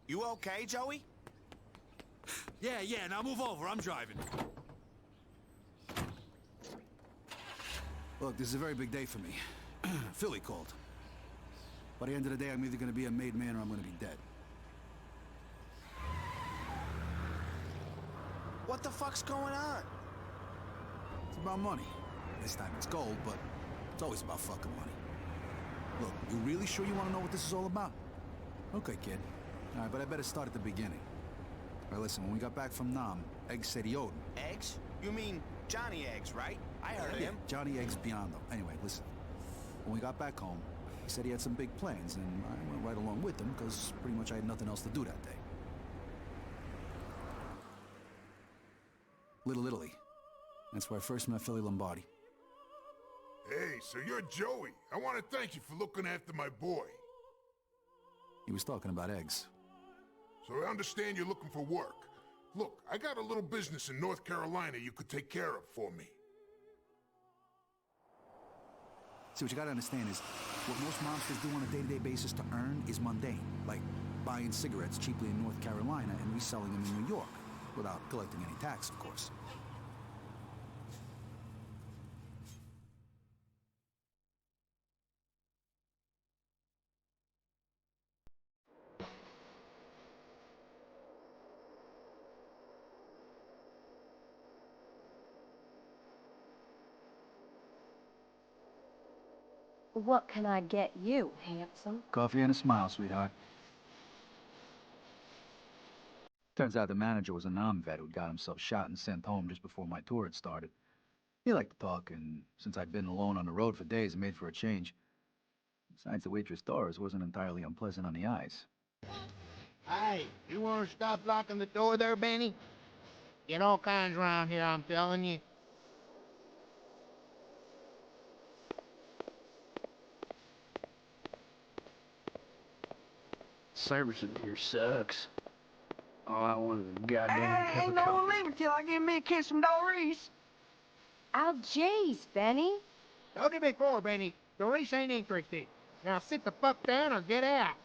You okay, Joey? Yeah, now move over, I'm driving. Look, this is a very big day for me. Philly called. By the end of the day, I'm either gonna be a made man or I'm gonna be dead. What the fuck's going on? It's about money. This time it's gold, but it's always about fucking money. Look, you really sure you want to know what this is all about? Okay, kid. All right, but I better start at the beginning. All right, listen, when we got back from Nam, Eggs said he owed him. Eggs? You mean Johnny Eggs, right? I heard of him. Johnny Eggs Biondo. Anyway, listen. When we got back home, he said he had some big plans, and I went right along with him, because pretty much I had nothing else to do that day. Little Italy. That's where I first met Philly Lombardi. Hey, so you're Joey. I want to thank you for looking after my boy. He was talking about eggs. So I understand you're looking for work. Look, I got a little business in North Carolina you could take care of for me. See, what you gotta understand is, what most mobsters do on a day-to-day basis to earn is mundane. Like buying cigarettes cheaply in North Carolina and reselling them in New York, without collecting any tax, of course. What can I get you, handsome? Coffee and a smile, sweetheart. Turns out the manager was a non-vet who'd got himself shot and sent home just before my tour had started. He liked to talk, and since I'd been alone on the road for days, it made for a change. Besides, the waitress Doris wasn't entirely unpleasant on the eyes. Hey, you want to stop locking the door there, Benny? Get all kinds around here, I'm telling you. Service in here sucks. All I want is a goddamn cup of Ain't no one coffee. leaving till I give me a kiss from Doris. I'll Jays, Benny. Told you before, Benny. Doris ain't interested. Now sit the fuck down or get out.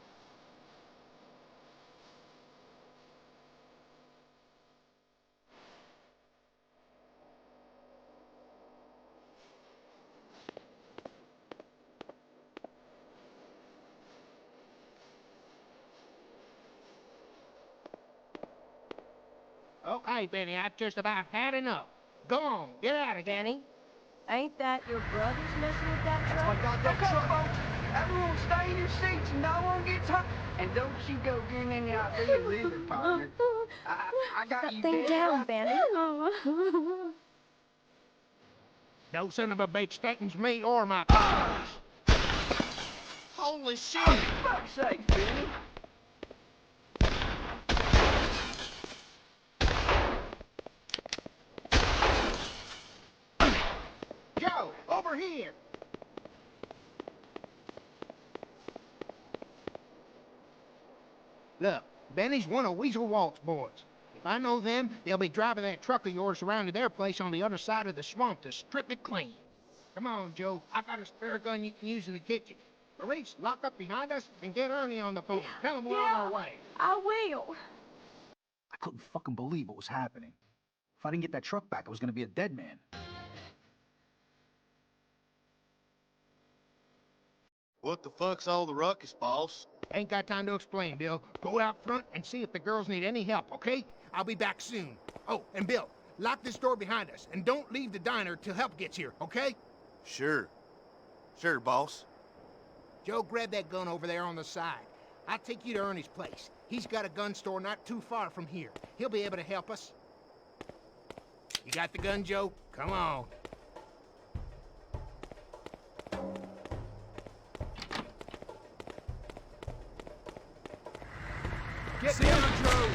Okay, Benny, I've just about had enough. Go on, get out of here. Benny, ain't that your brothers messing with that truck? Okay, folks, everyone stay in your seats and no one gets hurt. And don't you go getting any ideas either, partner. I got That you thing dead down, right. Benny. No son of a bitch threatens me or my customers. Holy shit! For fuck's sake, Benny. Joe, over here. Look, Benny's one of Weasel Walt's boys. If I know them, they'll be driving that truck of yours around to their place on the other side of the swamp to strip it clean. Come on, Joe. I got a spare gun you can use in the kitchen. Police, lock up behind us and get Ernie on the phone. Tell him we're on our way. I will. I couldn't fucking believe what was happening. If I didn't get that truck back, I was gonna be a dead man. What the fuck's all the ruckus, boss? Ain't got time to explain, Bill. Go out front and see if the girls need any help, okay? I'll be back soon. Oh, and Bill, lock this door behind us and don't leave the diner till help gets here, okay? Sure. Sure, boss. Joe, grab that gun over there on the side. I'll take you to Ernie's place. He's got a gun store not too far from here. He'll be able to help us. You got the gun, Joe? Come on. Get down, Joe!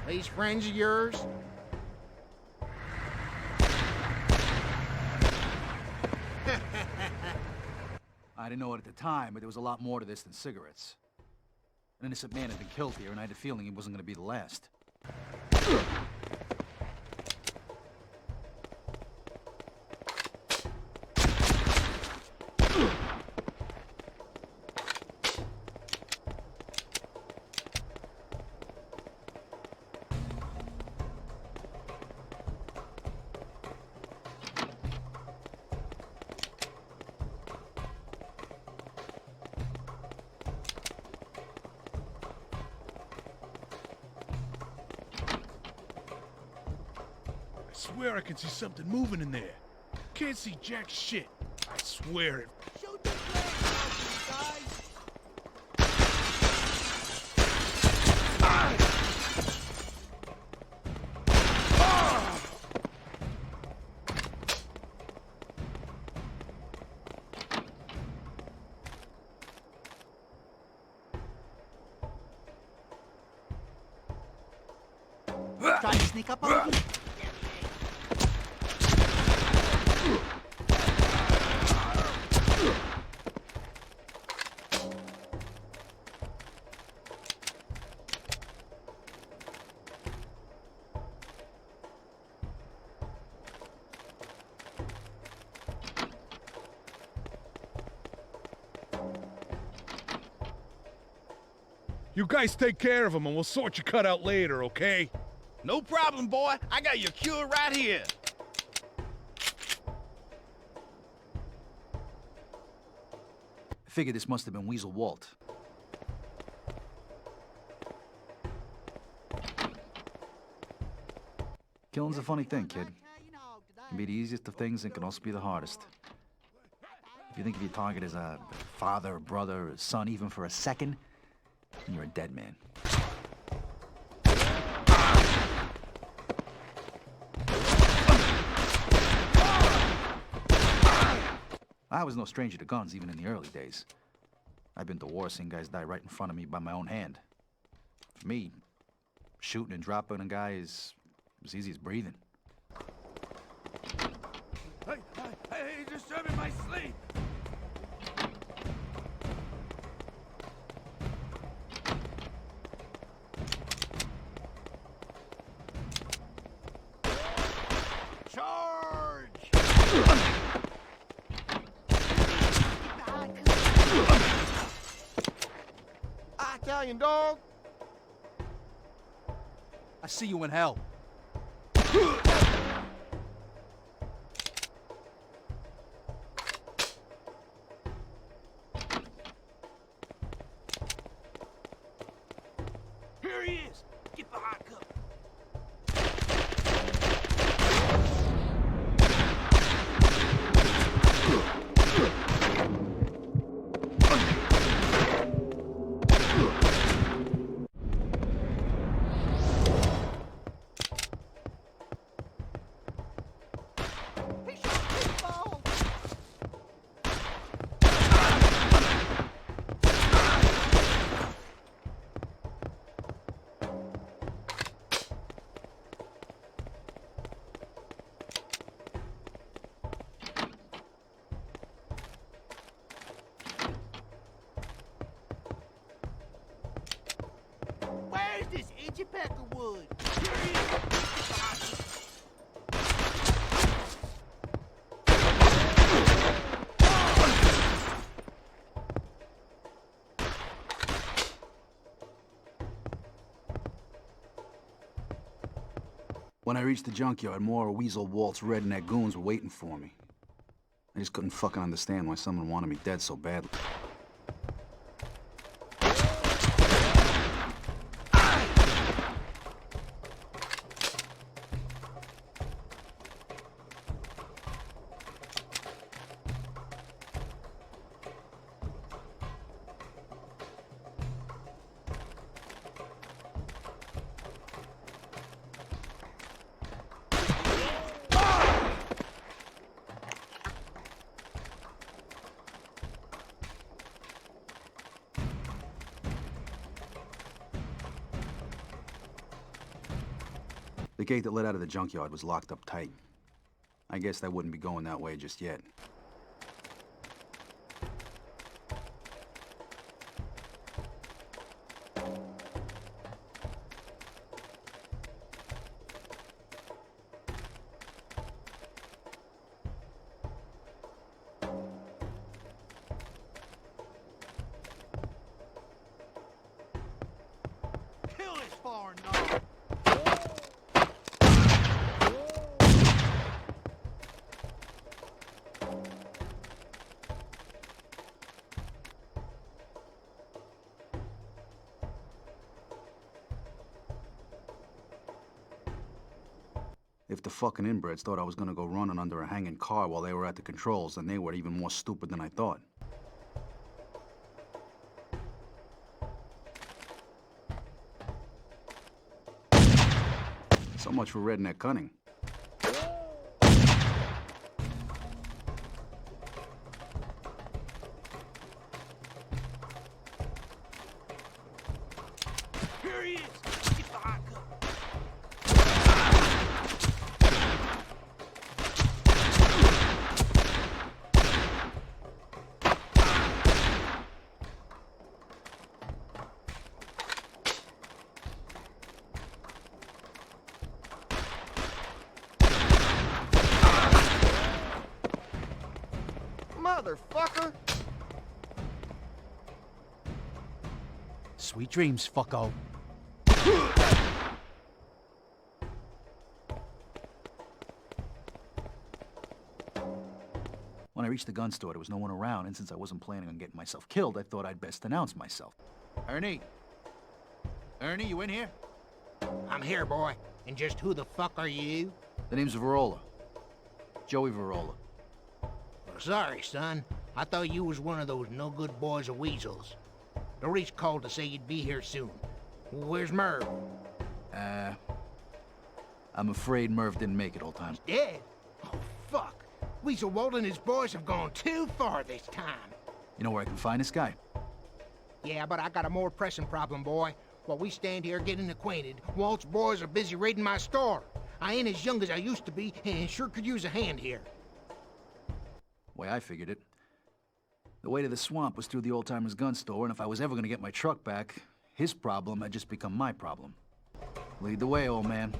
These friends of yours? I didn't know it at the time, but there was a lot more to this than cigarettes. An innocent man had been killed here, and I had a feeling he wasn't going to be the last. I swear I can see something moving in there. Can't see jack shit. I swear it. Shoot the guys! Trying to sneak up on me? You guys take care of him and we'll sort your cut out later, okay? No problem, boy. I got your cure right here. I figured this must have been Weasel Walt. Killing's a funny thing, kid. It can be the easiest of things and can also be the hardest. If you think of your target as a father, brother, or son, even for a second, then you're a dead man. I was no stranger to guns, even in the early days. I've been to war seeing guys die right in front of me by my own hand. For me, shooting and dropping a guy is as easy as breathing. Hey, you're disturbing my sleep. Charge! Italian dog. I see you in hell. Here he is. Get behind cover. Where's this itchy peck of wood? Here he is. When I reached the junkyard, more of Weasel Walt's redneck goons were waiting for me. I just couldn't fucking understand why someone wanted me dead so badly. The gate that led out of the junkyard was locked up tight. I guess I wouldn't be going that way just yet. If the fucking inbreds thought I was gonna go running under a hanging car while they were at the controls, then they were even more stupid than I thought. So much for redneck cunning. Here he is! Get behind cover! Motherfucker! Sweet dreams, fucko. When I reached the gun store, there was no one around, and since I wasn't planning on getting myself killed, I thought I'd best announce myself. Ernie? Ernie, you in here? I'm here, boy. And just who the fuck are you? The name's Verola. Joey Verola. Well, sorry, son. I thought you was one of those no-good boys or weasels. The reach called to say you'd be here soon. Where's Merv? I'm afraid Merv didn't make it, old time. Dead? Oh, fuck. Weasel Walt and his boys have gone too far this time. You know where I can find this guy? Yeah, but I got a more pressing problem, boy. While we stand here getting acquainted, Walt's boys are busy raiding my store. I ain't as young as I used to be, and sure could use a hand here. Way I figured it. The way to the swamp was through the old-timer's gun store, and if I was ever gonna get my truck back, his problem had just become my problem. Lead the way, old man.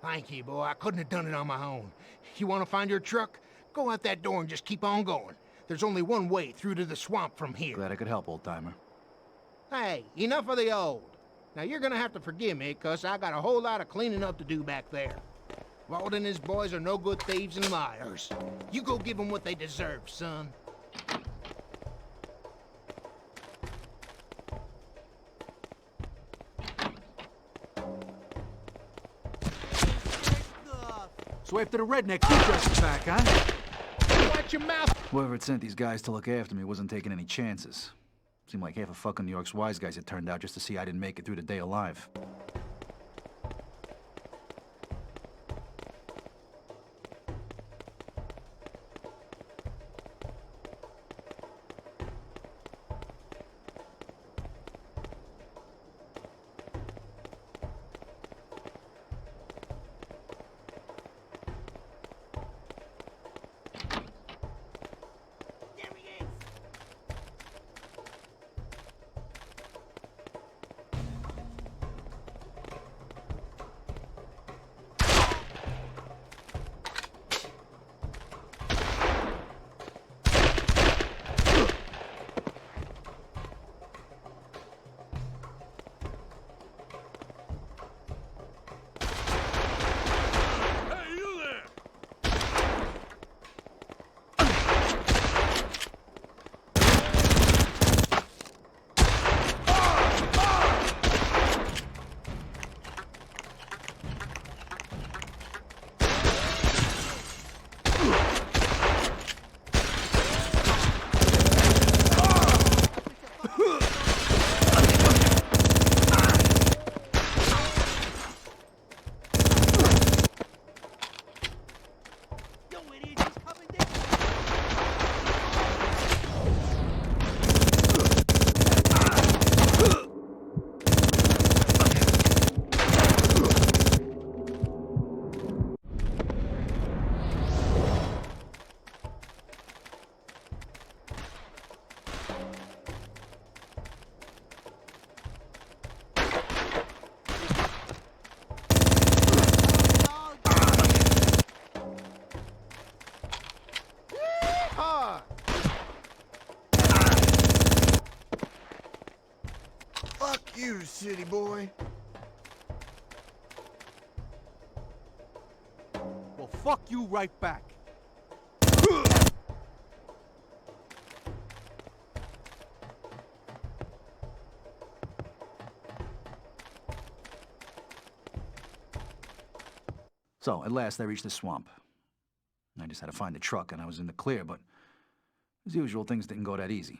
Thank you, boy. I couldn't have done it on my own. You want to find your truck? Go out that door and just keep on going. There's only one way through to the swamp from here. Glad I could help, old-timer. Hey, enough of the old. Now you're gonna have to forgive me, 'cause I got a whole lot of cleaning up to do back there. Walt and his boys are no good thieves and liars. You go give them what they deserve, son. So after the redneck dresses back, huh? Watch your mouth! Whoever had sent these guys to look after me wasn't taking any chances. Seemed like half of fucking New York's wise guys had turned out just to see I didn't make it through the day alive. city, boy. Well, fuck you right back. So, at last, I reached the swamp. I just had to find the truck, and I was in the clear, but as usual, things didn't go that easy.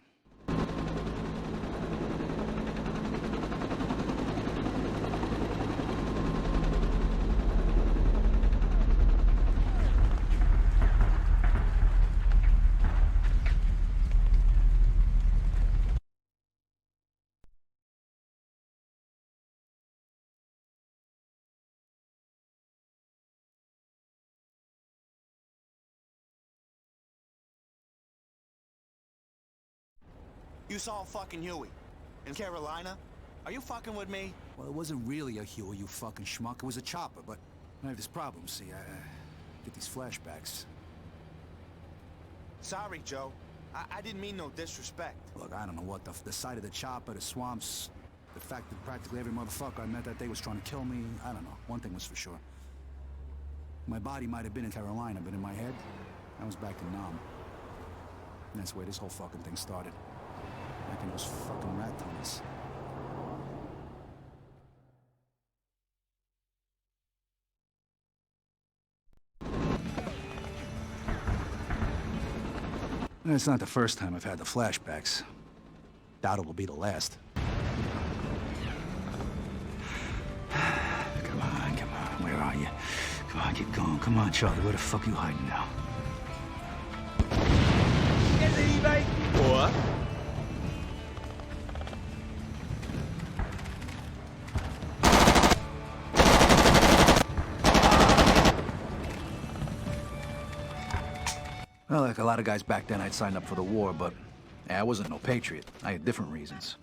You saw fucking Huey in Carolina? Are you fucking with me? Well, it wasn't really a Huey, you fucking schmuck. It was a chopper, but I have this problem, see, I get these flashbacks. Sorry, Joe. I didn't mean no disrespect. Look, I don't know what the sight of the chopper, the swamps, the fact that practically every motherfucker I met that day was trying to kill me, I don't know. One thing was for sure. My body might have been in Carolina, but in my head, I was back in Nam. And that's where this whole fucking thing started. Back in those fucking rat tunnels. And it's not the first time I've had the flashbacks. Doubt it will be the last. Come on, where are you? Come on, get going. Come on, Charlie, where the fuck you hiding now? What? Well, like a lot of guys back then, I'd signed up for the war, but I wasn't no patriot. I had different reasons.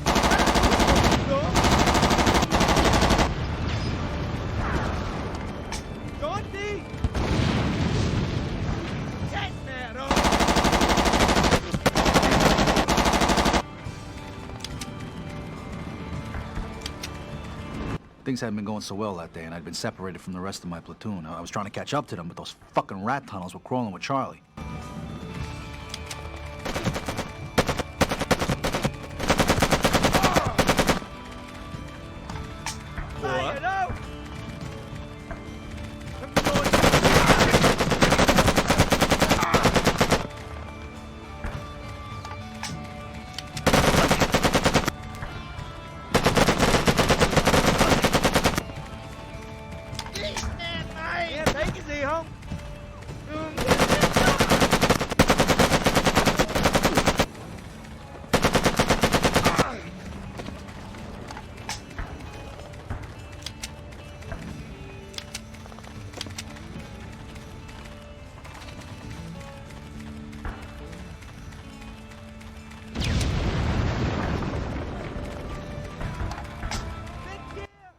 Things hadn't been going so well that day, and I'd been separated from the rest of my platoon. I was trying to catch up to them, but those fucking rat tunnels were crawling with Charlie.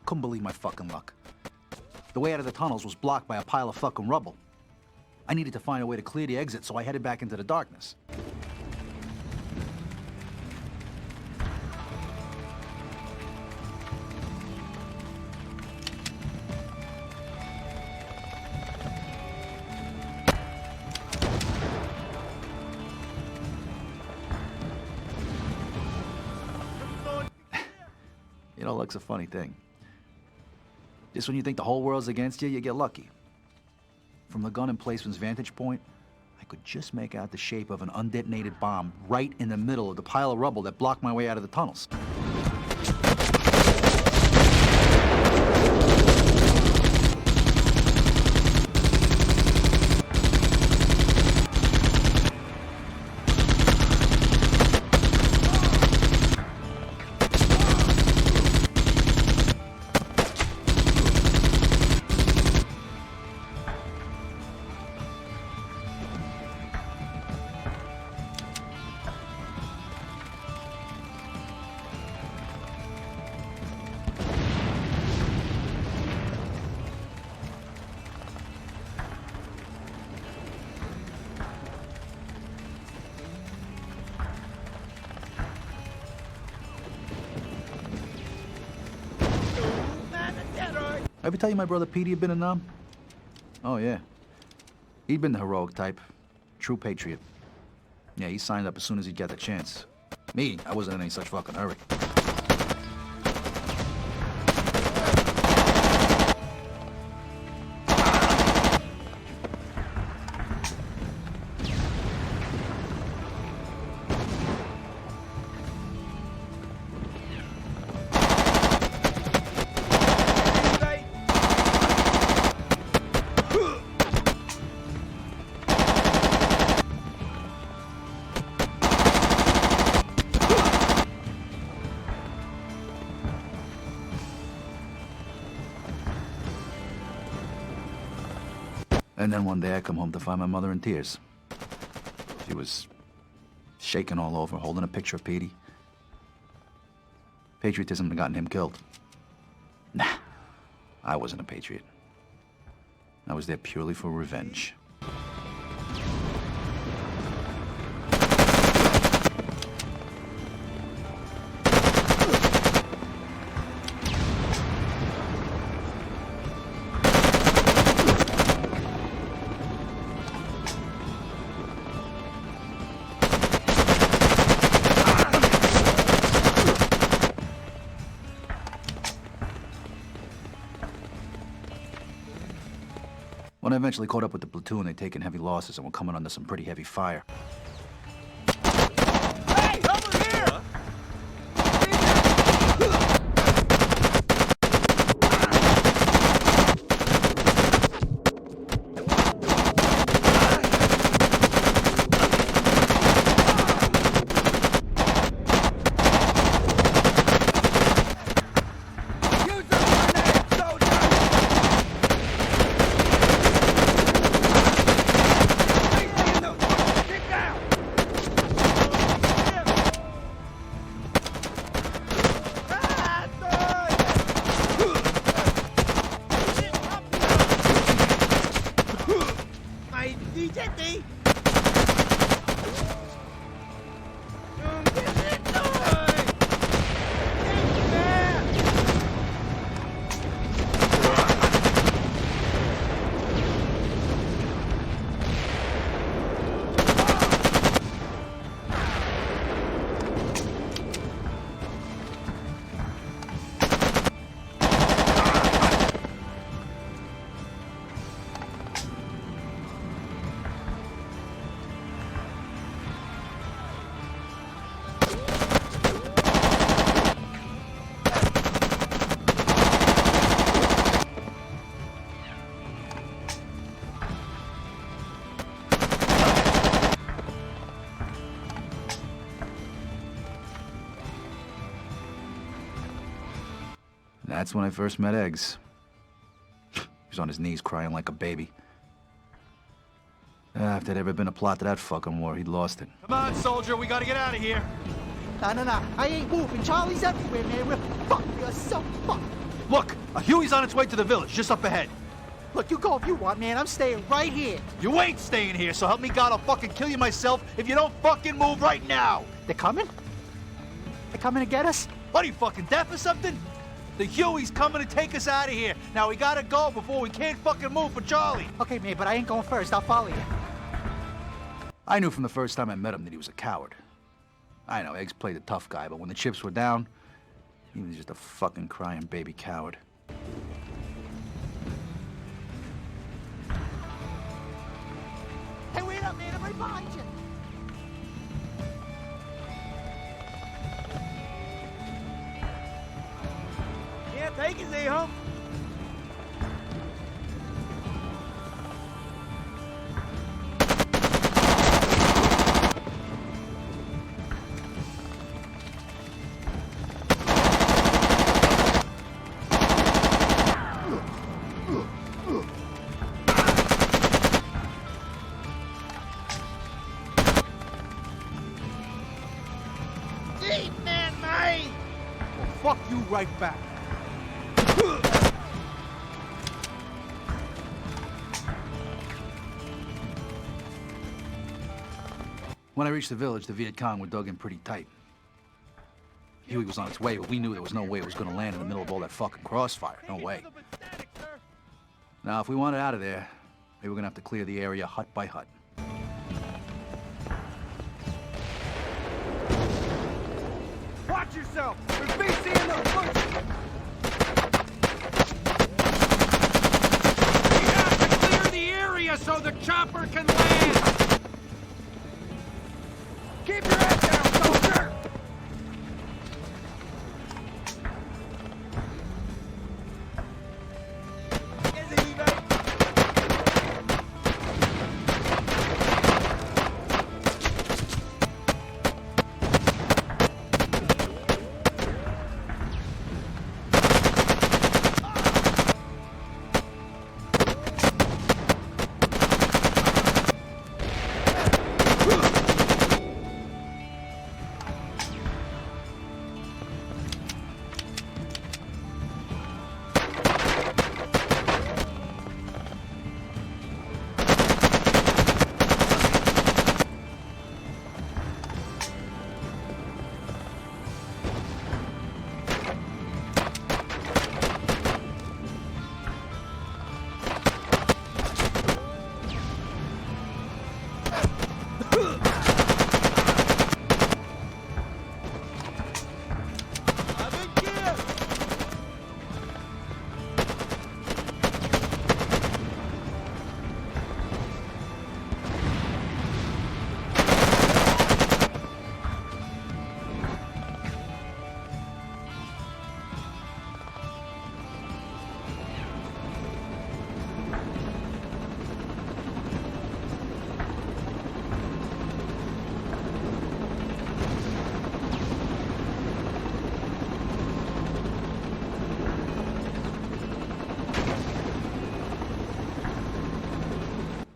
Couldn't believe my fucking luck. The way out of the tunnels was blocked by a pile of fucking rubble. I needed to find a way to clear the exit, so I headed back into the darkness. You know, luck's a funny thing. Just when you think the whole world's against you, you get lucky. From the gun emplacement's vantage point, I could just make out the shape of an undetonated bomb right in the middle of the pile of rubble that blocked my way out of the tunnels. Ever tell you my brother Petey had been in Nam? Oh, yeah. He'd been the heroic type. True patriot. Yeah, he signed up as soon as he got the chance. Me, I wasn't in any such fucking hurry. And then one day I come home to find my mother in tears. She was shaking all over, holding a picture of Petey. Patriotism had gotten him killed. Nah, I wasn't a patriot. I was there purely for revenge. When I eventually caught up with the platoon, they'd taken heavy losses and were coming under some pretty heavy fire. Hey, over here! That's when I first met Eggs. He was on his knees crying like a baby. If there'd ever been a plot to that fucking war, he'd lost it. Come on, soldier, we gotta get out of here. Nah. I ain't moving. Charlie's everywhere, man. We're fucked. We are so fucked. Look, a Huey's on its way to the village, just up ahead. Look, you go if you want, man. I'm staying right here. You ain't staying here, so help me God, I'll fucking kill you myself if you don't fucking move right now. They're coming? They're coming to get us? What, are you fucking deaf or something? The Huey's coming to take us out of here. Now we gotta go before we can't fucking move for Charlie. Okay, man, but I ain't going first. I'll follow you. I knew from the first time I met him that he was a coward. I know, Eggs played the tough guy, but when the chips were down, he was just a fucking crying baby coward. Hey, wait up, man. I'm right behind you. Yeah, take it easy, huh? Fuck you right back. When I reached the village, the Viet Cong were dug in pretty tight. Huey was on its way, but we knew there was no way it was going to land in the middle of all that fucking crossfire. No way. Now, if we want it out of there, maybe we're gonna have to clear the area hut by hut. Watch yourself! There's BC in those bushes! We have to clear the area so the chopper can land! Keep your head down, soldier!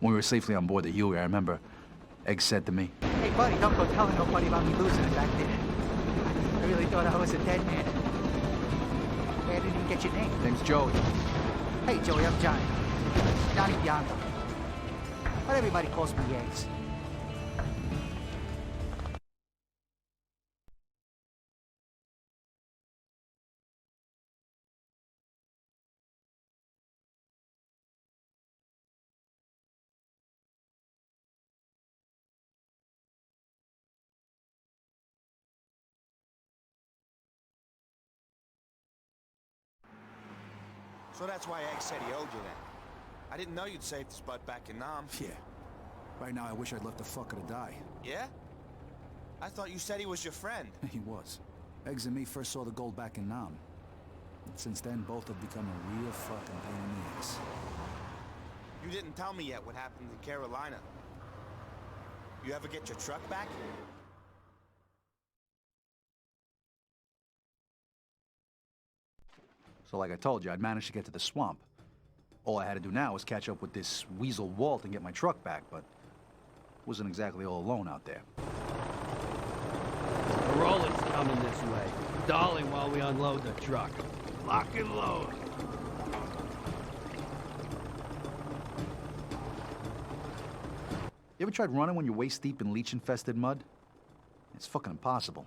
When we were safely on board the Huey, I remember Egg said to me, Hey, buddy, don't go telling nobody about me losing it back there. I really thought I was a dead man. Hey, I didn't even get your name. name's Joey. Hey, Joey, I'm Johnny. Johnny Bianco. But everybody calls me Eggs. So that's why Egg said he owed you that. I didn't know you'd saved his butt back in Nam. Yeah. Right now, I wish I'd left the fucker to die. Yeah? I thought you said he was your friend. He was. Eggs and me first saw the gold back in Nam. And since then, both have become a real fucking pain in the ass. You didn't tell me yet what happened to Carolina. You ever get your truck back? So like I told you, I'd managed to get to the swamp. All I had to do now was catch up with this weasel Walt and get my truck back, but wasn't exactly all alone out there. Corelli's coming this way. Stalling while we unload the truck. Lock and load. You ever tried running when you're waist-deep in leech-infested mud? It's fucking impossible.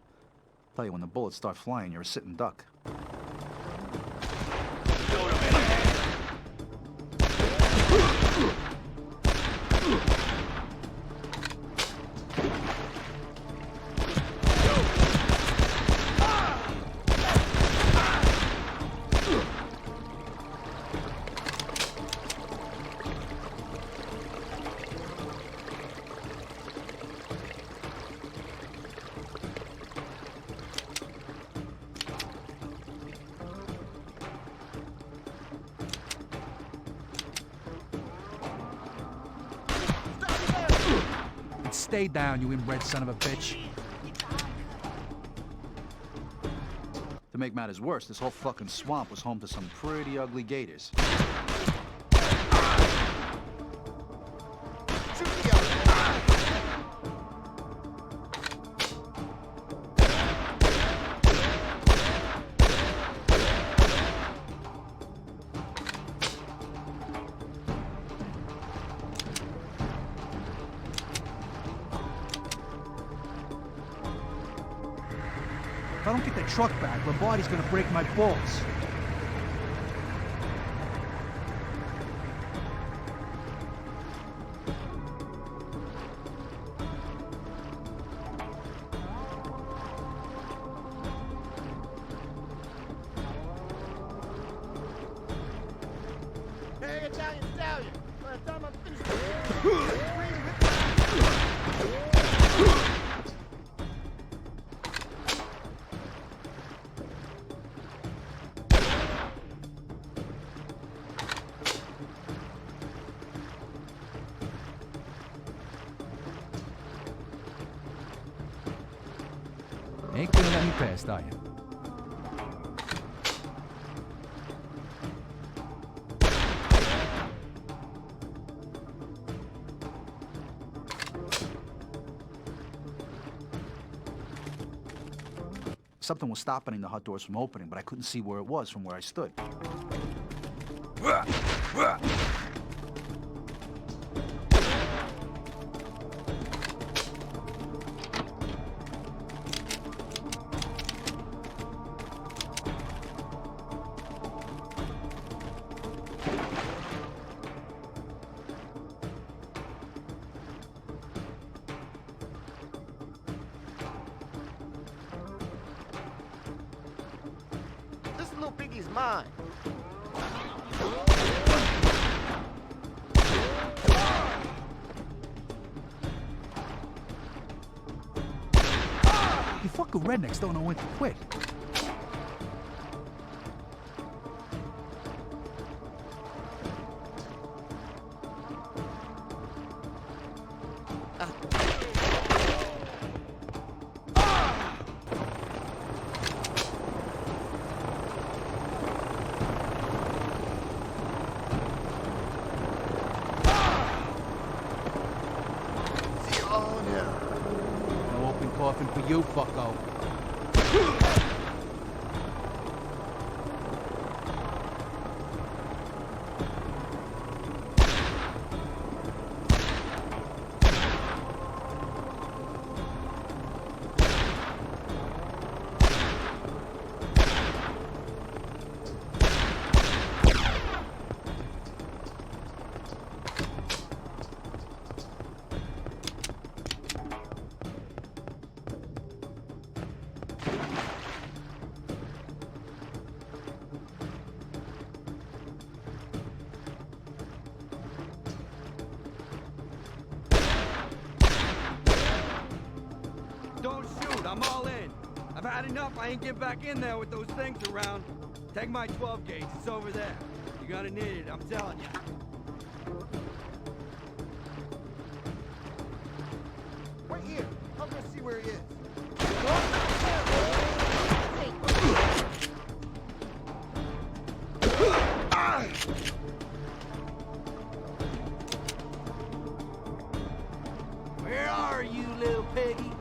Tell you, when the bullets start flying, you're a sitting duck. Stay down, you inbred son of a bitch. To make matters worse, this whole fucking swamp was home to some pretty ugly gators. If I don't get the truck back, Lombardi's gonna break my balls. Hey, Italian stallion. By the time I'm finished Ain't gonna let me past, are you? Something was stopping the hut doors from opening, but I couldn't see where it was from where I stood. This little piggy's mine. You fucking rednecks don't know when to quit. No open coffin for you, fucko. Don't shoot, I'm all in. I've had enough, I ain't get back in there with those things around. Take my 12 gauge, it's over there. You're gonna need it, I'm telling you. Right here. I'm gonna see where he is. Where are you, little piggy?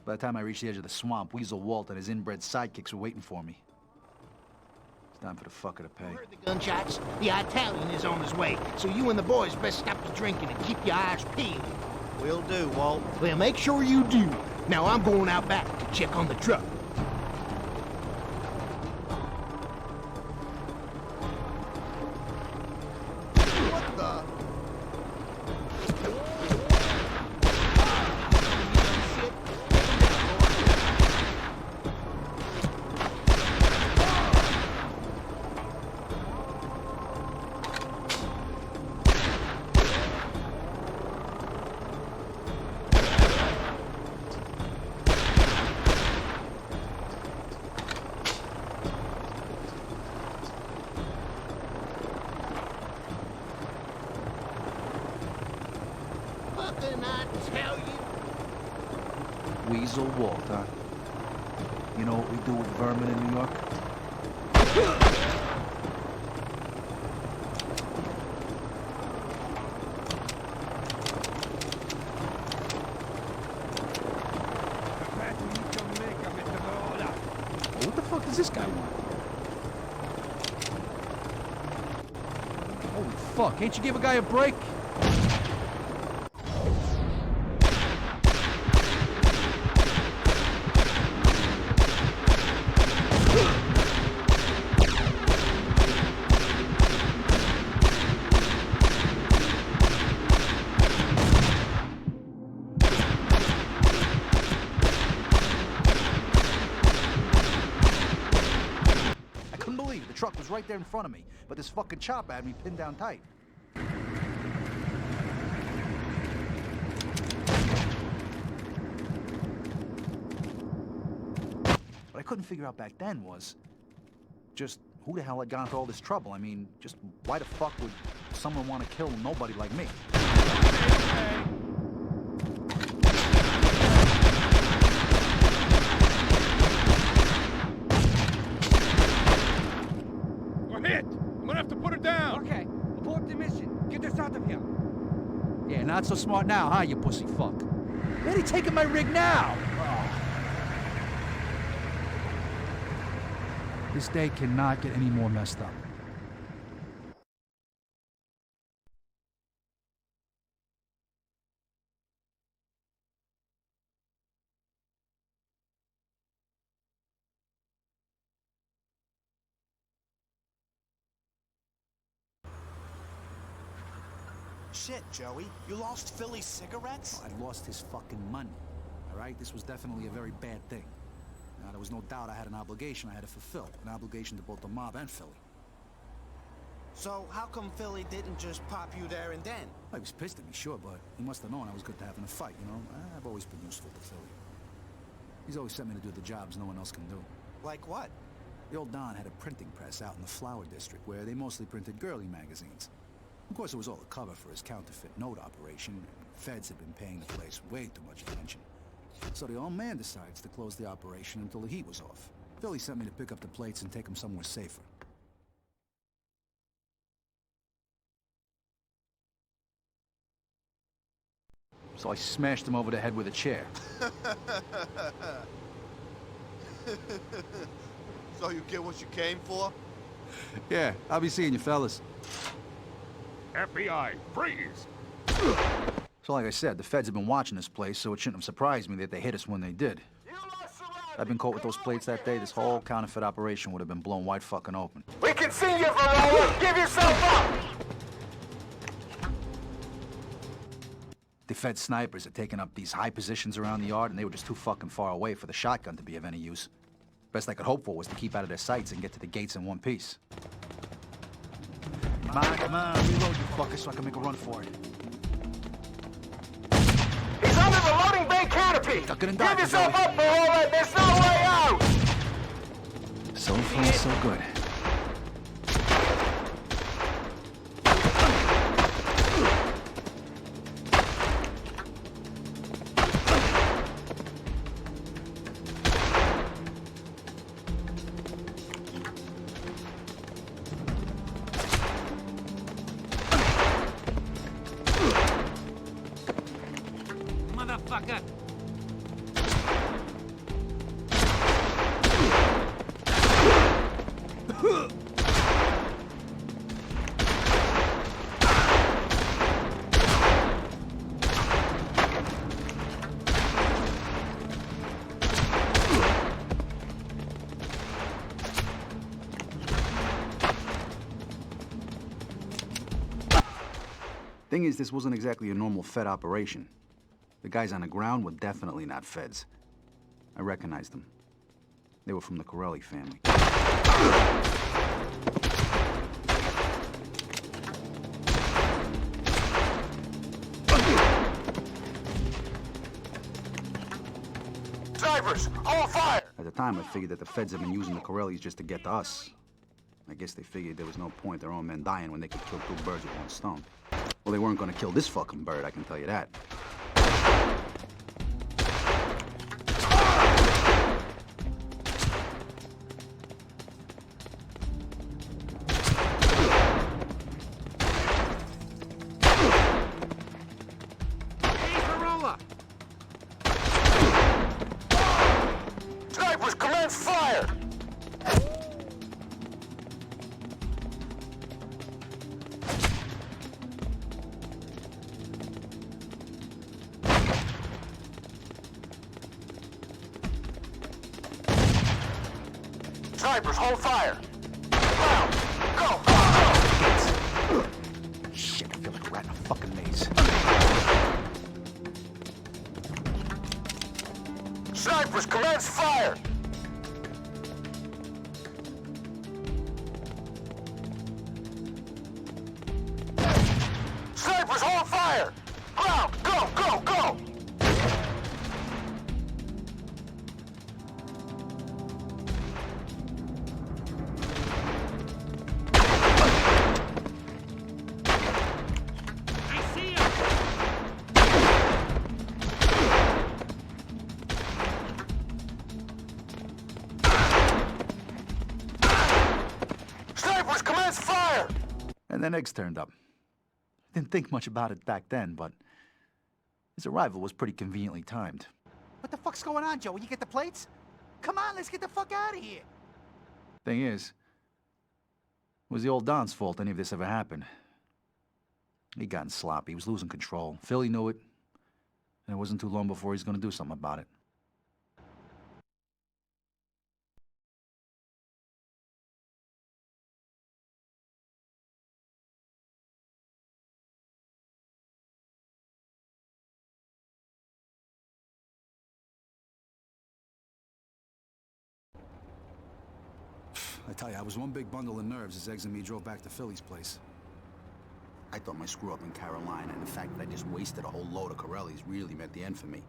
By the time I reached the edge of the swamp, Weasel Walt and his inbred sidekicks were waiting for me. It's time for the fucker to pay. Heard the gunshots? The Italian is on his way, so you and the boys best stop the drinking and keep your eyes peeled. Will do, Walt. Well, make sure you do. Now I'm going out back to check on the truck. What the? Fucking I tell you. Weasel Walt, huh? You know what we do with vermin in New York? What the fuck does this guy want? fuck? Can't you give a guy a break? The truck was right there in front of me, but this fucking chopper had me pinned down tight. What I couldn't figure out back then was just who the hell had gone through all this trouble. I mean, just why the fuck would someone want to kill nobody like me? Okay, abort the mission. Get us out of here. Yeah, not so smart now, huh, you pussy fuck? Where'd he taking my rig now? Oh. This day cannot get any more messed up. Shit, Joey. You lost Philly's cigarettes? I lost his fucking money. All right? This was definitely a very bad thing. Now, there was no doubt I had an obligation I had to fulfill. An obligation to both the mob and Philly. So, how come Philly didn't just pop you there and then? Well, he was pissed at me, sure, but he must have known I was good to have in a fight, you know? I've always been useful to Philly. He's always sent me to do the jobs no one else can do. Like what? The old Don had a printing press out in the Flower District where they mostly printed girly magazines. Of course, it was all a cover for his counterfeit note operation. Feds had been paying the place way too much attention. So the old man decides to close the operation until the heat was off. Philly sent me to pick up the plates and take them somewhere safer. So I smashed him over the head with a chair. So you get what you came for? Yeah, I'll be seeing you fellas. FBI, freeze! So like I said, the feds have been watching this place, so it shouldn't have surprised me that they hit us when they did. If I'd been caught with those plates that day, this whole counterfeit operation would have been blown wide fucking open. We can see you, Verola! Give yourself up! The Fed snipers had taken up these high positions around the yard, and they were just too fucking far away for the shotgun to be of any use. Best I could hope for was to keep out of their sights and get to the gates in one piece. Come on, reload, you fuckers, so I can make a run for it. He's under the loading bay canopy! Give yourself up, Verola! There's no way out! So far, so good. Motherfucker! Thing is, this wasn't exactly a normal Fed operation. The guys on the ground were definitely not Feds. I recognized them. They were from the Corelli family. Drivers, all fire! At the time, I figured that the Feds had been using the Corellis just to get to us. I guess they figured there was no point their own men dying when they could kill two birds with one stone. Well, they weren't gonna kill this fucking bird, I can tell you that. Hey, Verola! Drivers, commence fire! Snipers, hold fire! Now, go! Shit, I feel like a rat in a fucking maze. Snipers, commence fire! Snipers, hold fire! Ground, go, go, go! And then Eggs turned up. Didn't think much about it back then, but his arrival was pretty conveniently timed. What the fuck's going on, Joey? You get the plates? Come on, let's get the fuck out of here. Thing is, it was the old Don's fault any of this ever happened. He'd gotten sloppy, he was losing control. Philly knew it, and it wasn't too long before he was gonna do something about it. I tell you, I was one big bundle of nerves as Eggs and me drove back to Philly's place. I thought my screw-up in Carolina and the fact that I just wasted a whole load of Corellis really meant the end for me.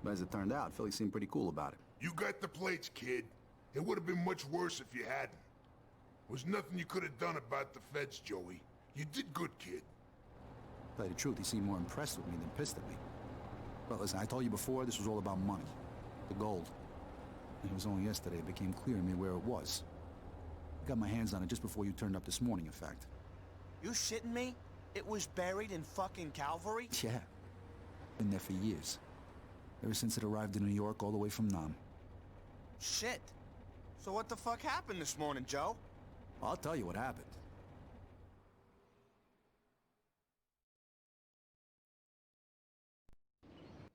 But as it turned out, Philly seemed pretty cool about it. You got the plates, kid. It would have been much worse if you hadn't. There was nothing you could have done about the feds, Joey. You did good, kid. To tell you the truth, he seemed more impressed with me than pissed at me. But listen, I told you before, this was all about money. The gold. And it was only yesterday it became clear to me where it was. I got my hands on it just before you turned up this morning, in fact. You shitting me? It was buried in fucking Calvary? Yeah. Been there for years. Ever since it arrived in New York all the way from Nam. Shit. So what the fuck happened this morning, Joe? I'll tell you what happened.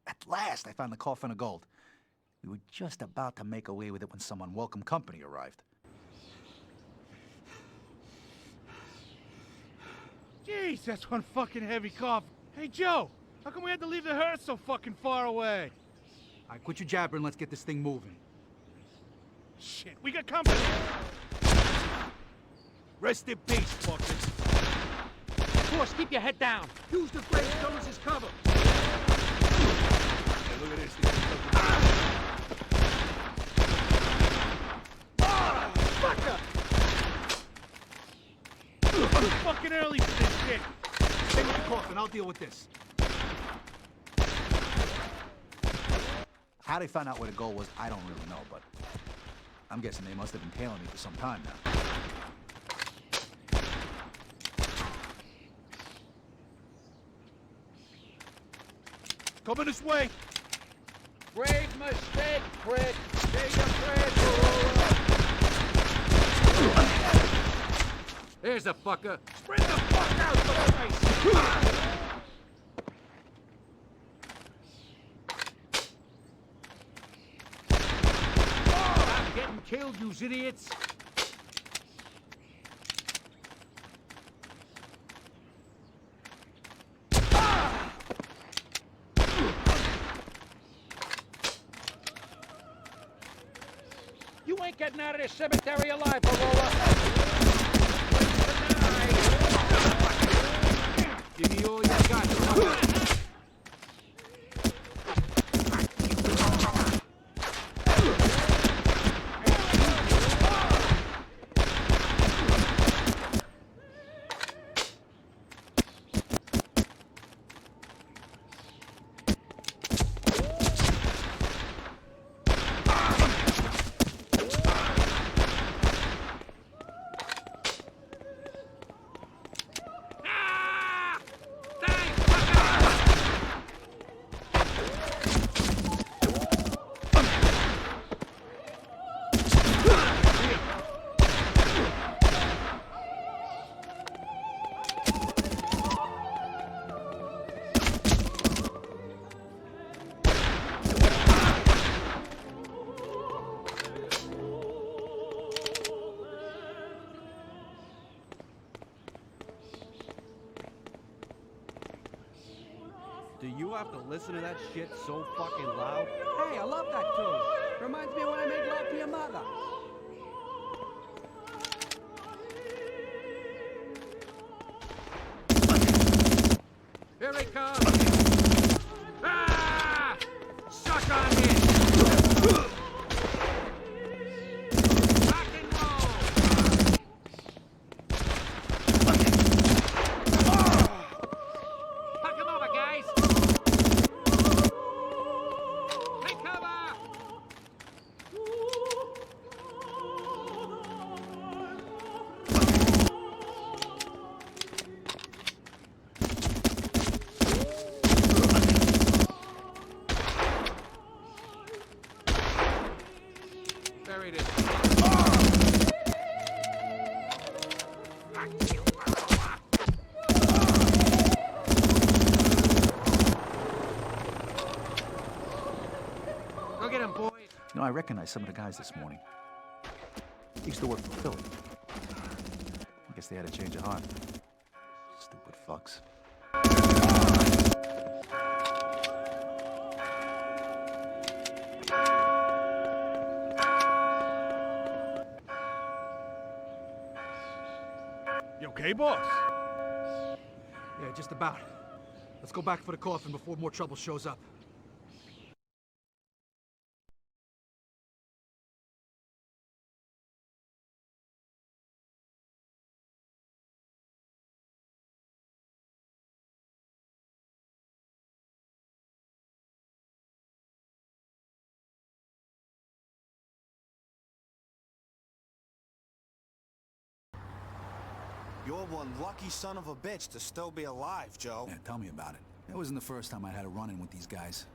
At last, I found the coffin of gold. We were just about to make away with it when some unwelcome company arrived. Jeez, that's one fucking heavy coffin. Hey, Joe, how come we had to leave the hearse so fucking far away? All right, quit your jabbering, let's get this thing moving. Shit, we got company. Rest in peace, fuckers. Of course, keep your head down. Use the gravestones as cover. Hey, look at this. Fucker! Too fucking early for this shit. Stay with the coffin, I'll deal with this. How they found out where the gold was, I don't really know, but I'm guessing they must have been tailing me for some time now. Coming this way. Great mistake, prick. Stay your friend, Verola. There's a fucker. Spread the fuck out for the face. I'm getting killed, you idiots. You ain't getting out of this cemetery alive, Verola. Give me all you got, sucker. Do you have to listen to that shit so fucking loud? Hey, I love that tune. Reminds me of when I made love to your mother. Here he comes! Ah! Suck on this! Rock and roll! Fuck him over, guys! Take cover! There it is. Go get him, boys. You know, I recognize some of the guys this morning. They used to work for Philly. I guess they had a change of heart. Stupid fucks. You okay, boss? Yeah, just about. Let's go back for the coffin before more trouble shows up. You're one lucky son of a bitch to still be alive, Joe. Yeah, tell me about it. It wasn't the first time I had a run-in with these guys.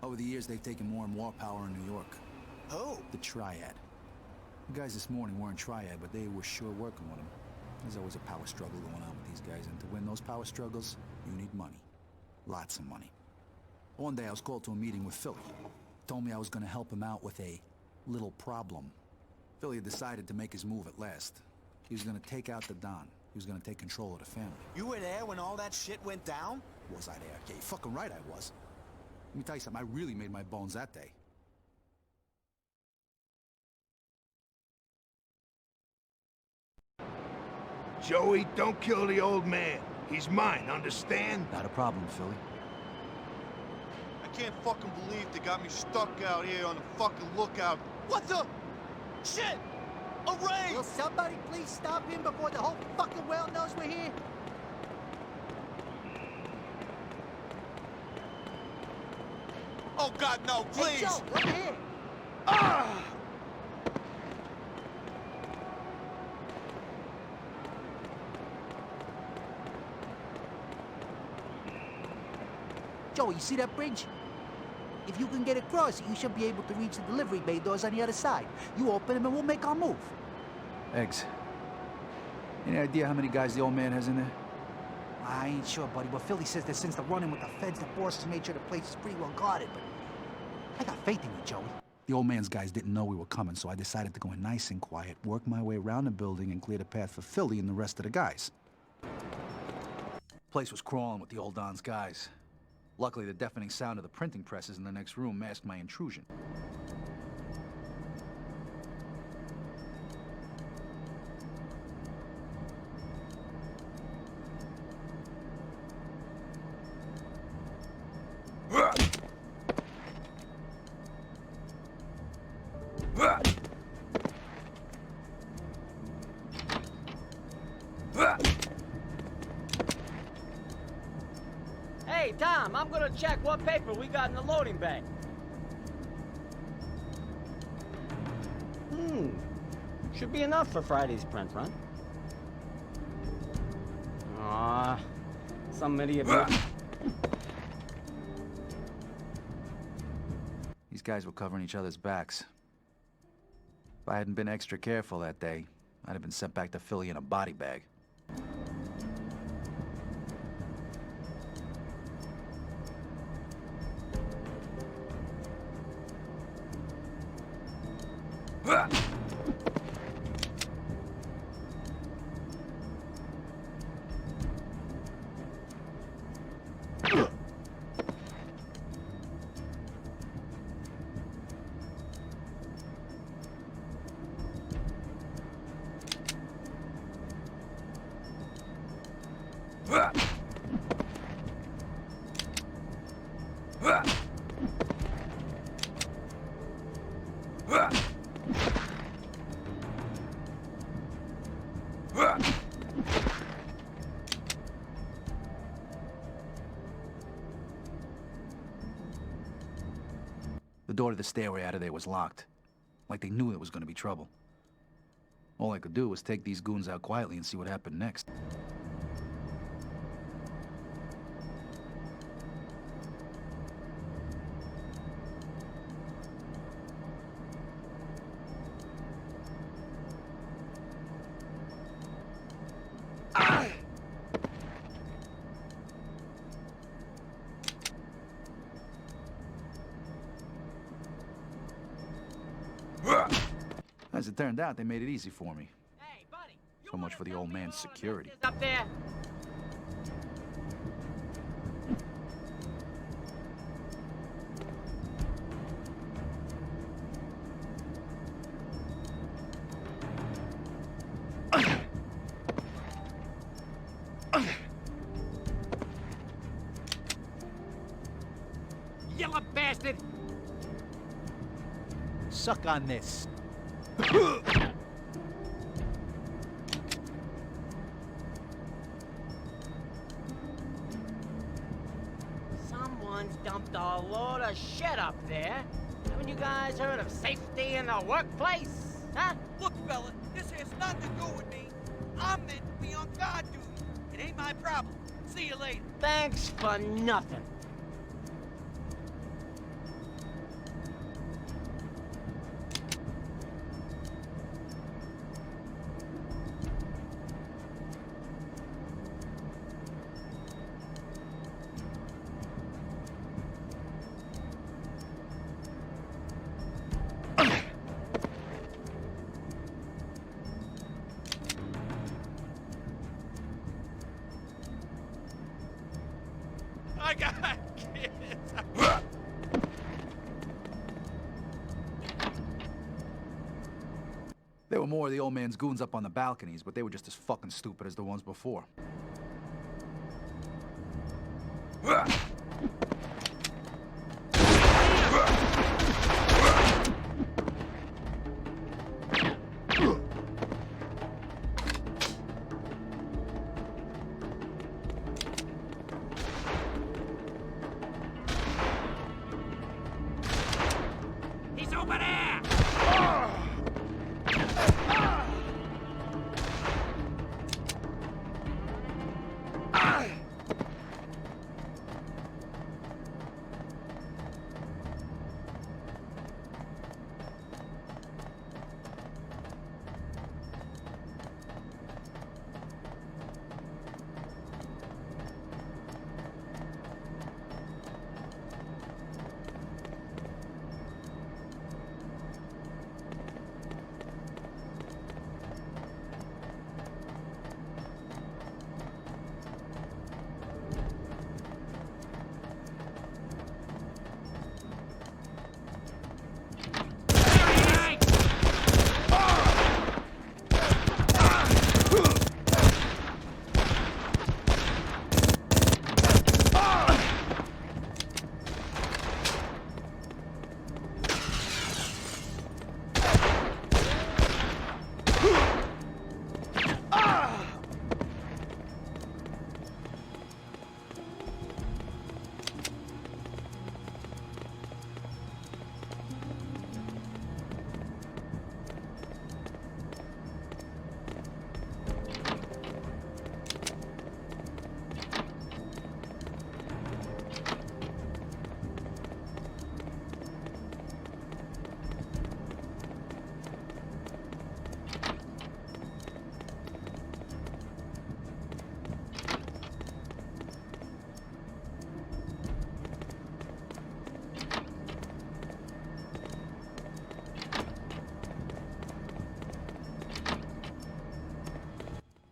Over the years, they've taken more and more power in New York. Who? The Triad. The guys this morning weren't Triad, but they were sure working with them. There's always a power struggle going on with these guys, and to win those power struggles, you need money. Lots of money. One day, I was called to a meeting with Philly. Told me I was going to help him out with a little problem. Philly had decided to make his move at last. He was going to take out the Don. He was going to take control of the family. You were there when all that shit went down? Was I there? Yeah, you're fucking right I was. Let me tell you something, I really made my bones that day. Joey, don't kill the old man. He's mine, understand? Not a problem, Philly. I can't fucking believe they got me stuck out here on the fucking lookout. What the? Shit! A raid! Will somebody please stop him before the whole fucking world knows we're here? Oh God, no, please! Hey, Joe, over here! Ah! Joe, you see that bridge? If you can get across it, you should be able to reach the delivery bay doors on the other side. You open them and we'll make our move. Eggs. Any idea how many guys the old man has in there? I ain't sure, buddy, but Philly says that since the run-in with the feds, the boss has made sure the place is pretty well guarded, but I got faith in you, Joey. The old man's guys didn't know we were coming, so I decided to go in nice and quiet, work my way around the building, and clear the path for Philly and the rest of the guys. Place was crawling with the old Don's guys. Luckily, the deafening sound of the printing presses in the next room masked my intrusion. Hey, Tom, I'm gonna check what paper we got in the loading bay. Should be enough for Friday's print run. Aw, some idiot. These guys were covering each other's backs. If I hadn't been extra careful that day, I'd have been sent back to Philly in a body bag. The door to the stairway out of there was locked. Like they knew there was gonna be trouble. All I could do was take these goons out quietly and see what happened next. As it turned out, they made it easy for me. Hey, buddy, So much for the old man's security. up there. Yellow bastard! Suck on this. Someone's dumped a load of shit up there. Haven't you guys heard of safety in the workplace? Huh? Look, fella, this has nothing to do with me. I'm meant to be on guard duty. It ain't my problem. See you later. Thanks for nothing. I got kids. There were more of the old man's goons up on the balconies, but they were just as fucking stupid as the ones before. He's over there!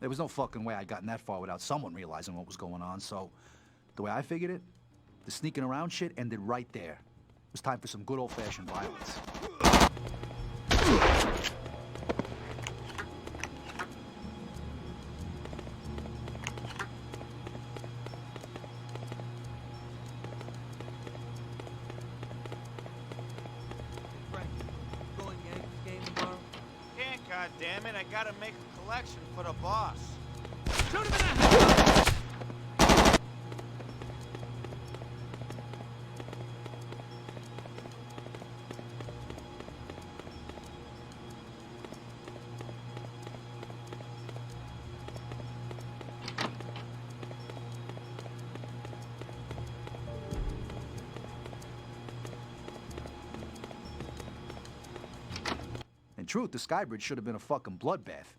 There was no fucking way I'd gotten that far without someone realizing what was going on, so the way I figured it, the sneaking around shit ended right there. It was time for some good old-fashioned violence. damn it. I gotta make a collection for the boss. Shoot him in the head! In truth, the Skybridge should have been a fucking bloodbath.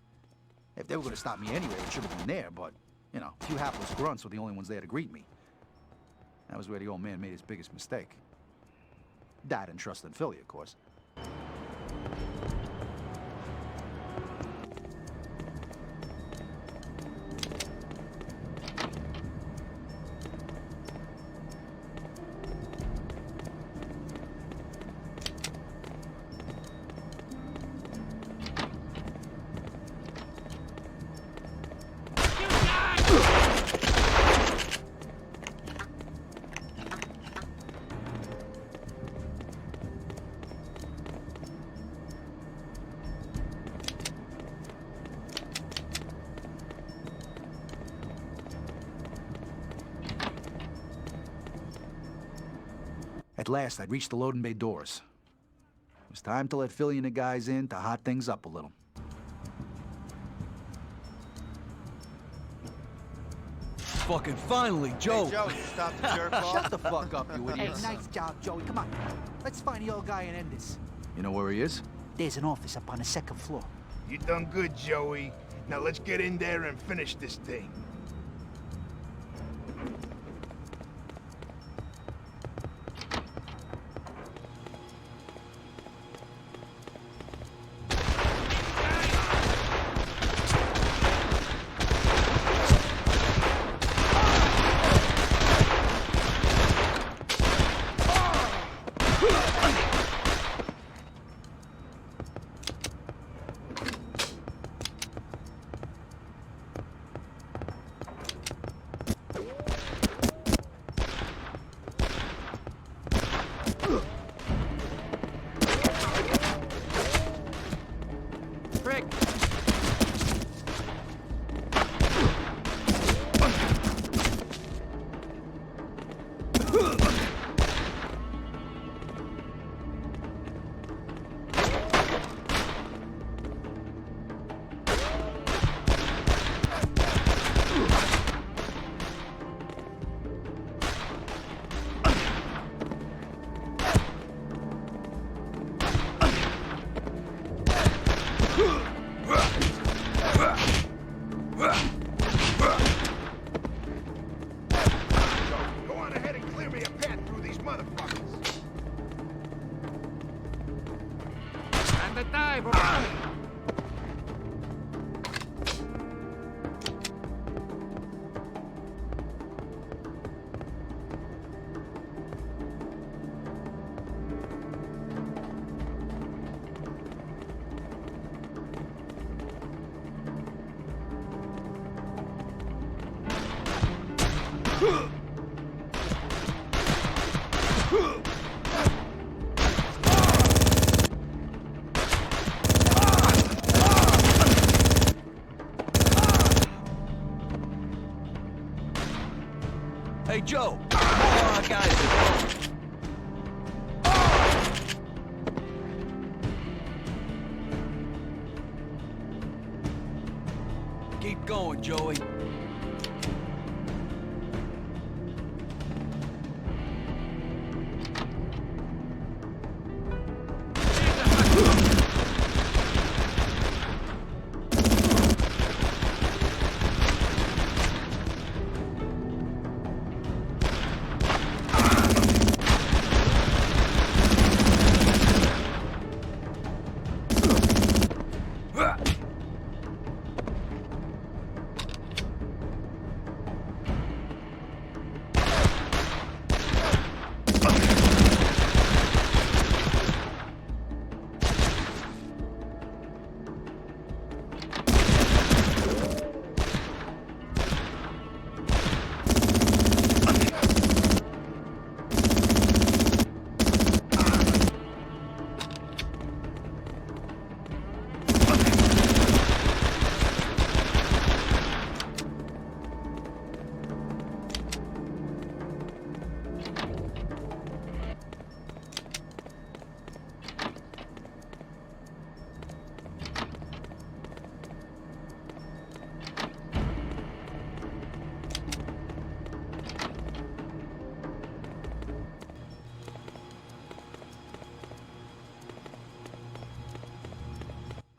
If they were gonna stop me anyway, it should have been there, but, you know, a few hapless grunts were the only ones there to greet me. That was where the old man made his biggest mistake. That and trust in Philly, of course. At last, I'd reached the loading bay doors. It was time to let Philly and the guys in to hot things up a little. Fucking finally, Joe! Hey, Joe, you stopped the jerk off? Shut the fuck up, you idiot. Hey, nice job, Joey. Come on. Let's find the old guy and end this. You know where he is? There's an office up on the second floor. You done good, Joey. Now let's get in there and finish this thing. Hey, Joe! Come on, guys! Keep going, Joey.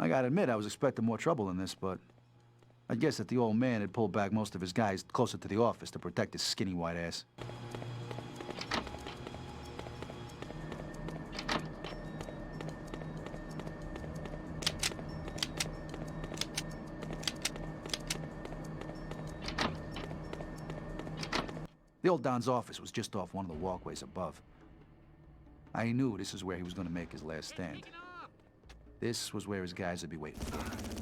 I gotta admit, I was expecting more trouble than this, but I guess that the old man had pulled back most of his guys closer to the office to protect his skinny white ass. The old Don's office was just off one of the walkways above. I knew this is where he was going to make his last stand. This was where his guys would be waiting for him.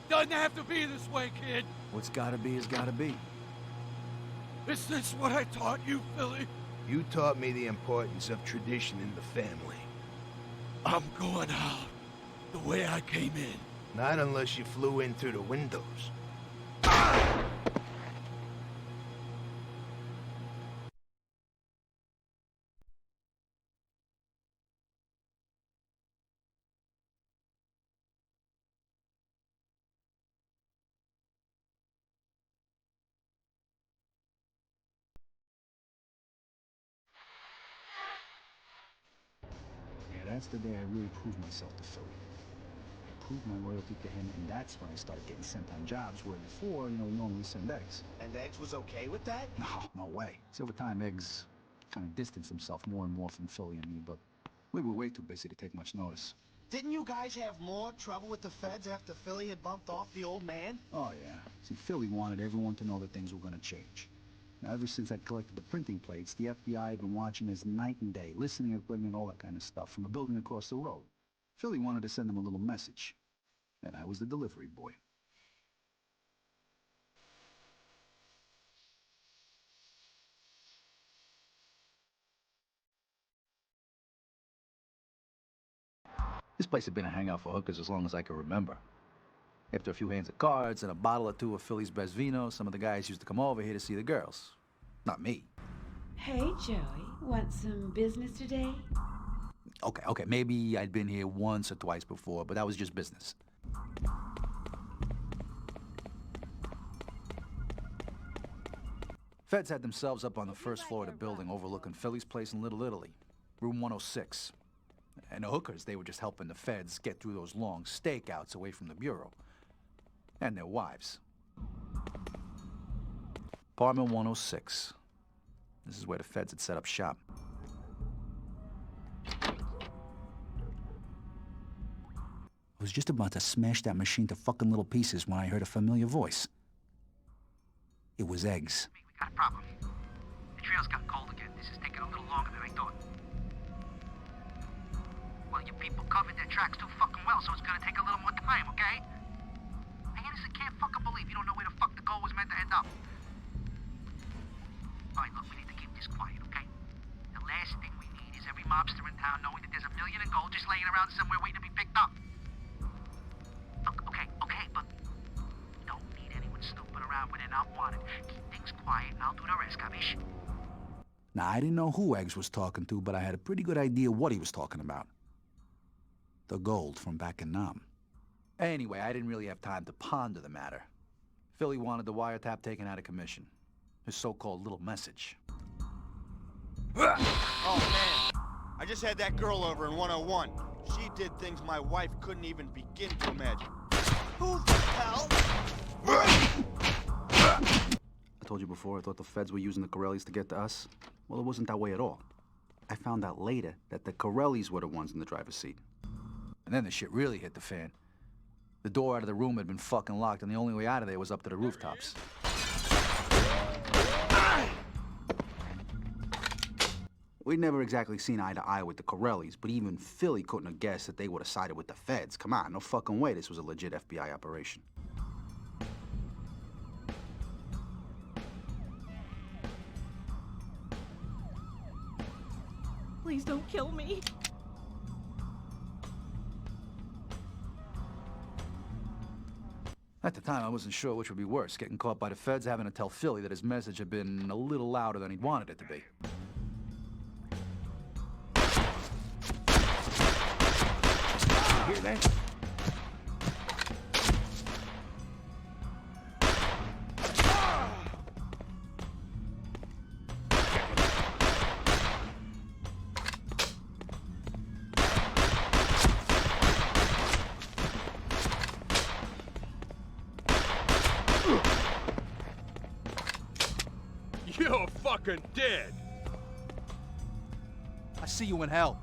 Doesn't have to be this way, kid. What's gotta be is gotta be. Is this what I taught you, Philly? You taught me the importance of tradition in the family. I'm going out the way I came in. Not unless you flew in through the windows. That's the day I really proved myself to Philly. I proved my loyalty to him, and that's when I started getting sent on jobs where before, we normally send Eggs. And Eggs was okay with that? No way. See, over time, Eggs kind of distanced himself more and more from Philly and me, but we were way too busy to take much notice. Didn't you guys have more trouble with the feds after Philly had bumped off the old man? Oh, yeah. See, Philly wanted everyone to know that things were going to change. Now, ever since I collected the printing plates, the FBI had been watching us night and day, listening, equipment, all that kind of stuff, from a building across the road. Philly wanted to send them a little message. And I was the delivery boy. This place had been a hangout for hookers as long as I can remember. After a few hands of cards and a bottle or two of Philly's best vino, some of the guys used to come over here to see the girls. Not me. Hey, Joey. Want some business today? Okay, maybe I'd been here once or twice before, but that was just business. Feds had themselves up on the first floor of the building overlooking Philly's place in Little Italy, room 106. And the hookers, they were just helping the feds get through those long stakeouts away from the bureau. And their wives. Apartment 106. This is where the feds had set up shop. I was just about to smash that machine to fucking little pieces when I heard a familiar voice. It was Eggs. We got a problem. The trail's got cold again. This is taking a little longer than I thought. Well, you people covered their tracks too fucking well, so it's gonna take a little more time, okay? I honestly can't fucking believe you don't know where the fuck the goal was meant to end up. Alright, look, we need to keep this quiet, okay? The last thing we need is every mobster in town knowing that there's $1 million in gold just laying around somewhere waiting to be picked up. Look, okay, but don't need anyone snooping around when they're not wanted. Keep things quiet and I'll do the rest, capiche? Now, I didn't know who Eggs was talking to, but I had a pretty good idea what he was talking about. The gold from back in Nam. Anyway, I didn't really have time to ponder the matter. Philly wanted the wiretap taken out of commission. His so-called little message. Oh, man. I just had that girl over in 101. She did things my wife couldn't even begin to imagine. Who the hell? I told you before, I thought the feds were using the Corellis to get to us. Well, it wasn't that way at all. I found out later that the Corellis were the ones in the driver's seat. And then the shit really hit the fan. The door out of the room had been fucking locked, and the only way out of there was up to the rooftops. We'd never exactly seen eye to eye with the Corellis, but even Philly couldn't have guessed that they would have sided with the feds. Come on, no fucking way this was a legit FBI operation. Please don't kill me. At the time, I wasn't sure which would be worse, getting caught by the feds, having to tell Philly that his message had been a little louder than he'd wanted it to be. You hear that? You're fucking dead. I see you in hell.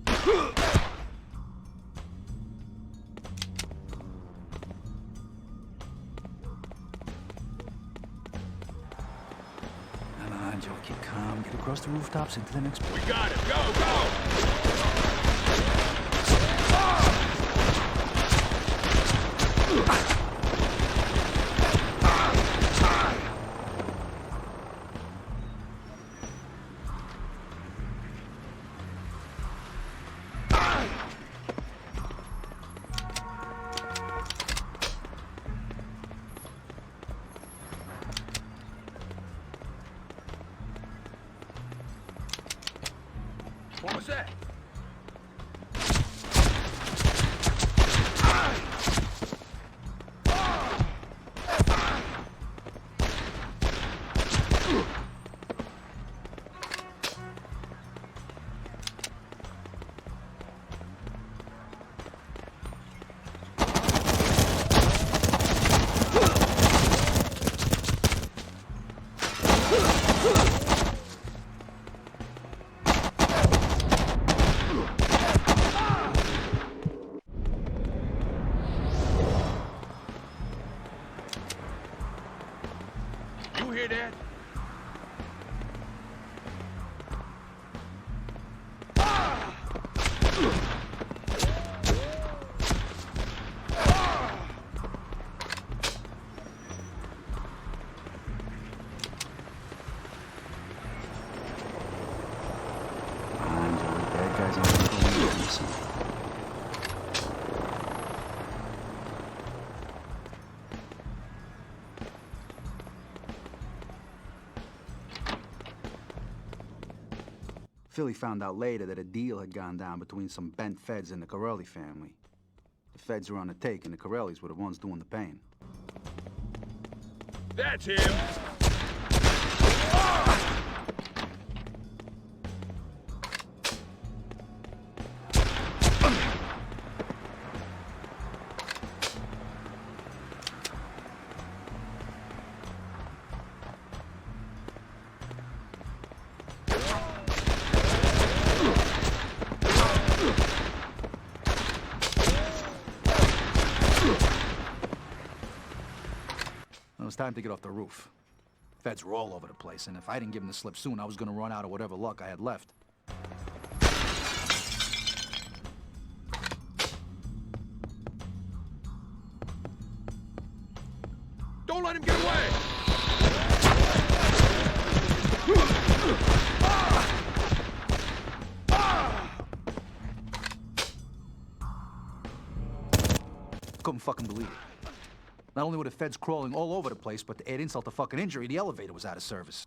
Come on, Joe, keep calm. Get across the rooftops into the next place. We got it. Go, go! What was that? You hear that? Philly found out later that a deal had gone down between some bent feds and the Corelli family. The feds were on the take, and the Corellis were the ones doing the paying. That's him! It was time to get off the roof. Feds were all over the place, and if I didn't give them the slip soon, I was gonna run out of whatever luck I had left. Don't let him get away! Couldn't fucking believe it. Not only were the feds crawling all over the place, but to add insult to fucking injury, the elevator was out of service.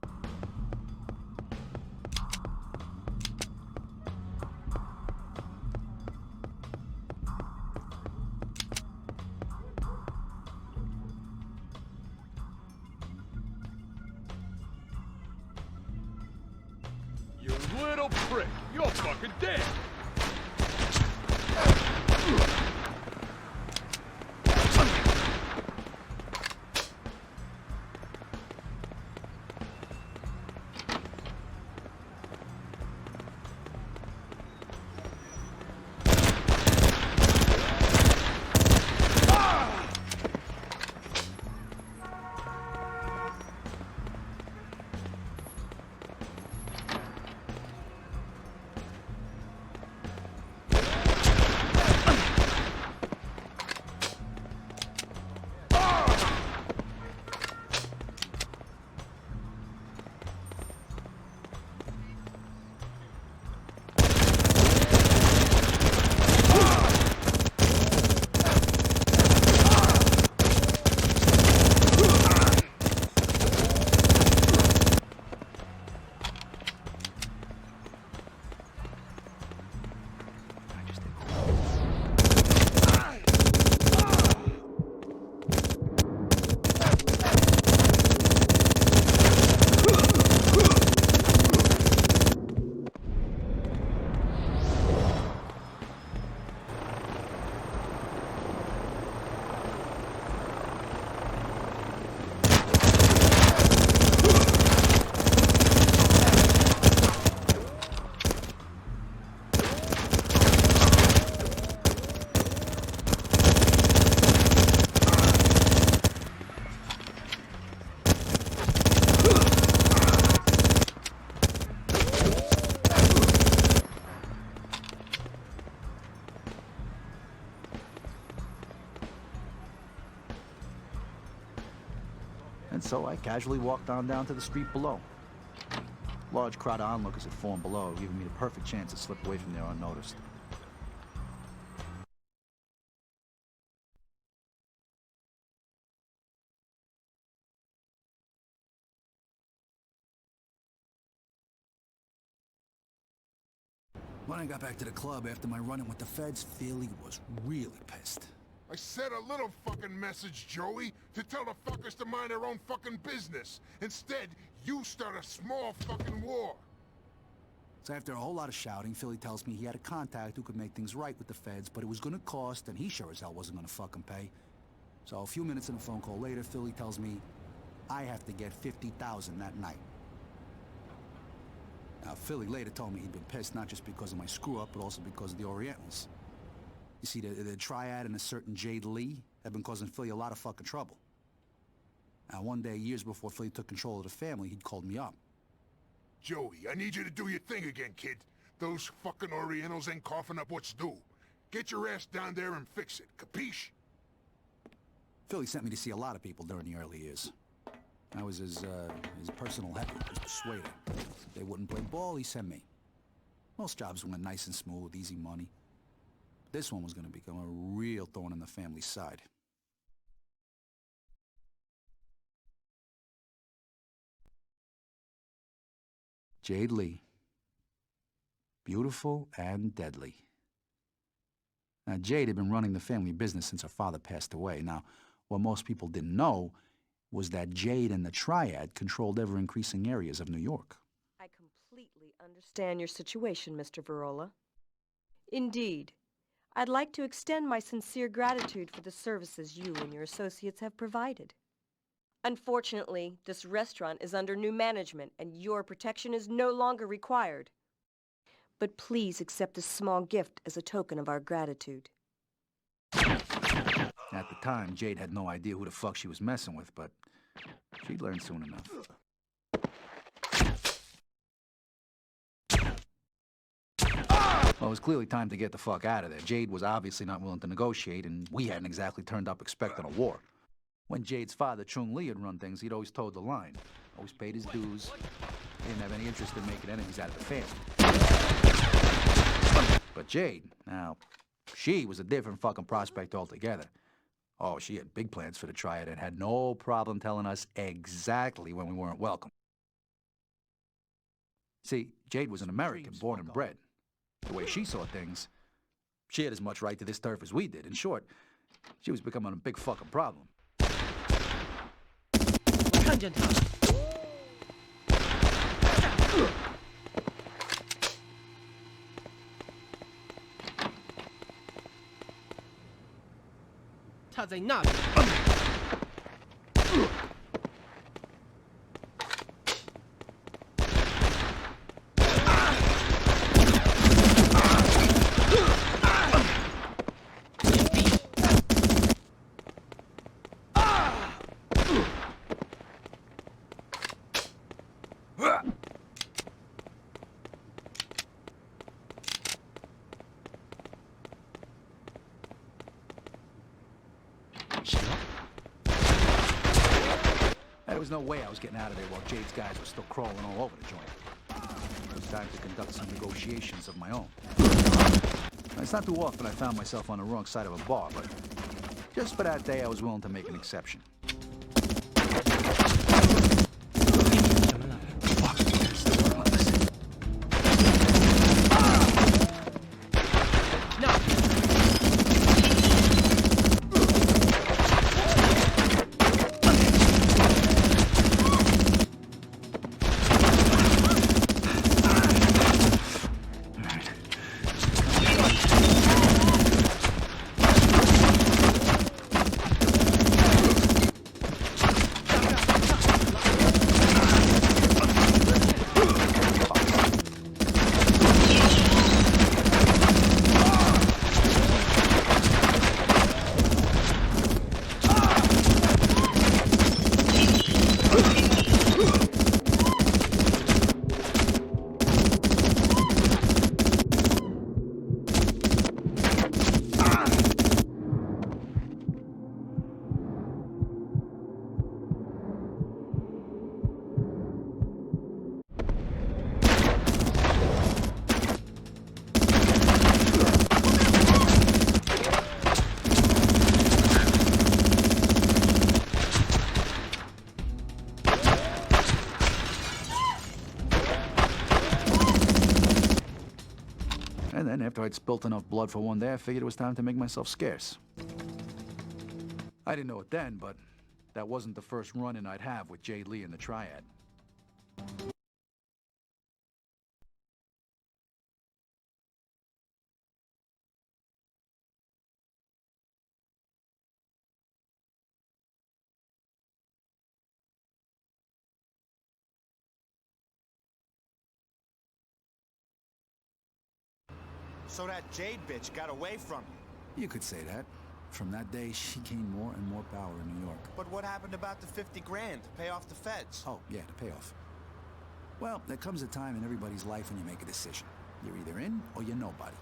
You little prick! You're fucking dead! And so I casually walked on down to the street below. Large crowd of onlookers had formed below, giving me the perfect chance to slip away from there unnoticed. When I got back to the club after my run-in with the feds, Philly was really pissed. I said a little fucking message, Joey, to tell the fuckers to mind their own fucking business. Instead, you start a small fucking war. So after a whole lot of shouting, Philly tells me he had a contact who could make things right with the feds, but it was gonna cost, and he sure as hell wasn't gonna fucking pay. So a few minutes in a phone call later, Philly tells me I have to get $50,000 that night. Now, Philly later told me he'd been pissed not just because of my screw-up, but also because of the Orientals. You see, the Triad and a certain Jade Lee have been causing Philly a lot of fucking trouble. Now, one day, years before Philly took control of the family, he'd called me up. Joey, I need you to do your thing again, kid. Those fucking Orientals ain't coughing up what's due. Get your ass down there and fix it, capiche? Philly sent me to see a lot of people during the early years. I was his personal heavy, his persuader. If they wouldn't play ball, he sent me. Most jobs went nice and smooth, easy money. This one was going to become a real thorn in the family's side. Jade Lee. Beautiful and deadly. Now, Jade had been running the family business since her father passed away. Now, what most people didn't know was that Jade and the Triad controlled ever-increasing areas of New York. I completely understand your situation, Mr. Verola. Indeed, I'd like to extend my sincere gratitude for the services you and your associates have provided. Unfortunately, this restaurant is under new management and your protection is no longer required. But please accept this small gift as a token of our gratitude. At the time, Jade had no idea who the fuck she was messing with, but she'd learn soon enough. Well, it was clearly time to get the fuck out of there. Jade was obviously not willing to negotiate, and we hadn't exactly turned up expecting a war. When Jade's father, Chung Lee, had run things, he'd always toed the line. Always paid his dues. He didn't have any interest in making enemies out of the family. But Jade, now, she was a different fucking prospect altogether. Oh, she had big plans for the Triad and had no problem telling us exactly when we weren't welcome. See, Jade was an American, born and bred. The way she saw things, she had as much right to this turf as we did. In short, she was becoming a big fucking problem. There was no way I was getting out of there while Jade's guys were still crawling all over the joint. It was time to conduct some negotiations of my own. It's not too often I found myself on the wrong side of a bar, but just for that day I was willing to make an exception. And then, after I'd spilt enough blood for one day, I figured it was time to make myself scarce. I didn't know it then, but that wasn't the first run-in I'd have with Jade Lee and the Triad. So that Jade bitch got away from you. You could say that. From that day, she gained more and more power in New York. But what happened about the 50 grand to pay off the feds? Oh, yeah, the payoff. Well, there comes a time in everybody's life when you make a decision. You're either in or you're nobody.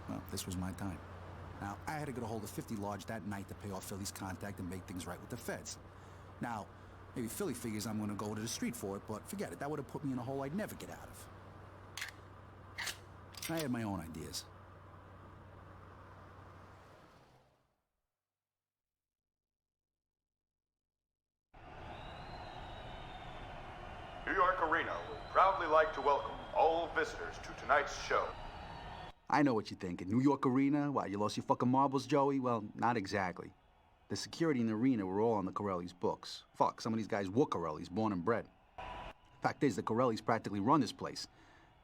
Well, this was my time. Now, I had to get a hold of 50 Large that night to pay off Philly's contact and make things right with the feds. Now, maybe Philly figures I'm gonna go to the street for it, but forget it. That would have put me in a hole I'd never get out of. I had my own ideas. New York Arena would proudly like to welcome all visitors to tonight's show. I know what you're thinking. New York Arena? Why, you lost your fucking marbles, Joey? Well, not exactly. The security in the arena were all on the Corelli's books. Fuck, some of these guys were Corelli's, born and bred. Fact is, the Corelli's practically run this place.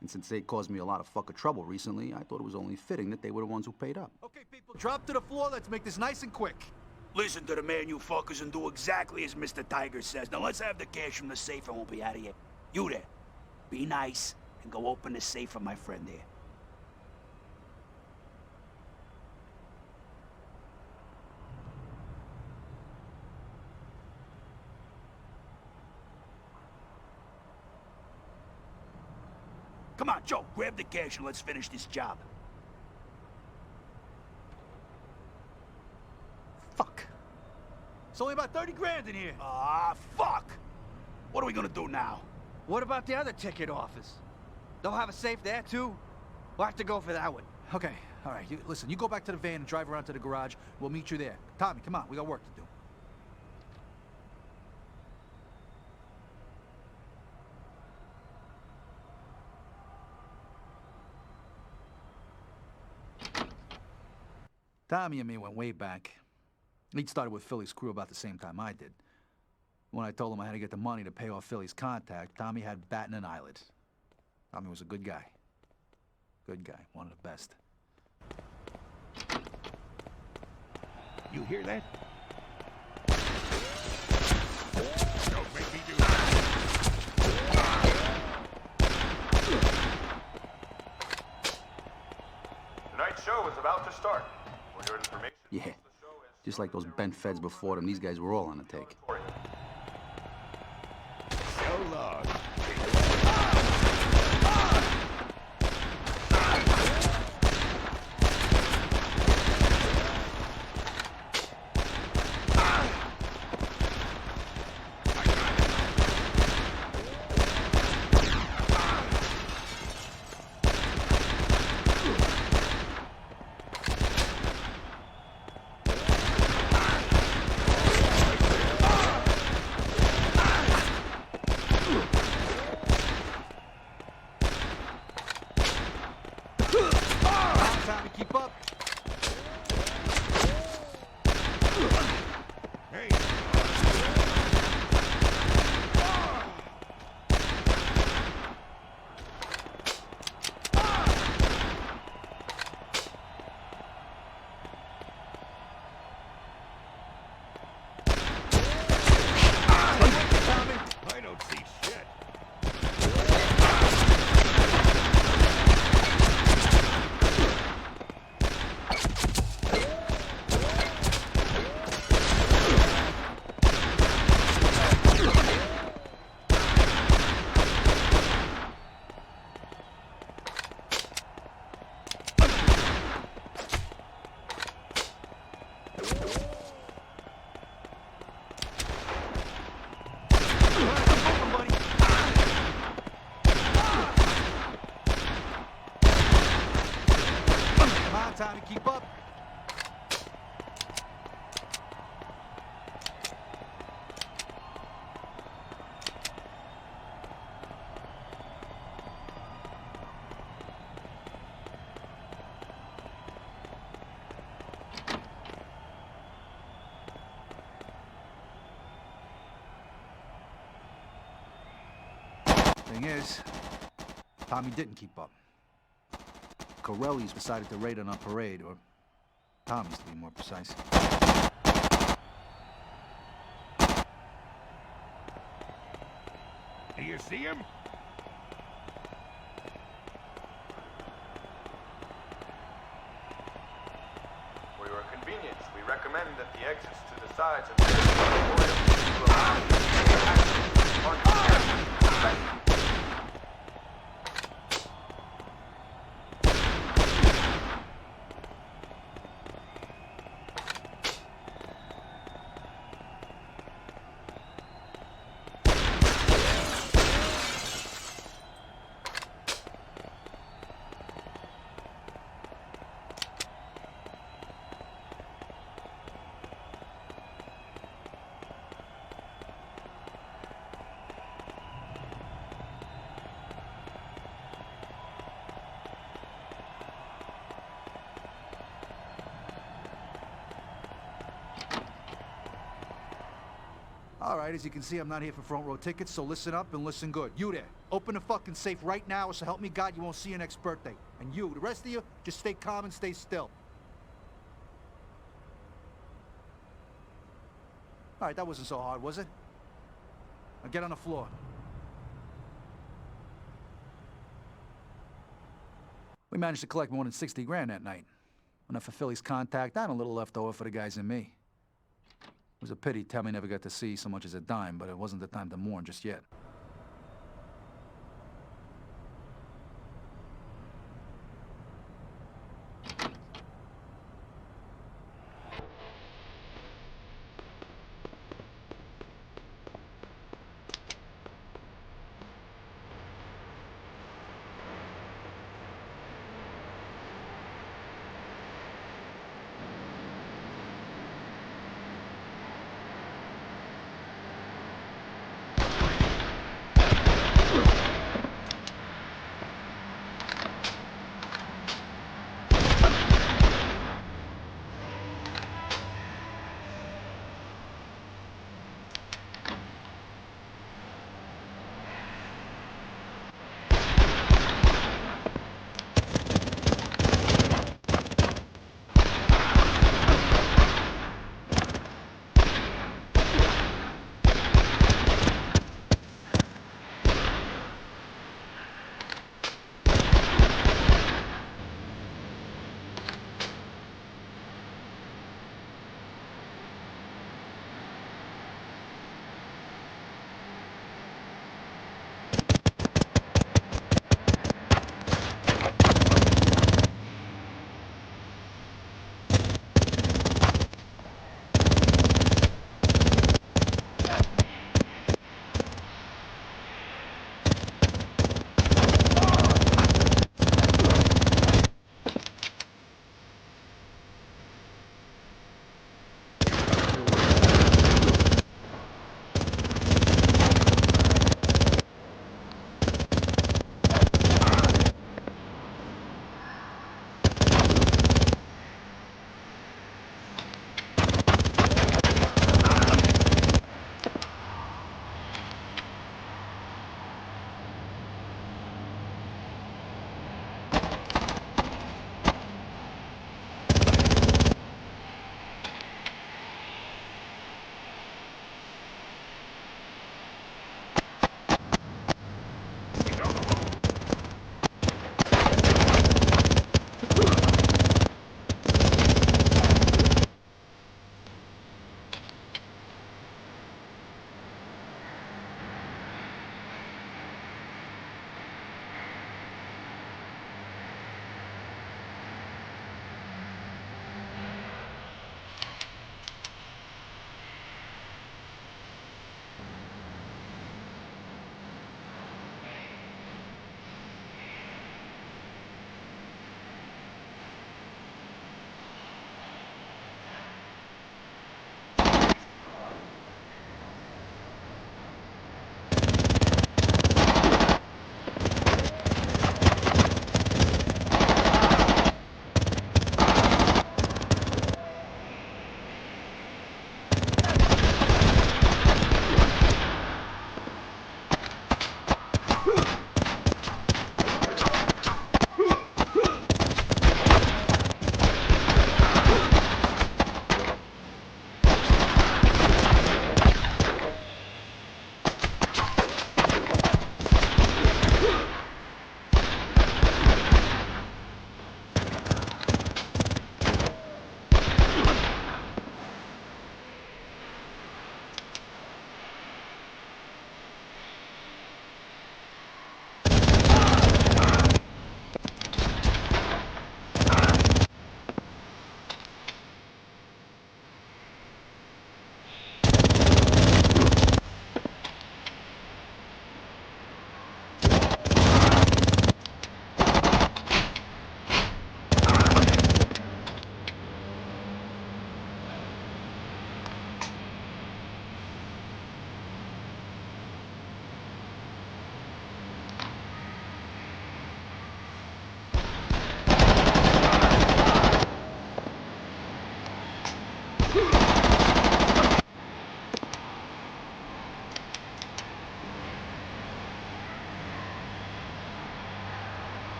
And since they caused me a lot of fucking trouble recently, I thought it was only fitting that they were the ones who paid up. Okay, people, drop to the floor. Let's make this nice and quick. Listen to the man, you fuckers, and do exactly as Mr. Tiger says. Now let's have the cash from the safe and we'll be out of here. You there, be nice and go open the safe for my friend there. Come on, Joe, grab the cash and let's finish this job. Fuck. It's only about 30 grand in here. Ah, fuck! What are we gonna do now? What about the other ticket office? They'll have a safe there, too? We'll have to go for that one. Okay, all right. Listen, you go back to the van and drive around to the garage. We'll meet you there. Tommy, come on. We got work to do. Tommy and me went way back. He'd started with Philly's crew about the same time I did. When I told him I had to get the money to pay off Philly's contact, Tommy had batting an eyelid. Tommy was a good guy. Good guy, one of the best. You hear that? Don't make me do that. Tonight's show is about to start. For your information, Yeah, just like those bent feds before them, these guys were all on the take. So long. Tommy, keep up. Thing is, Tommy didn't keep up. Corelli's decided to raid on our parade, or Tommy's to be more precise. Do you see him? For your convenience, we recommend that the exits to the sides and rear to allow All right, as you can see, I'm not here for front row tickets, so listen up and listen good. You there, open the fucking safe right now, or so help me God you won't see your next birthday. And you, the rest of you, just stay calm and stay still. All right, that wasn't so hard, was it? Now get on the floor. We managed to collect more than 60 grand that night. Enough for Philly's contact and a little left over for the guys and me. It was a pity Tammy never got to see so much as a dime, but it wasn't the time to mourn just yet.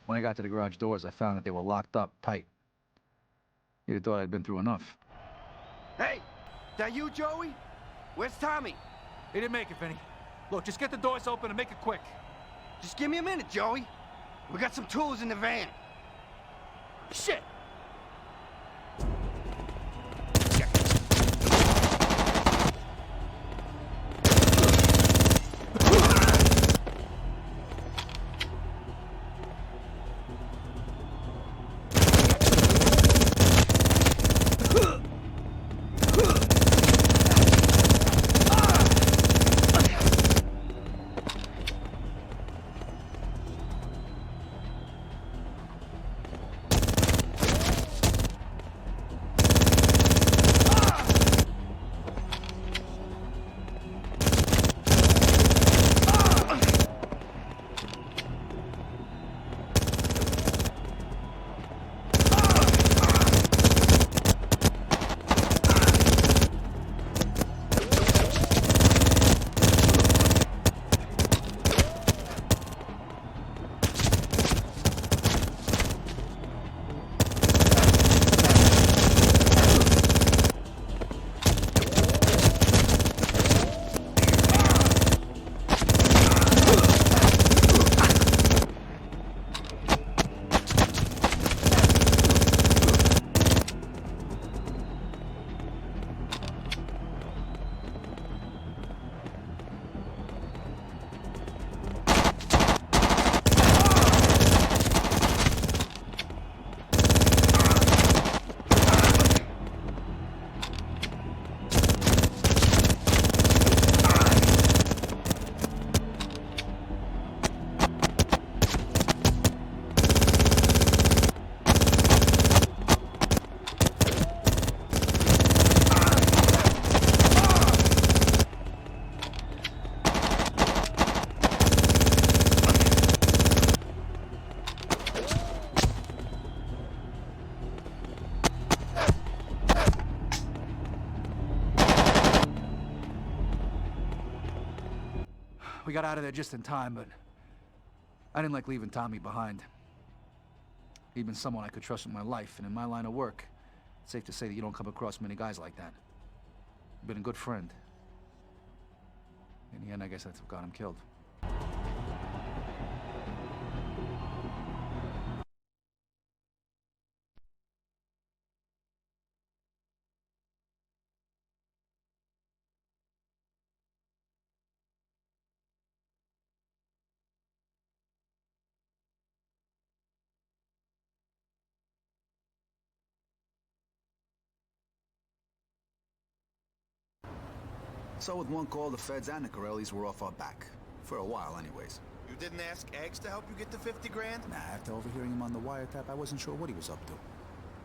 When I got to the garage doors, I found that they were locked up tight. You'd have thought I'd been through enough. Hey, that you, Joey? Where's Tommy? He didn't make it, Vinny. Look, just get the doors open and make it quick. Just give me a minute, Joey. We got some tools in the van. Shit! We got out of there just in time, but I didn't like leaving Tommy behind. He'd been someone I could trust with my life, and in my line of work, it's safe to say that you don't come across many guys like that. You've been a good friend. In the end, I guess that's what got him killed. So with one call, the feds and the Corellis were off our back. For a while, anyways. You didn't ask Eggs to help you get the 50 grand? Nah, after overhearing him on the wiretap, I wasn't sure what he was up to.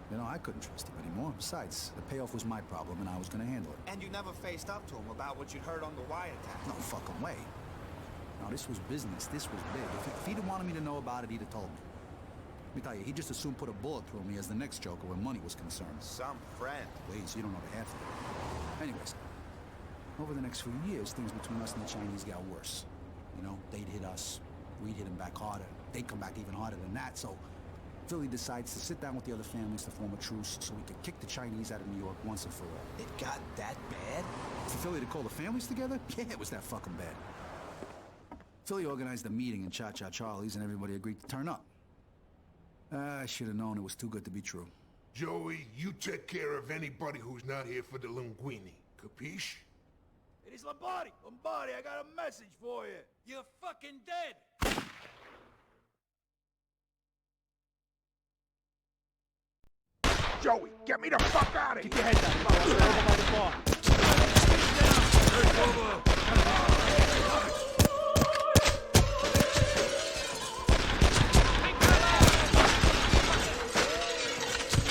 You know, I couldn't trust him anymore. Besides, the payoff was my problem, and I was gonna handle it. And you never faced up to him about what you'd heard on the wiretap? No fucking way. No, this was business. This was big. If he'd have wanted me to know about it, he'd have told me. Let me tell you, he just assumed put a bullet through me as the next Joker when money was concerned. Some friend. Please, you don't know the half of it. Anyways, over the next few years, things between us and the Chinese got worse. You know, they'd hit us, we'd hit them back harder. They'd come back even harder than that, so Philly decides to sit down with the other families to form a truce so we could kick the Chinese out of New York once and for all. It got that bad? For Philly to call the families together? Yeah, it was that fucking bad. Philly organized a meeting in Cha-Cha Charlie's and everybody agreed to turn up. I should have known it was too good to be true. Joey, you take care of anybody who's not here for the linguine. Capiche? It is Lombardi! Lombardi, I got a message for you! You're fucking dead! Joey, get me the fuck out of here! Keep your head down, fellas. Over by the bar.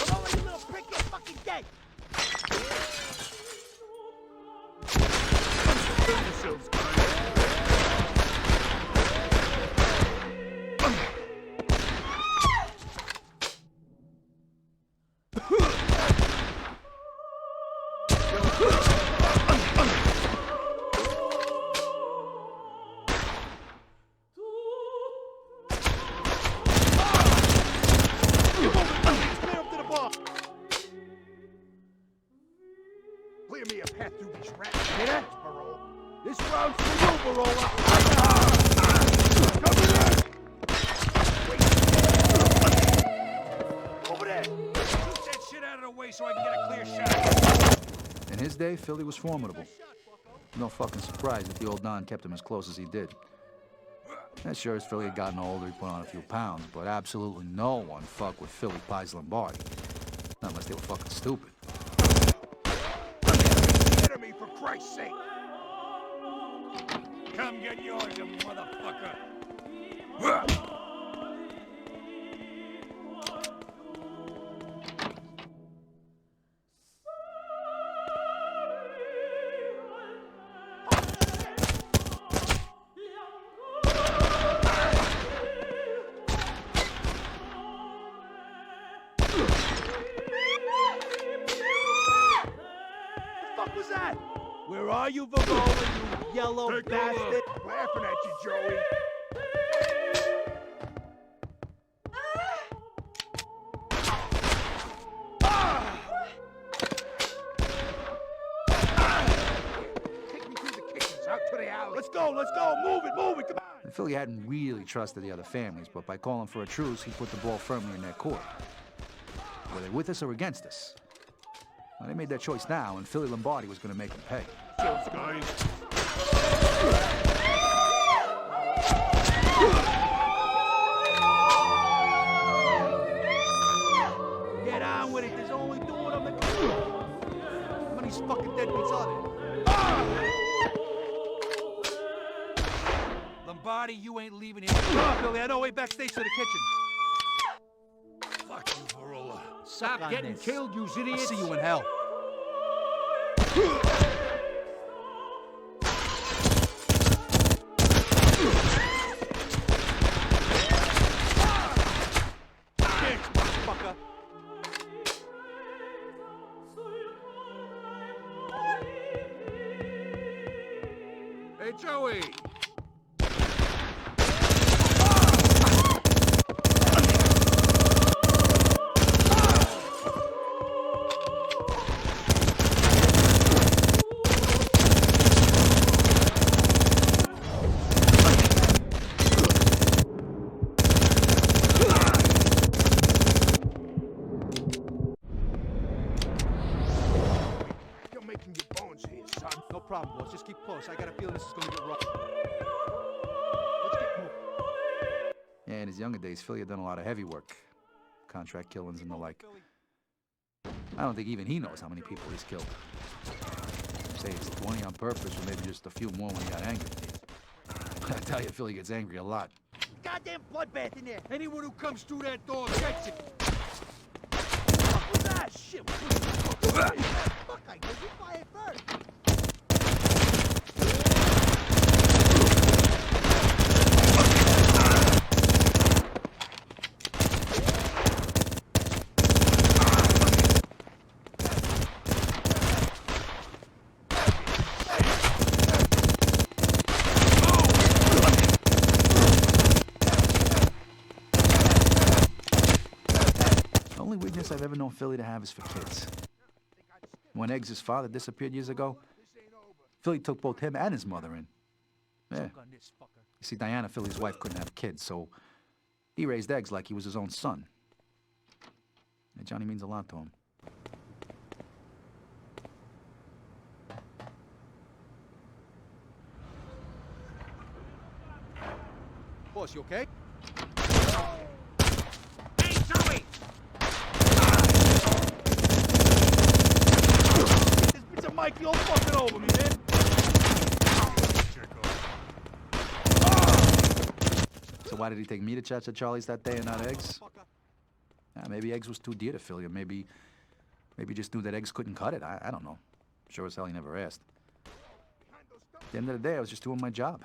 Come on, you little prick, you're fucking dead! Yourselves, guys. Verola. Over there. Shoot that shit out of the way so I can get a clear shot. In his day, Philly was formidable. No fucking surprise that the old Don kept him as close as he did. Yeah, sure, as Philly had gotten older, he put on a few pounds, but absolutely no one fucked with Philly Pies Lombardi. Not unless they were fucking stupid. Enemy, for Christ's sake! Come get yours, you motherfucker! Where are you, Verola, you yellow bastard? Laughing at you, Joey. Take me through the kitchens, out to the alley. Let's go, move it, come on. And Philly hadn't really trusted the other families, but by calling for a truce, he put the ball firmly in their court. Were they with us or against us? Well, they made their choice now, and Philly Lombardi was going to make them pay. Those guys. Get on with it. There's only two of them. How many fucking deadbeats are there? Lombardi, you ain't leaving here. Come on, Billy. I know way backstage to the kitchen. Fuck you, Verola. Stop getting killed, you idiots. I'll see you in hell. Hey, Joey. Problem, boss. Just keep close. I got a feeling this is going to get rough. Let's get moving. Yeah, in his younger days, Philly had done a lot of heavy work. Contract killings and the like. I don't think even he knows how many people he's killed. Say it's 20 on purpose, or maybe just a few more when he got angry. I tell you, Philly gets angry a lot. Goddamn bloodbath in there. Anyone who comes through that door gets it. What was that? Shit. Fuck, I guess you fired first. The only weakness I've ever known Philly to have is for kids. When Eggs' father disappeared years ago, Philly took both him and his mother in. Yeah. You see, Diana, Philly's wife, couldn't have kids, so he raised Eggs like he was his own son. And Johnny means a lot to him. Boss, you okay? Hey, Joey! This bitch of Mike, you're fucking over me, man. So why did he take me to church at Charlie's that day and not Eggs? Maybe Eggs was too dear to Philly, or maybe just knew that Eggs couldn't cut it. I don't know. Sure as hell he never asked. At the end of the day, I was just doing my job.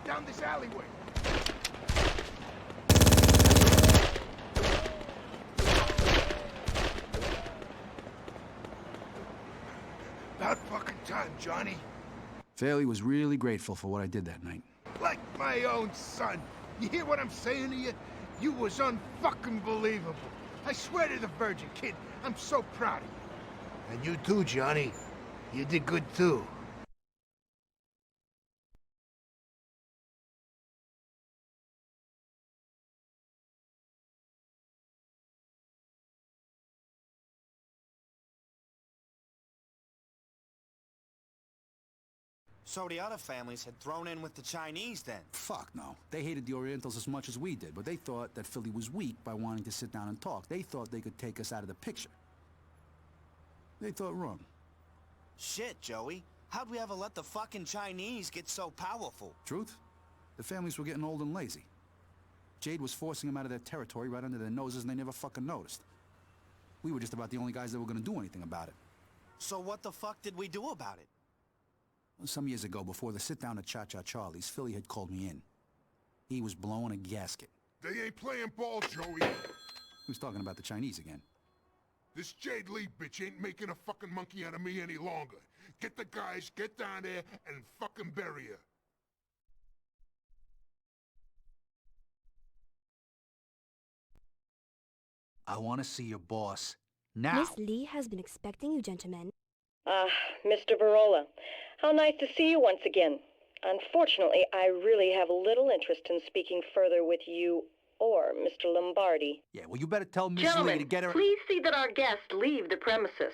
Down this alleyway. about fucking time, Johnny. Fairley was really grateful for what I did that night. Like my own son. You hear what I'm saying to you? You was unfucking believable. I swear to the Virgin, kid, I'm so proud of you. And you too, Johnny. You did good too. So the other families had thrown in with the Chinese then? Fuck no. They hated the Orientals as much as we did, but they thought that Philly was weak by wanting to sit down and talk. They thought they could take us out of the picture. They thought wrong. Shit, Joey. How'd we ever let the fucking Chinese get so powerful? Truth? The families were getting old and lazy. Jade was forcing them out of their territory right under their noses, and they never fucking noticed. We were just about the only guys that were gonna do anything about it. So what the fuck did we do about it? Some years ago, before the sit-down at Cha-Cha Charlie's, Philly had called me in. He was blowing a gasket. They ain't playing ball, Joey. He was talking about the Chinese again. This Jade Lee bitch ain't making a fucking monkey out of me any longer. Get the guys, get down there, and fucking bury her. I want to see your boss now. Miss Lee has been expecting you, gentlemen. Mr. Verola, how nice to see you once again. Unfortunately, I really have little interest in speaking further with you or Mr. Lombardi. Yeah, well, you better tell Miss Lee Gentlemen, to get her... please see that our guests leave the premises.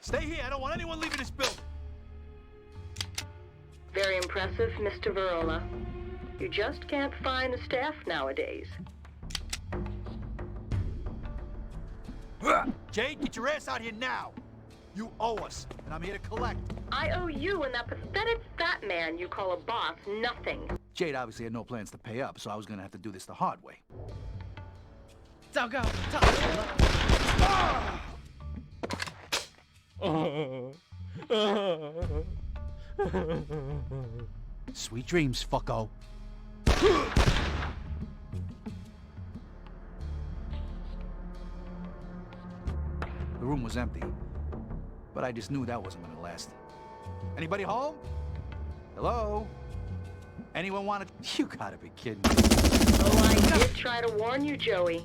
Stay here. I don't want anyone leaving this building. Very impressive, Mr. Verola. You just can't find the staff nowadays. Jade, get your ass out here now. You owe us, and I'm here to collect. I owe you and that pathetic fat man you call a boss nothing. Jade obviously had no plans to pay up, so I was gonna have to do this the hard way. Sweet dreams, fucko. The room was empty, but I just knew that wasn't gonna last. Anybody home? Hello? Anyone want to... You gotta be kidding me. Oh, I did try to warn you, Joey.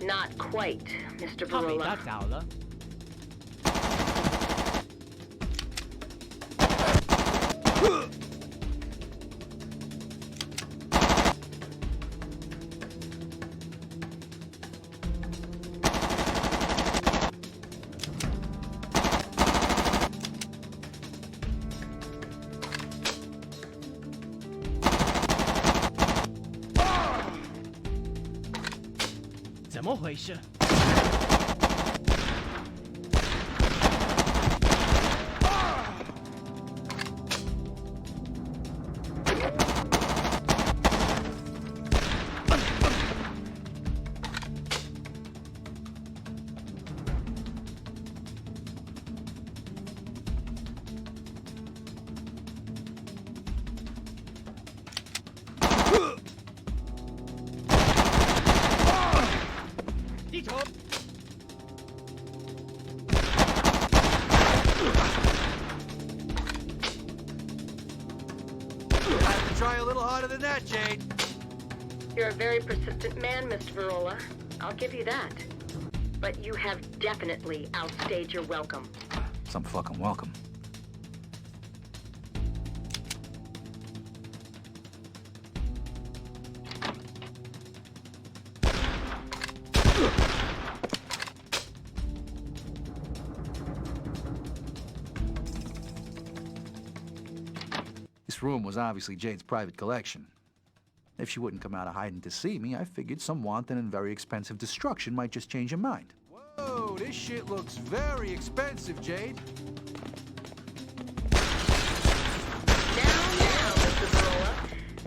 Not quite, Mr. Verola. Try a little harder than that, Jade. You're a very persistent man, Mr. Verola. I'll give you that. But you have definitely outstayed your welcome. Some fucking welcome. room was obviously Jade's private collection. If she wouldn't come out of hiding to see me, I figured some wanton and very expensive destruction might just change her mind. Whoa, this shit looks very expensive, Jade. Now, Mr. Verola,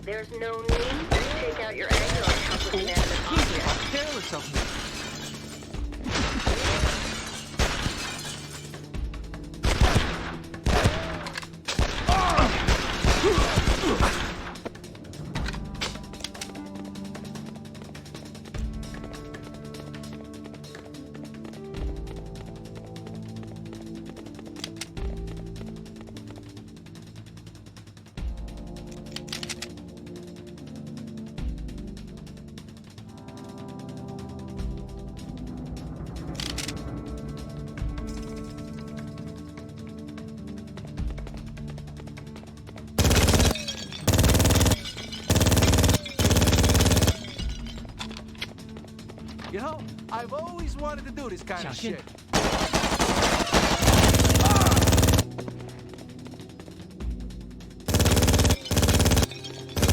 there's no need to take out your anger on helpless inanimate objects. Careless of me. You know, I've always wanted to do this kind of shit.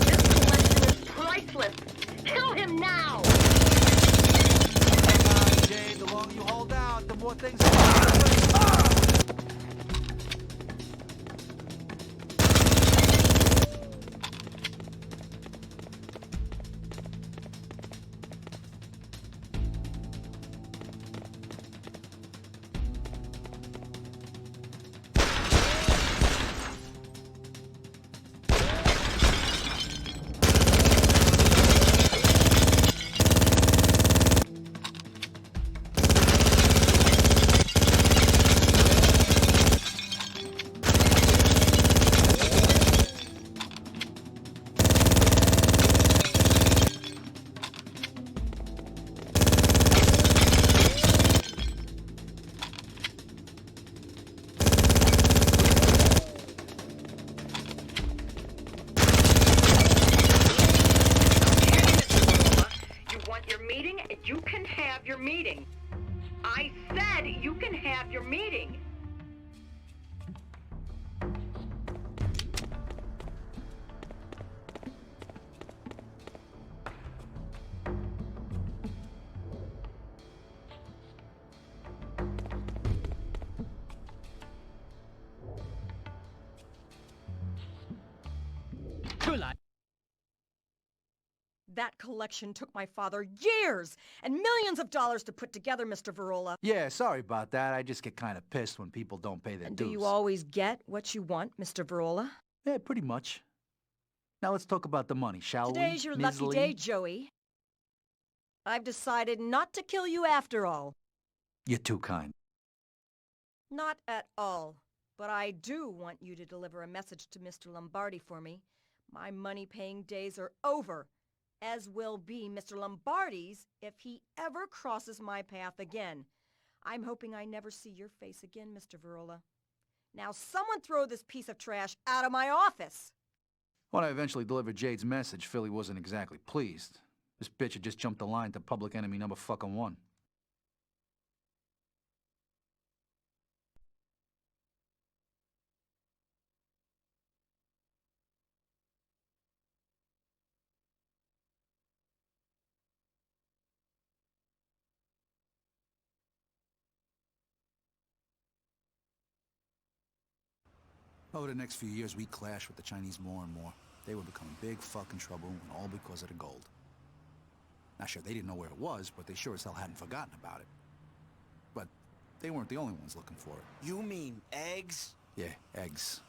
This collection is priceless. Kill him now! Hang on, Jade. The longer you hold out, the more things You can have your meeting. I said you can have your meeting. That collection took my father years and millions of dollars to put together, Mr. Verola. Yeah, sorry about that. I just get kind of pissed when people don't pay their And dues. do you always get what you want, Mr. Verola? Yeah, pretty much. Now let's talk about the money, shall we? Today's your Ms. lucky Lee? day, Joey. I've decided not to kill you after all. You're too kind. Not at all. But I do want you to deliver a message to Mr. Lombardi for me. My money-paying days are over. As will be Mr. Lombardi's if he ever crosses my path again. I'm hoping I never see your face again, Mr. Verola. Now someone throw this piece of trash out of my office! When I eventually delivered Jade's message, Philly wasn't exactly pleased. This bitch had just jumped the line to public enemy number fucking 1. Over the next few years, we clashed with the Chinese more and more. They were becoming big fucking trouble, and all because of the gold. Now, sure, they didn't know where it was, but they sure as hell hadn't forgotten about it. But they weren't the only ones looking for it. You mean eggs? Yeah, eggs.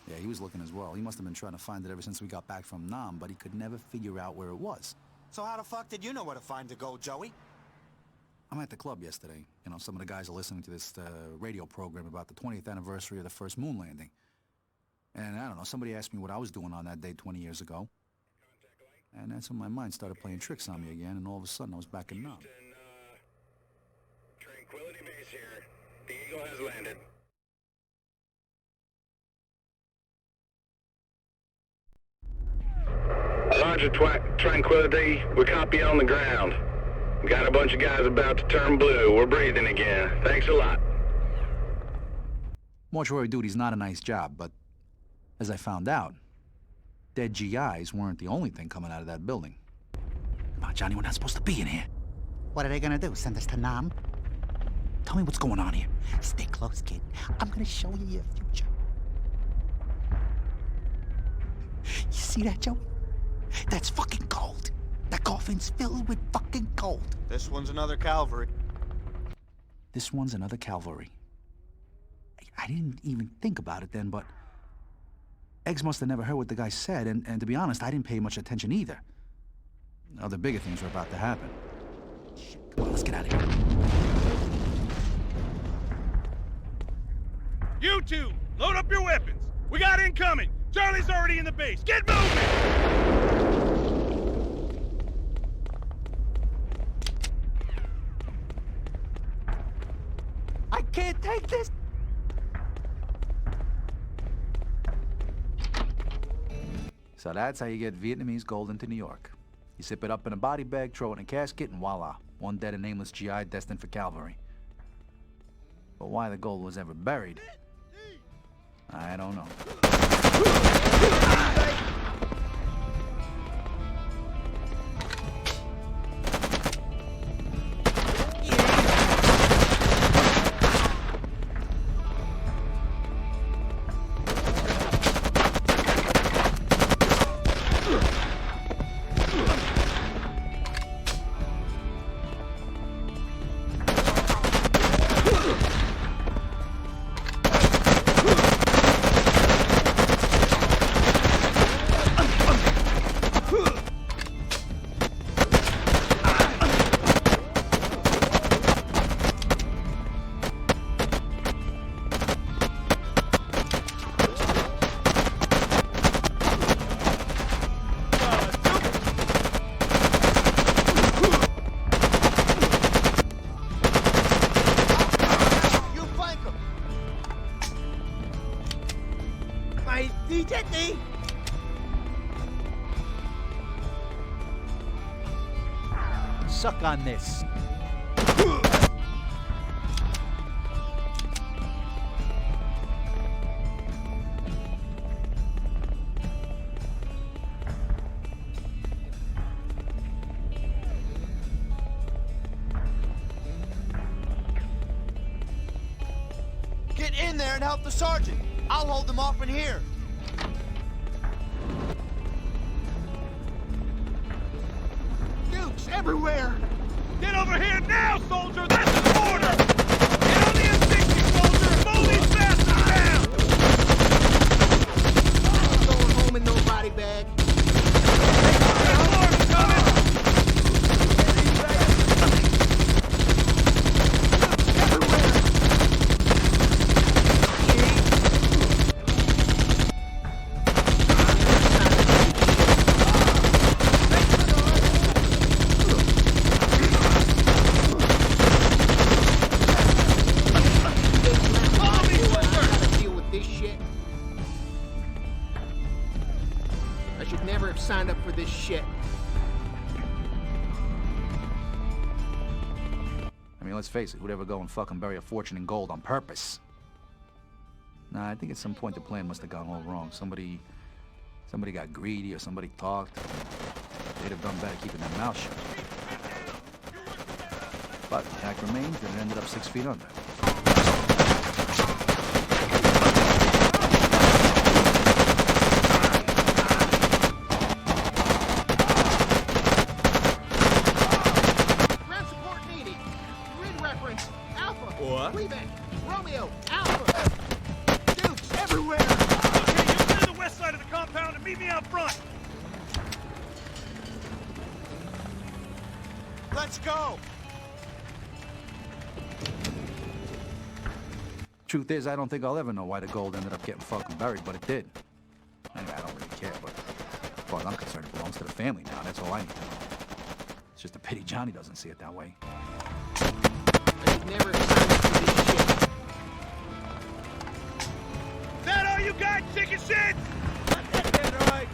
Yeah, he was looking as well. He must have been trying to find it ever since we got back from Nam, but he could never figure out where it was. So how the fuck did you know where to find the gold, Joey? I'm at the club yesterday. You know, some of the guys are listening to this radio program about the 20th anniversary of the first moon landing. And I don't know, somebody asked me what I was doing on that day 20 years ago. And that's when my mind started playing tricks on me again, and all of a sudden I was back in Nam. Tranquility Base here. The Eagle has landed. Roger, Tranquility. We copy on the ground. Got a bunch of guys about to turn blue. We're breathing again. Thanks a lot. Mortuary duty's not a nice job, but as I found out, dead GIs weren't the only thing coming out of that building. Come on, Johnny, we're not supposed to be in here. What are they gonna do, send us to Nam? Tell me what's going on here. Stay close, kid. I'm gonna show you your future. You see that, Joey? That's fucking gold. That coffin's filled with fucking gold. This one's another Calvary. This one's another Calvary. I didn't even think about it then, but Eggs must have never heard what the guy said, and to be honest, I didn't pay much attention either. Other bigger things were about to happen. Shit, come on, let's get out of here. You two, load up your weapons. We got incoming. Charlie's already in the base. Get moving! I can't take this. So that's how you get Vietnamese gold into New York. You zip it up in a body bag, throw it in a casket, and voila. One dead and nameless GI destined for Calvary. But why the gold was ever buried, I don't know. Suck on this. Get in there and help the sergeant. I'll hold them off in here. Dukes everywhere! Get over here now, soldier! That's an order! Get on the M60, soldier! Mow these bastards down! I'm going home in no body bag. Alarm's coming! Signed up for this shit. I mean, let's face it, who'd ever go and fucking bury a fortune in gold on purpose? Nah, I think at some point the plan must have gone all wrong. Somebody got greedy or somebody talked. They'd have done better keeping their mouth shut. But the fact remains that it ended up 6 feet under. Romeo, Alpha! Dukes everywhere! Okay, you clear the west side of the compound and meet me out front! Let's go! Truth is, I don't think I'll ever know why the gold ended up getting fucking buried, but it did. Anyway, I don't really care, but as far as I'm concerned, it belongs to the family now. That's all I need to know. It's just a pity Johnny doesn't see it that way. I've never signed up for this shit. Is that all you got, chicken shit? That's it, all right.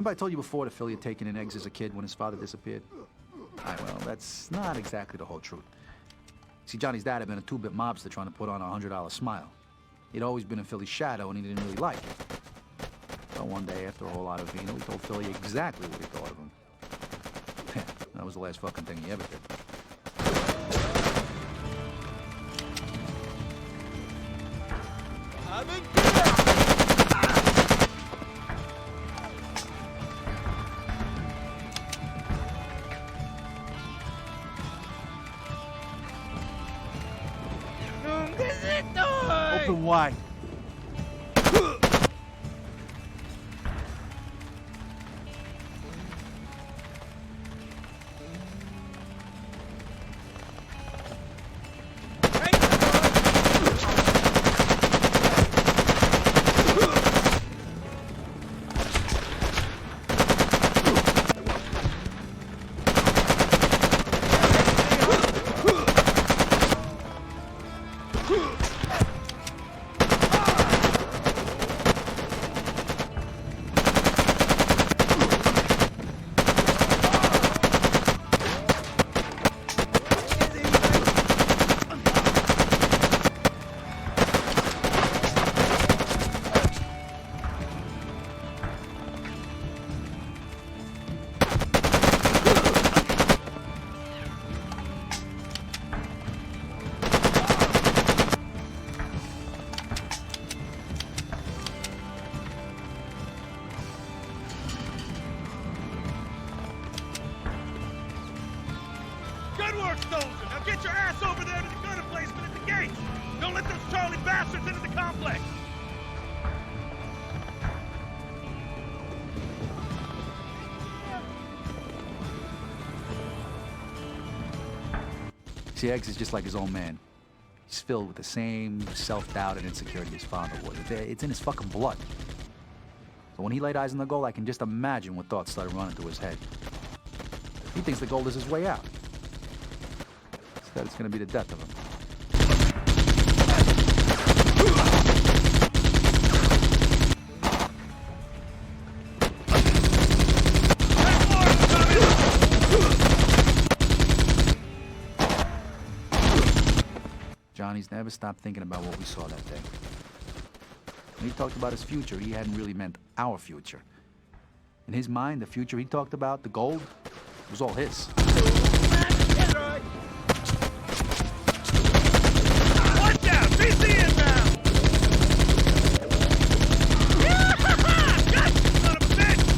Remember I told you before that Philly had taken in eggs as a kid when his father disappeared? Well, that's not exactly the whole truth. See, Johnny's dad had been a two-bit mobster trying to put on a $100 smile. He'd always been in Philly's shadow, and he didn't really like it. But one day, after a whole lot of vino, he told Philly exactly what he thought of him. That was the last fucking thing he ever did. Open wide. See, Eggs is just like his old man. He's filled with the same self-doubt and insecurity his father was. It's in his fucking blood. So when he laid eyes on the gold, I can just imagine what thoughts started running through his head. He thinks the gold is his way out. Instead, it's gonna be the death of him. Johnny's never stopped thinking about what we saw that day. When he talked about his future, he hadn't really meant our future. In his mind, the future he talked about, the gold, was all his. Watch out! BC inbound! Gotcha, son of a bitch!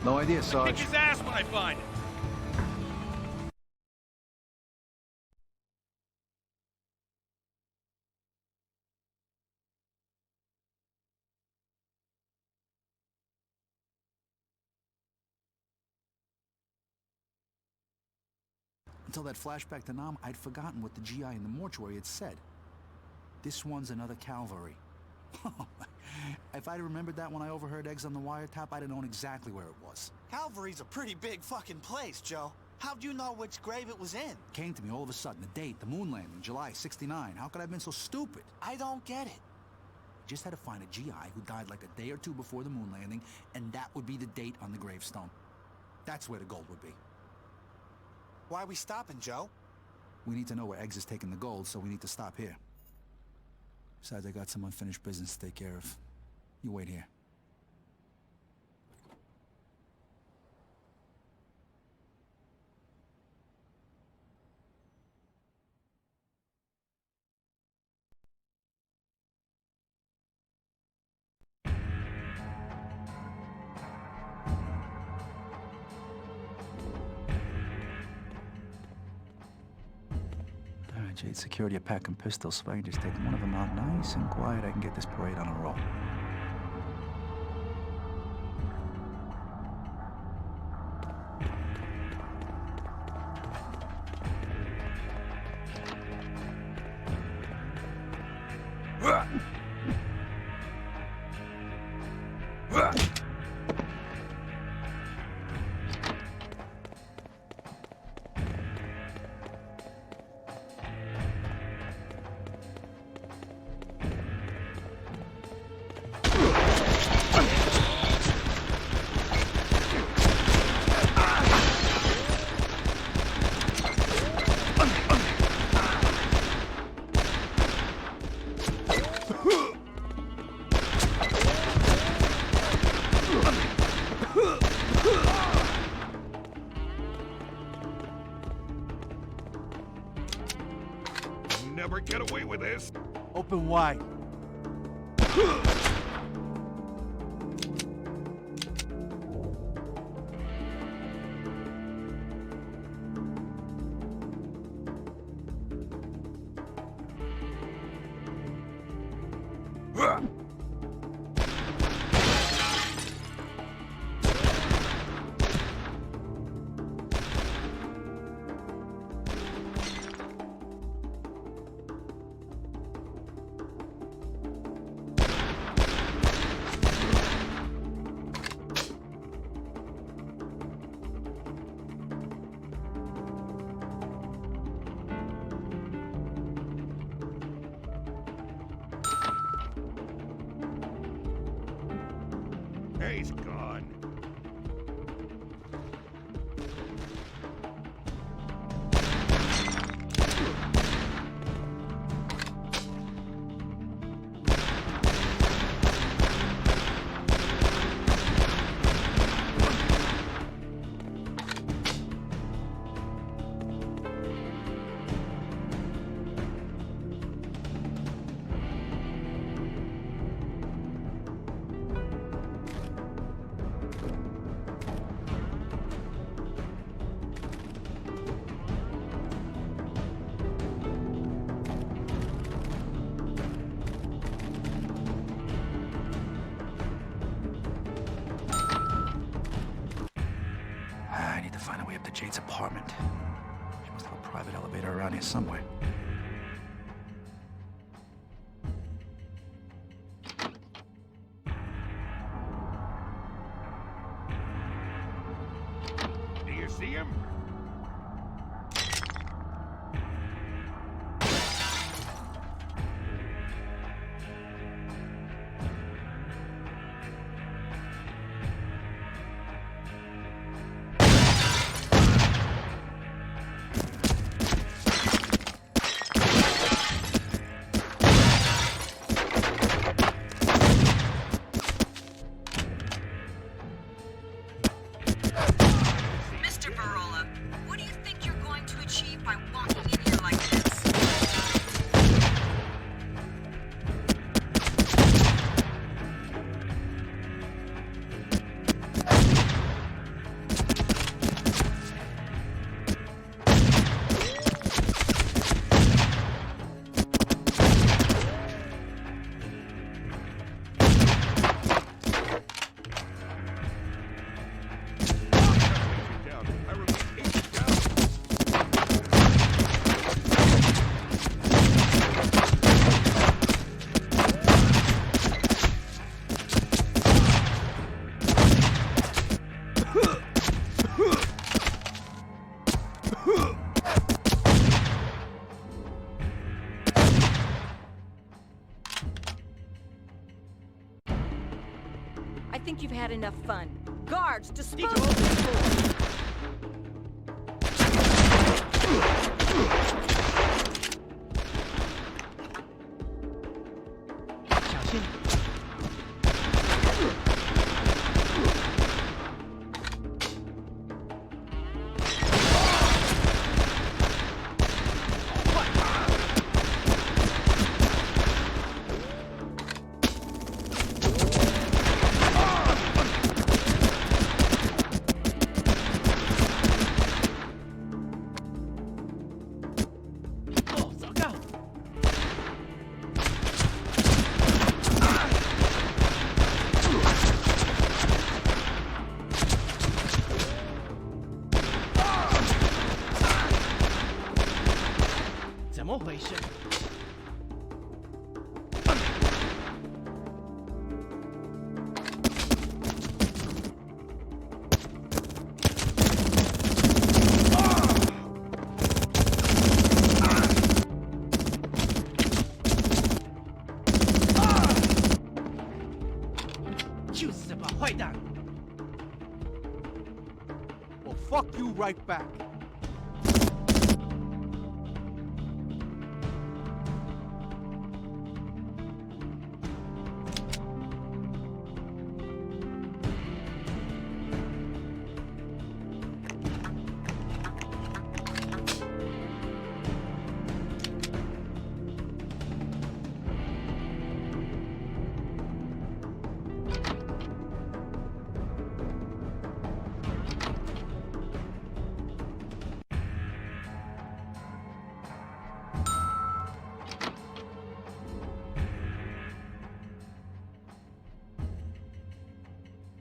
No idea, Sarge. Kick his ass when I find it. Until that flashback to Nam, I'd forgotten what the GI in the mortuary had said. This one's another Calvary. If I'd remembered that when I overheard eggs on the wiretap, I'd have known exactly where it was. Calvary's a pretty big fucking place, Joe. How'd you know which grave it was in? Came to me all of a sudden, the date, the moon landing, July '69. How could I have been so stupid? I don't get it. Just had to find a GI who died like a day or two before the moon landing, and that would be the date on the gravestone. That's where the gold would be. Why are we stopping, Joe? We need to know where Eggs is taking the gold, so we need to stop here. Besides, I got some unfinished business to take care of. You wait here. Jade security a packing pistols, so if I can just take one of them out nice and quiet, I can get this parade on a roll. Never get away with this. Open wide. He's gone. I need to find a way up to Jade's apartment. She must have a private elevator around here somewhere. Do you see him? Mr. Verola, think you've had enough fun. Guards, dispose of this fool! Well, fuck you right back.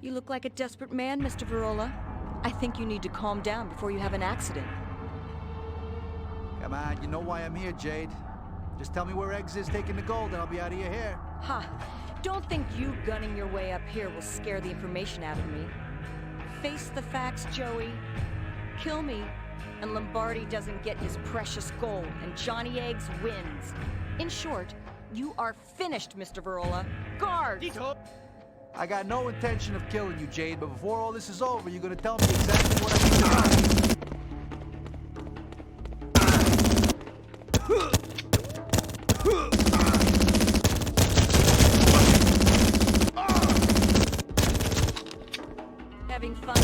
You look like a desperate man, Mr. Verola. I think you need to calm down before you have an accident. Come on, you know why I'm here, Jade. Just tell me where Eggs is taking the gold and I'll be out of your hair. Ha! Don't think you gunning your way up here will scare the information out of me. Face the facts, Joey. Kill me, and Lombardi doesn't get his precious gold, and Johnny Eggs wins. In short, you are finished, Mr. Verola. Guards! I got no intention of killing you, Jade, but before all this is over, you're gonna tell me exactly what I need to do. Having fun?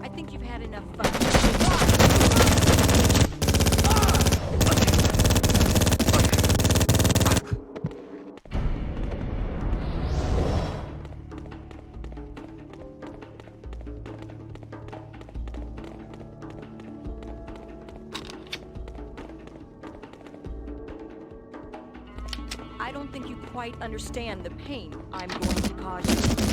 I think you've had enough fun. I don't think you quite understand the pain I'm going to cause you.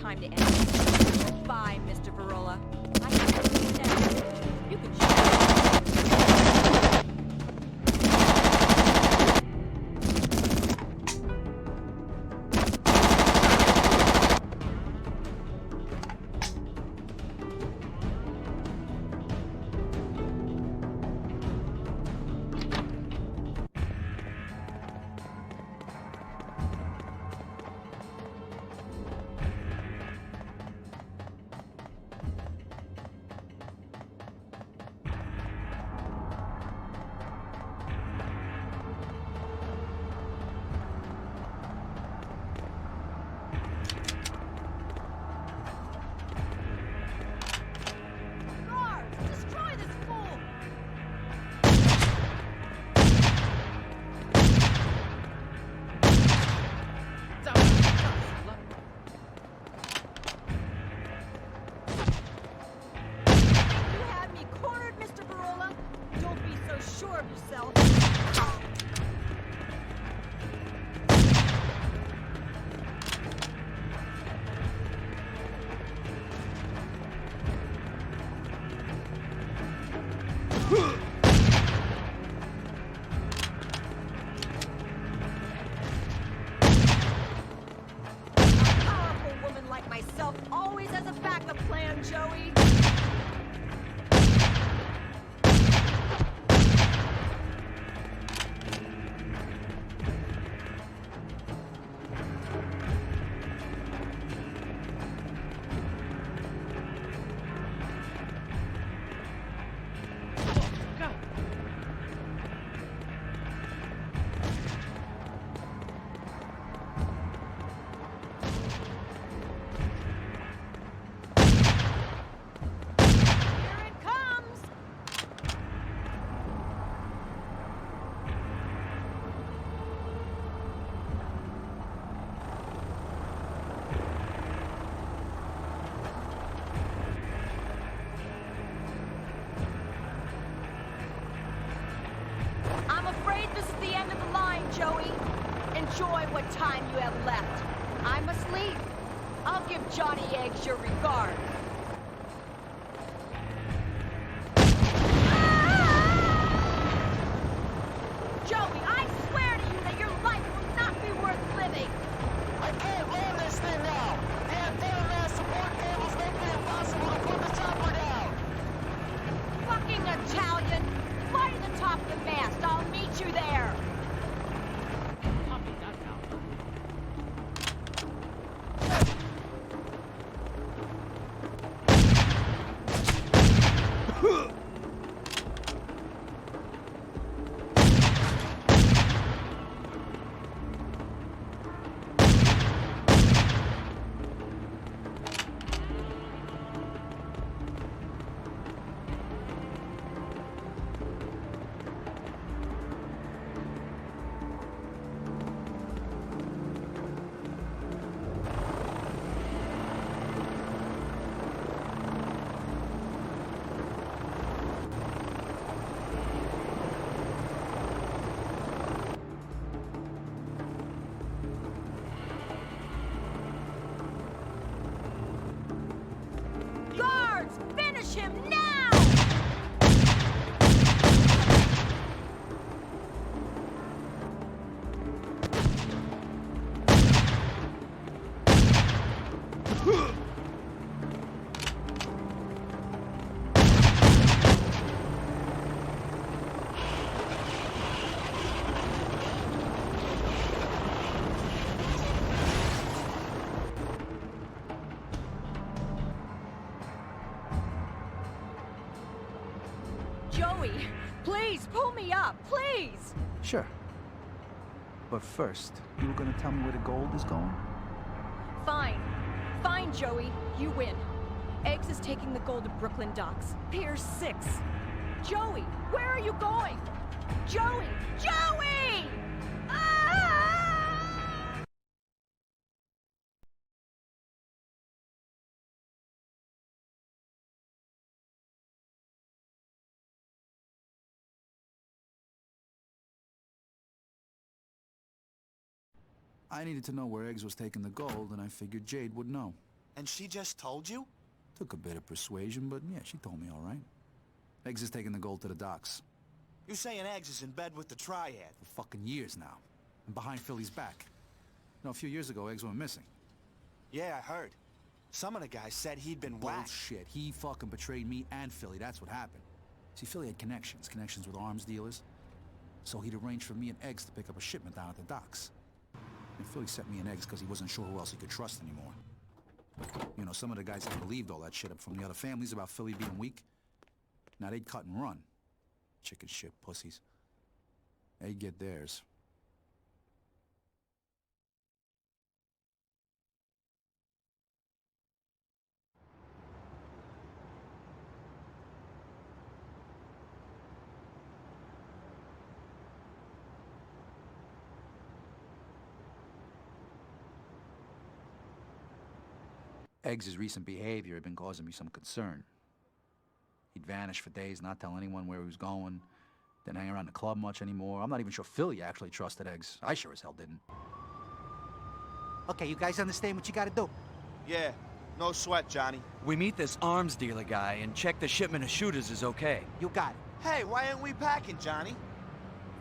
time to end it. Fine, Mr. Verola. I have to understand. You can shoot. Joey. Enjoy what time you have left. I must leave. I'll give Johnny Eggs your regards. Joey, I swear to you that your life will not be worth living. I can't run this thing now. Damn ass support cables make it impossible to put the chopper down. Fucking Italian. Fly to the top of the mast. I'll meet you there. Finish him now! Joey, please, pull me up, please! Sure. But first, you were gonna tell me where the gold is going? Fine. Fine, Joey. You win. Eggs is taking the gold to Brooklyn Docks. Pier 6. Joey, where are you going? Joey! Joey! Ah! I needed to know where Eggs was taking the gold, and I figured Jade would know. And she just told you? Took a bit of persuasion, but yeah, she told me all right. Eggs is taking the gold to the docks. You're saying Eggs is in bed with the Triad? For fucking years now. And behind Philly's back. You know, a few years ago, Eggs went missing. Yeah, I heard. Some of the guys said he'd been whacked. Bullshit. He fucking betrayed me and Philly. That's what happened. See, Philly had connections with arms dealers. So he'd arranged for me and Eggs to pick up a shipment down at the docks. And Philly sent me and Eggs because he wasn't sure who else he could trust anymore. You know, some of the guys that believed all that shit up from the other families about Philly being weak. Now they'd cut and run. Chicken shit pussies. They'd get theirs. Eggs' recent behavior had been causing me some concern. He'd vanish for days, not tell anyone where he was going. Didn't hang around the club much anymore. I'm not even sure Philly actually trusted Eggs. I sure as hell didn't. Okay, you guys understand what you gotta do? Yeah, no sweat, Johnny. We meet this arms dealer guy and check the shipment of shooters is okay. You got it. Hey, why aren't we packing, Johnny?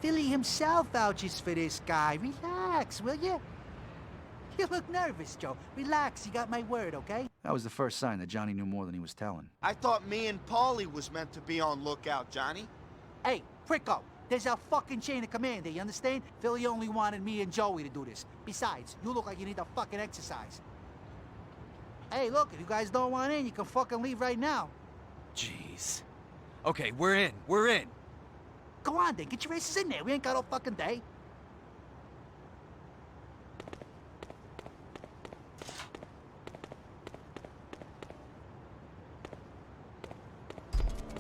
Philly himself vouches for this guy. Relax, will you? You look nervous, Joe. Relax, you got my word, okay? That was the first sign that Johnny knew more than he was telling. I thought me and Paulie was meant to be on lookout, Johnny. Hey, Pricko, there's a fucking chain of command here, you understand? Philly only wanted me and Joey to do this. Besides, you look like you need a fucking exercise. Hey, look, if you guys don't want in, you can fucking leave right now. Jeez. Okay, we're in. We're in. Go on, then. Get your asses in there. We ain't got all fucking day.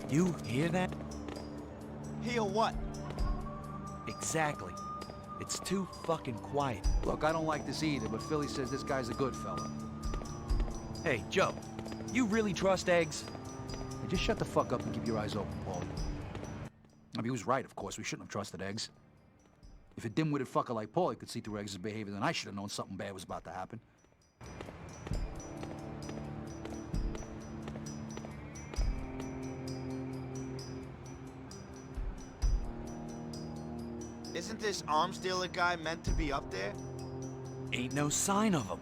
You hear that? Hear what? Exactly. It's too fucking quiet. Look, I don't like this either, but Philly says this guy's a good fella. Hey, Joe, you really trust Eggs? Hey, just shut the fuck up and keep your eyes open, Paulie. I mean, he was right, of course. We shouldn't have trusted Eggs. If a dim-witted fucker like Paulie could see through Eggs' behavior, then I should have known something bad was about to happen. Isn't this arms dealer guy meant to be up there? Ain't no sign of him.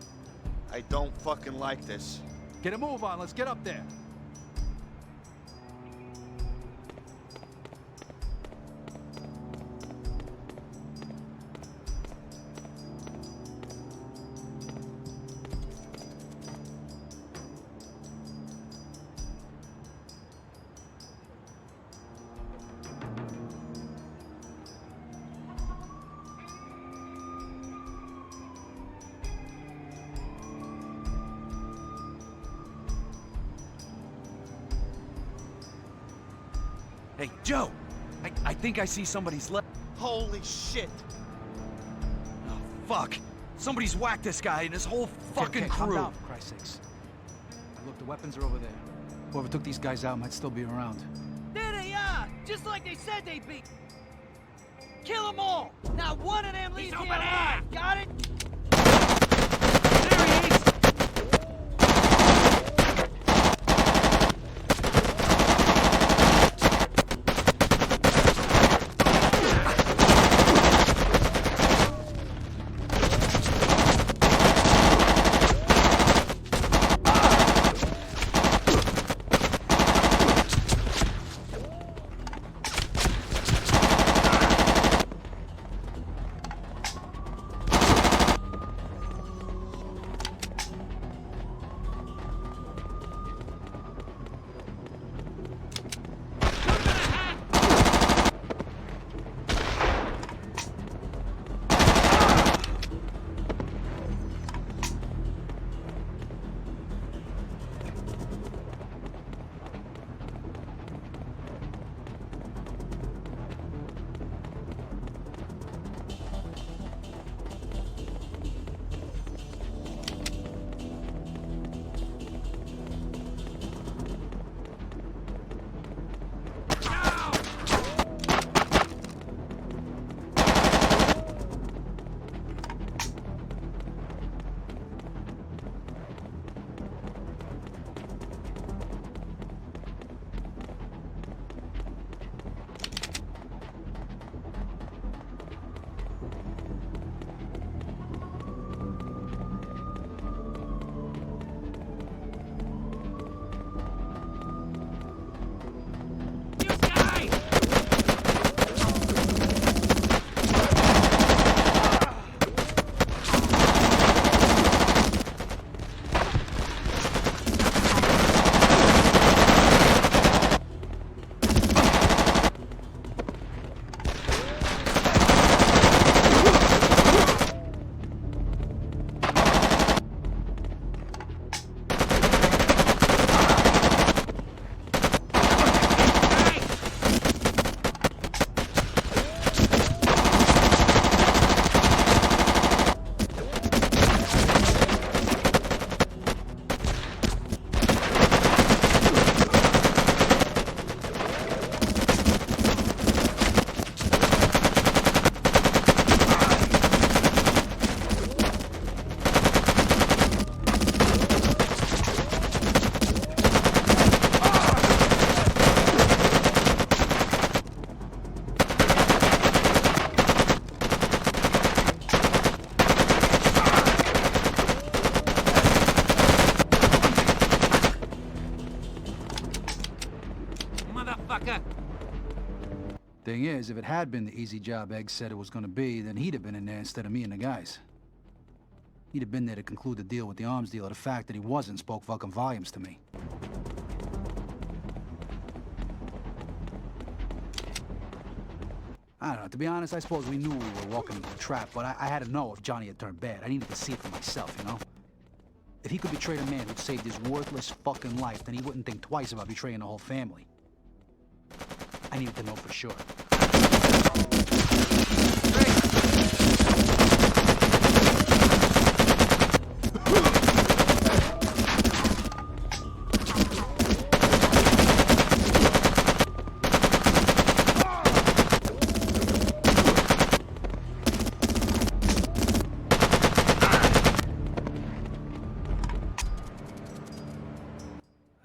I don't fucking like this. Get a move on. Let's get up there. Hey, Joe! I think I see somebody's left. Holy shit! Oh, fuck! Somebody's whacked this guy and his whole fucking Calm crew! down, for Christ's sakes. Look, the weapons are over there. Whoever took these guys out might still be around. There they are! Just like they said they'd be! Kill them all! Not one of them leaves here alive! Got it? There he is! motherfucker! Thing is, if it had been the easy job Egg said it was gonna be, then he'd have been in there instead of me and the guys. He'd have been there to conclude the deal with the arms dealer. The fact that he wasn't spoke fucking volumes to me. I don't know, to be honest, I suppose we knew we were walking into a trap, but I had to know if Johnny had turned bad. I needed to see it for myself, you know? If he could betray a man who'd saved his worthless fucking life, then he wouldn't think twice about betraying the whole family. I needed to know for sure.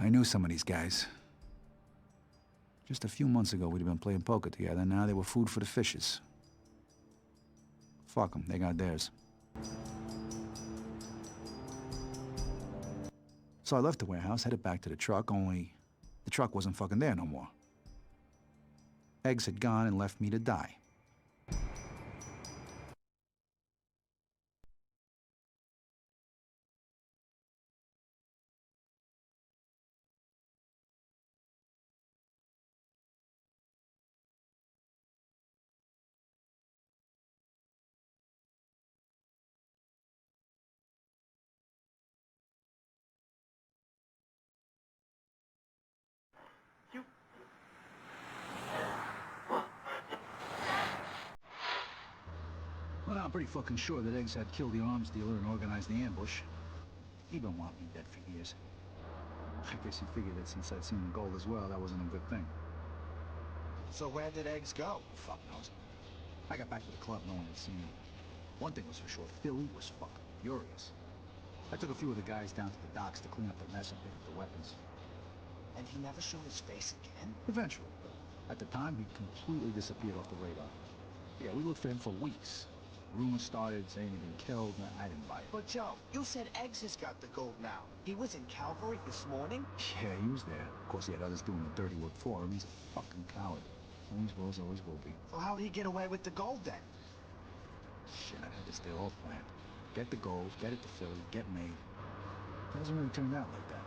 I knew some of these guys. Just a few months ago, we'd have been playing poker together. Now they were food for the fishes. Fuck them, they got theirs. So I left the warehouse, headed back to the truck, only the truck wasn't fucking there no more. Eggs had gone and left me to die. Well, I'm pretty fucking sure that Eggs had killed the arms dealer and organized the ambush. He'd been wanting me dead for years. I guess he figured that since I'd seen the gold as well, that wasn't a good thing. So where did Eggs go? Fuck knows. I got back to the club, no one had seen him. One thing was for sure, Philly was fucking furious. I took a few of the guys down to the docks to clean up the mess and pick up the weapons. And he never showed his face again? Eventually. At the time, he completely disappeared off the radar. Yeah, we looked for him for weeks. Rumors started saying he'd been killed, and I didn't buy it. But Joe, you said Eggs has got the gold now. He was in Calvary this morning? Yeah, he was there. Of course, he had others doing the dirty work for him. He's a fucking coward. Always was, always will be. So how'd he get away with the gold then? Shit, I had this deal all planned. Get the gold, get it to Philly, get made. It hasn't really turned out like that.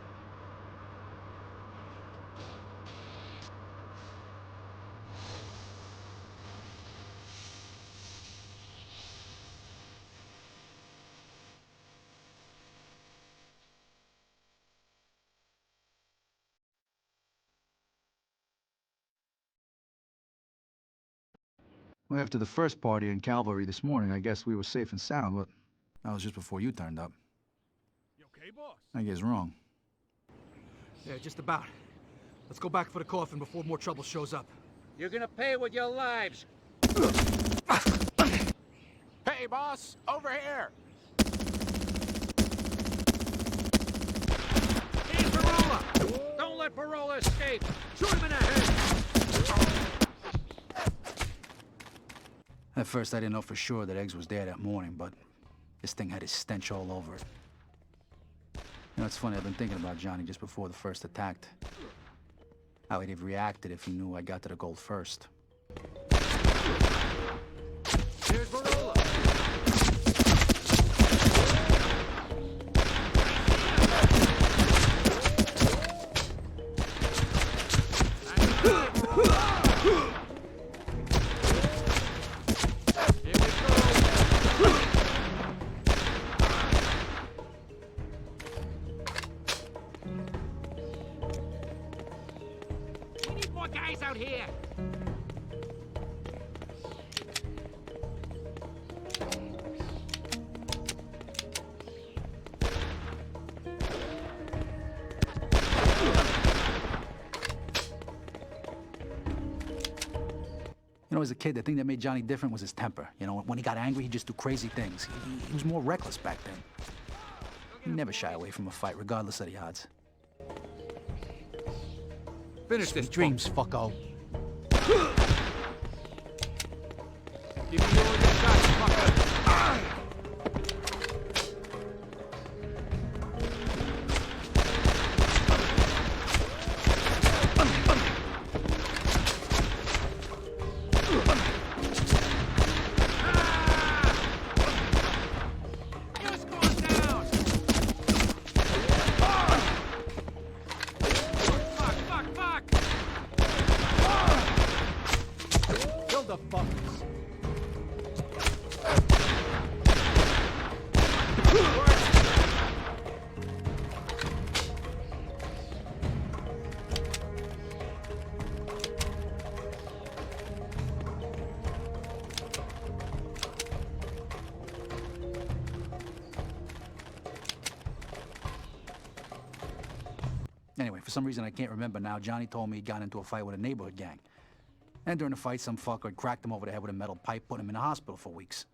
Well, after the first party in Calvary this morning, I guess we were safe and sound, but that was just before you turned up. You okay, boss? I guess wrong. Yeah, just about. Let's go back for the coffin before more trouble shows up. You're gonna pay with your lives. Hey, boss! Over here! Here's Verola! Don't let Verola escape! Shoot him in the head! At first, I didn't know for sure that Eggs was there that morning, but this thing had his stench all over it. You know, it's funny, I've been thinking about Johnny just before the first attack. How he'd have reacted if he knew I got to the gold first. Here's Verola! You know, as a kid, the thing that made Johnny different was his temper. You know, when he got angry, he'd just do crazy things. He was more reckless back then. He never shied away from a fight, regardless of the odds. Finish this dreams, fucko. Give me all your shots, fucker. For some reason I can't remember now, Johnny told me he'd gotten into a fight with a neighborhood gang. And during the fight, some fucker had cracked him over the head with a metal pipe, putting him in the hospital for weeks.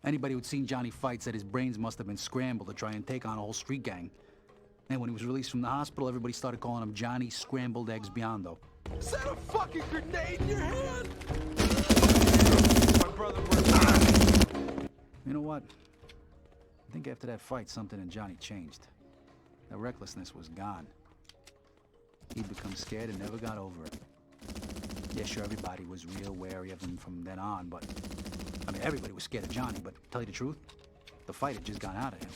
Anybody who'd seen Johnny fight said his brains must have been scrambled to try and take on a whole street gang. And when he was released from the hospital, everybody started calling him Johnny Scrambled Eggs Biondo. Is that a fucking grenade in your hand? My brother You know what? I think after that fight, something in Johnny changed. The recklessness was gone. He'd become scared and never got over it. Yeah, sure, everybody was real wary of him from then on, but... I mean, everybody was scared of Johnny, but to tell you the truth, the fight had just gone out of him.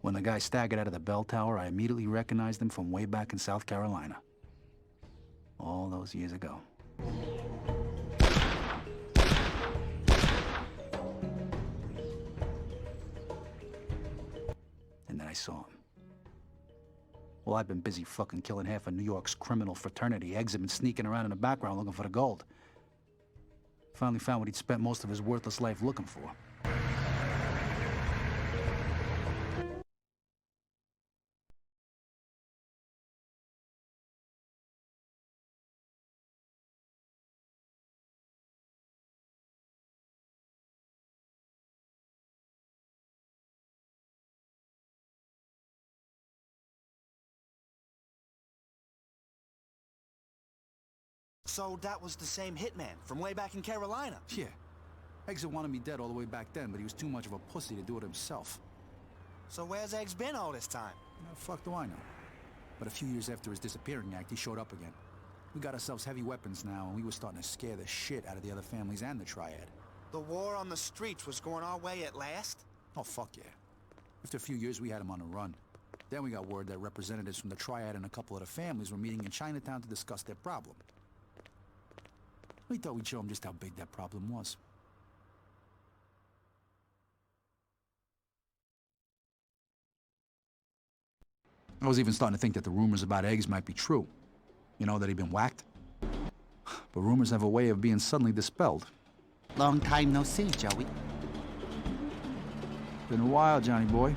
When the guy staggered out of the bell tower, I immediately recognized him from way back in South Carolina. All those years ago. And then I saw him. Well, I've been busy fucking killing half of New York's criminal fraternity. Eggs have been sneaking around in the background looking for the gold. Finally found what he'd spent most of his worthless life looking for. So that was the same hitman from way back in Carolina? Yeah. Eggs had wanted me dead all the way back then, but he was too much of a pussy to do it himself. So where's Eggs been all this time? The fuck do I know? But a few years after his disappearing act, he showed up again. We got ourselves heavy weapons now, and we were starting to scare the shit out of the other families and the Triad. The war on the streets was going our way at last? Oh, fuck yeah. After a few years, we had him on the run. Then we got word that representatives from the Triad and a couple of the families were meeting in Chinatown to discuss their problem. We thought we'd show him just how big that problem was. I was even starting to think that the rumors about Eggs might be true. You know, that he'd been whacked. But rumors have a way of being suddenly dispelled. Long time no see, Joey. Been a while, Johnny boy.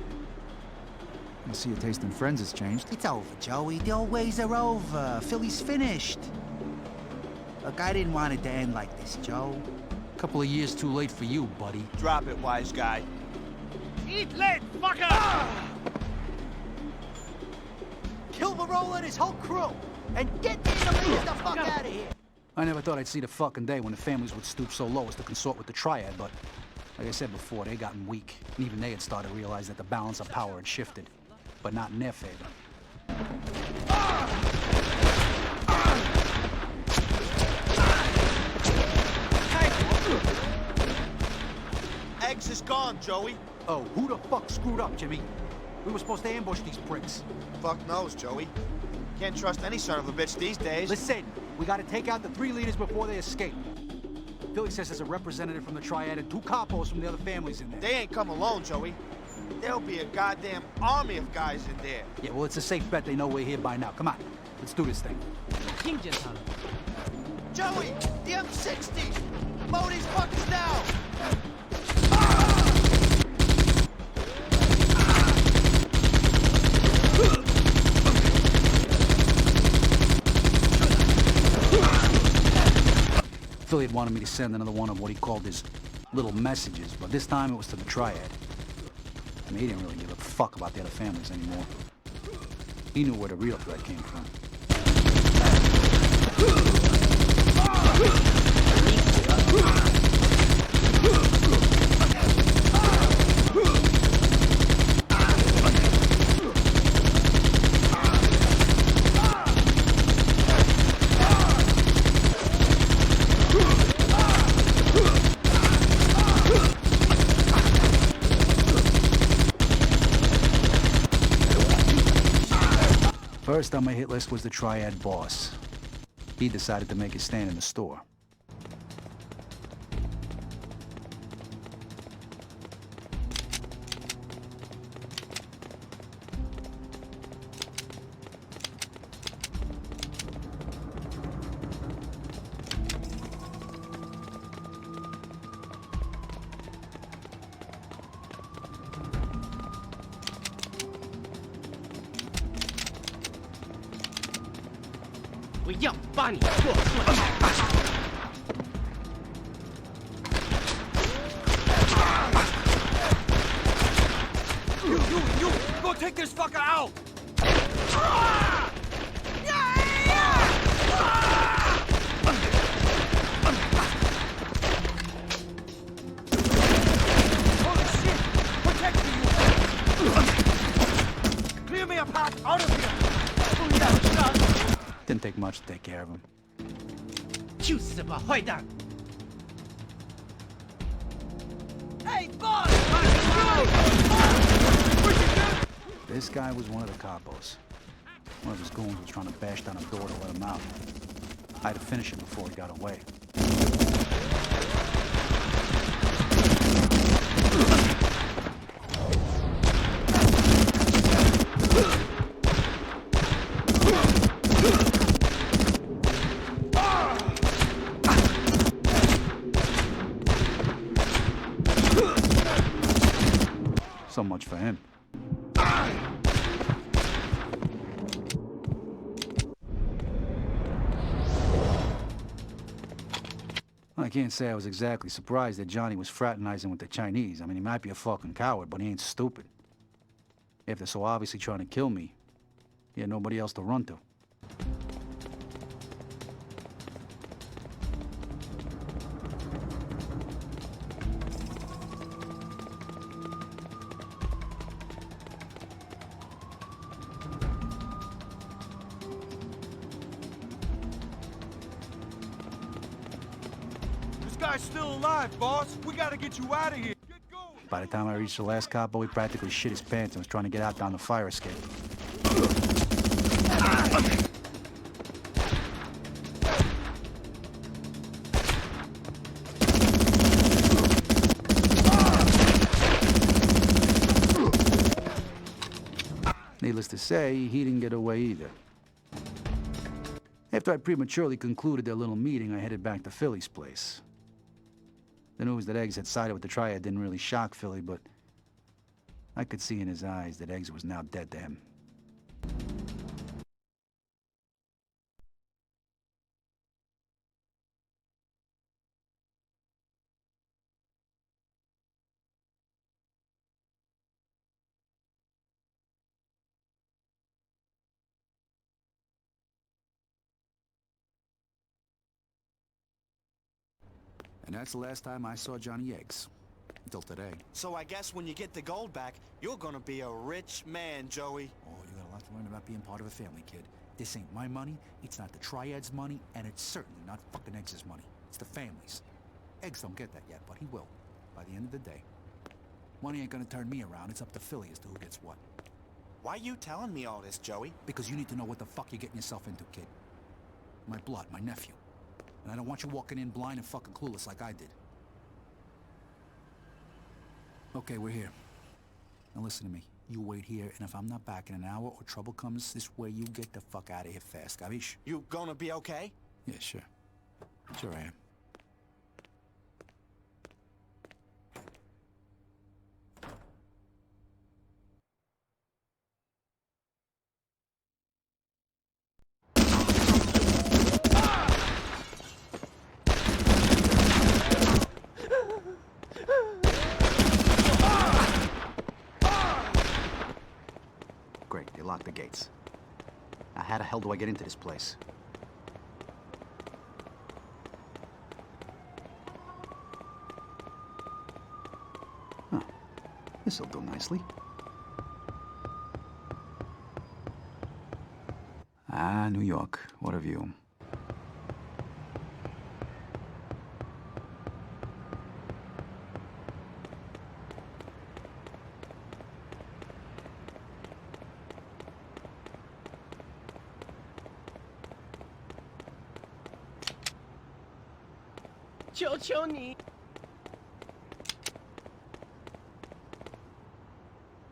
I see your taste in friends has changed. It's over, Joey. The old ways are over. Philly's finished. Look, I didn't want it to end like this, Joe. A couple of years too late for you, buddy. Drop it, wise guy. Eat lead, fucker! Silverola and his whole crew. And get these elites the fuck out of here. I never thought I'd see the fucking day when the families would stoop so low as to consort with the Triad, but like I said before, they gotten weak. And even they had started to realize that the balance of power had shifted, but not in their favor. Eggs is gone, Joey. Oh, who the fuck screwed up, Jimmy? We were supposed to ambush these pricks. Fuck knows, Joey. Can't trust any son of a bitch these days. Listen, we gotta take out the 3 leaders before they escape. Billy says there's a representative from the Triad and 2 capos from the other families in there. They ain't come alone, Joey. There'll be a goddamn army of guys in there. Yeah, well, it's a safe bet they know we're here by now. Come on, let's do this thing. Joey, the M60! Mow these fuckers down! Philly had wanted me to send another one of what he called his little messages, but this time it was to the Triad. I mean, he didn't really give a fuck about the other families anymore. He knew where the real threat came from. First on my hit list was the Triad boss. He decided to make his stand in the store. You! Go take this fucker out! Holy shit! Protect me, you! Clear me a path out of here! Didn't take much to take care of him. 就是吧，坏蛋！ Hey, boss! This guy was one of the capos. One of his goons was trying to bash down a door to let him out. I had to finish him before he got away. So much for him. I can't say I was exactly surprised that Johnny was fraternizing with the Chinese. I mean, he might be a fucking coward, but he ain't stupid. If they're so obviously trying to kill me, he had nobody else to run to. This guy's still alive, boss. We gotta get you out of here. By the time I reached the last capo, he practically shit his pants and was trying to get out down the fire escape. Needless to say, he didn't get away either. After I prematurely concluded their little meeting, I headed back to Philly's place. The news that Eggs had sided with the Triad didn't really shock Philly, but I could see in his eyes that Eggs was now dead to him. And that's the last time I saw Johnny Eggs. Until today. So I guess when you get the gold back, you're gonna be a rich man, Joey. Oh, you got a lot to learn about being part of a family, kid. This ain't my money, it's not the Triad's money, and it's certainly not fucking Eggs' money. It's the family's. Eggs don't get that yet, but he will. By the end of the day. Money ain't gonna turn me around, it's up to Philly as to who gets what. Why you telling me all this, Joey? Because you need to know what the fuck you're getting yourself into, kid. My blood, my nephew. And I don't want you walking in blind and fucking clueless like I did. Okay, we're here. Now listen to me. You wait here, and if I'm not back in an hour or trouble comes this way, you get the fuck out of here fast, Gavish? You gonna be okay? Yeah, sure. Sure I am. Great, they locked the gates. Now, how the hell do I get into this place? Huh. This'll do nicely. Ah, New York. What a view.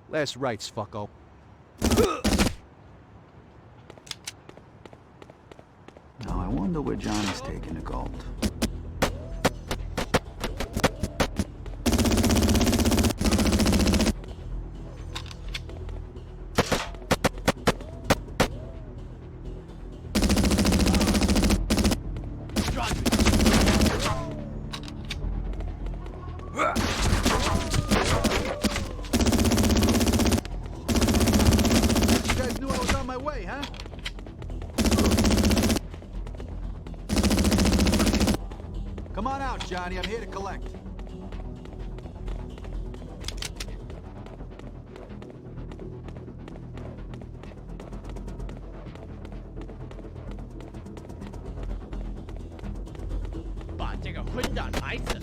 Last rites, fucko. Now, I wonder where Johnny's taking the gold. Come on out, Johnny. I'm here to collect.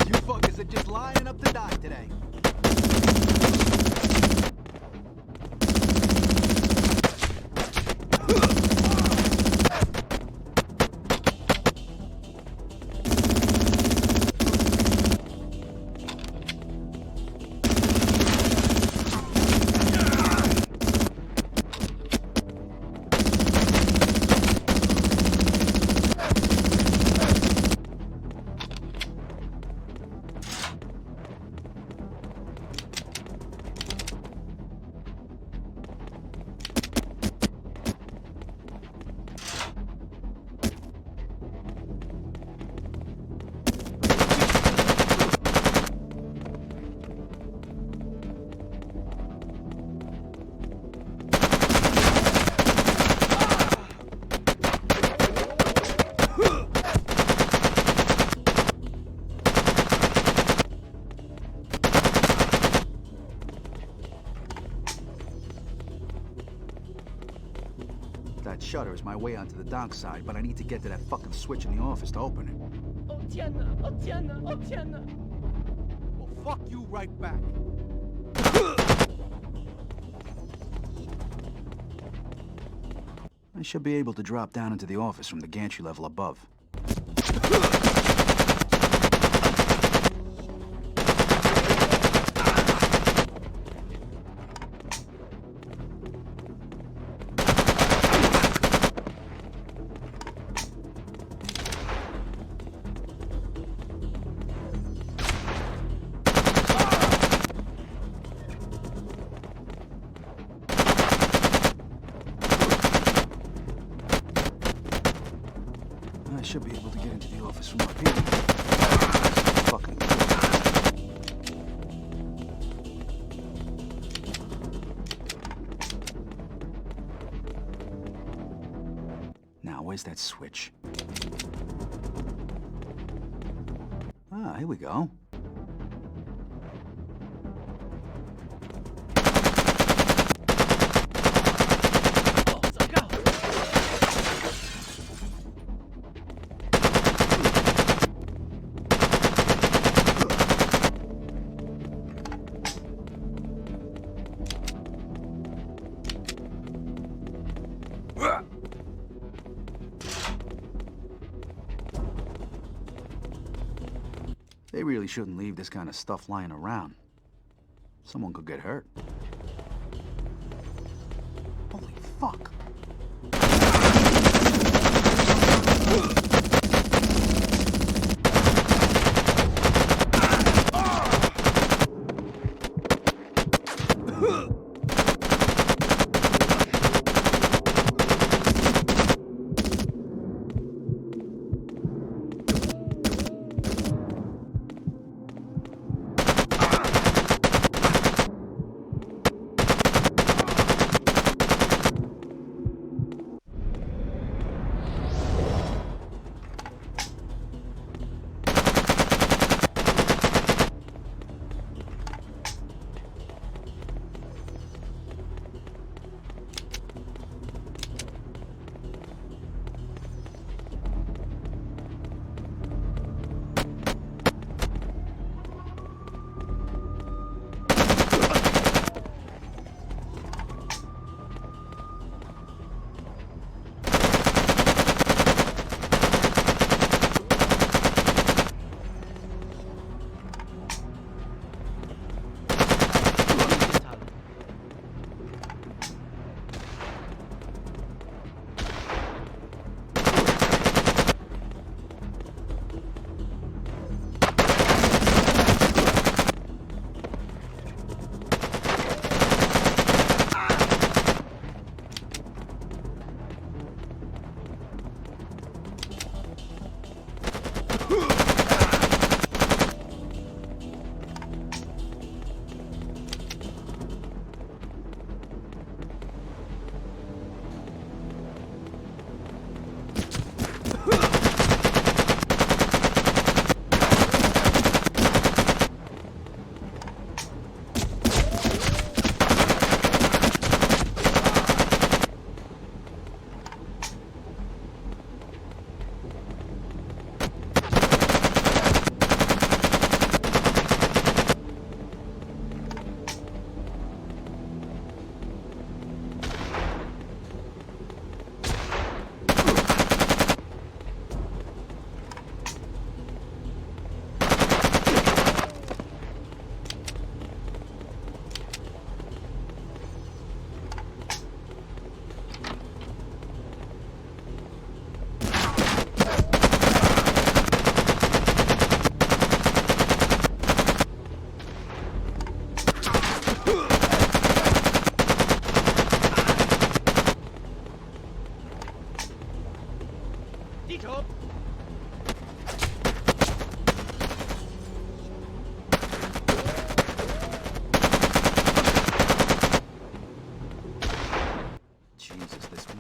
You fuckers are just lining up to die today. That shutter is my way onto the dock side, but I need to get to that fucking switch in the office to open it. Oh, Tiana! Oh, Tiana! Oh, Tiana! Well, fuck you right back. I should be able to drop down into the office from the gantry level above. I should be able to get into the office from up here. Fucking now, where's that switch? Ah, here we go. They really shouldn't leave this kind of stuff lying around. Someone could get hurt. Holy fuck.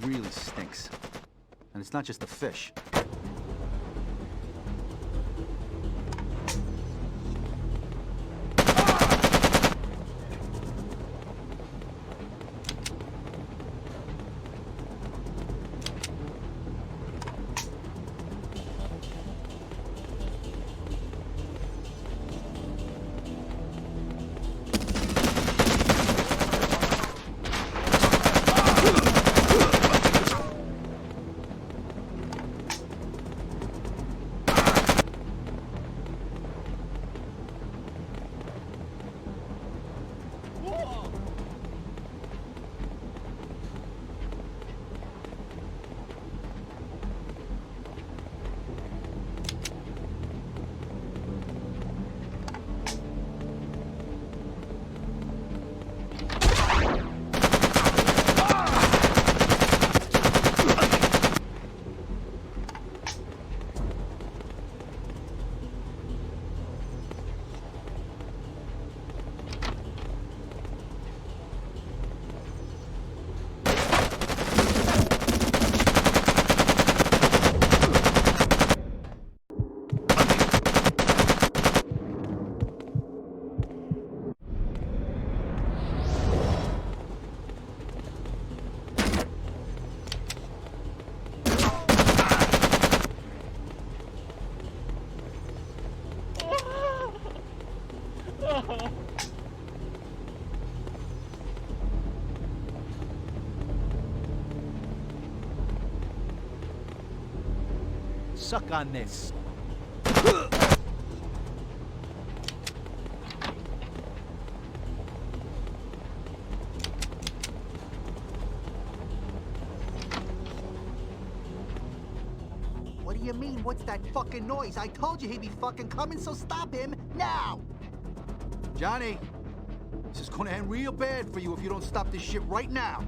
really stinks. And it's not just the fish. Suck on this. What do you mean, what's that fucking noise? I told you he'd be fucking coming, so stop him now! Johnny, this is gonna end real bad for you if you don't stop this shit right now.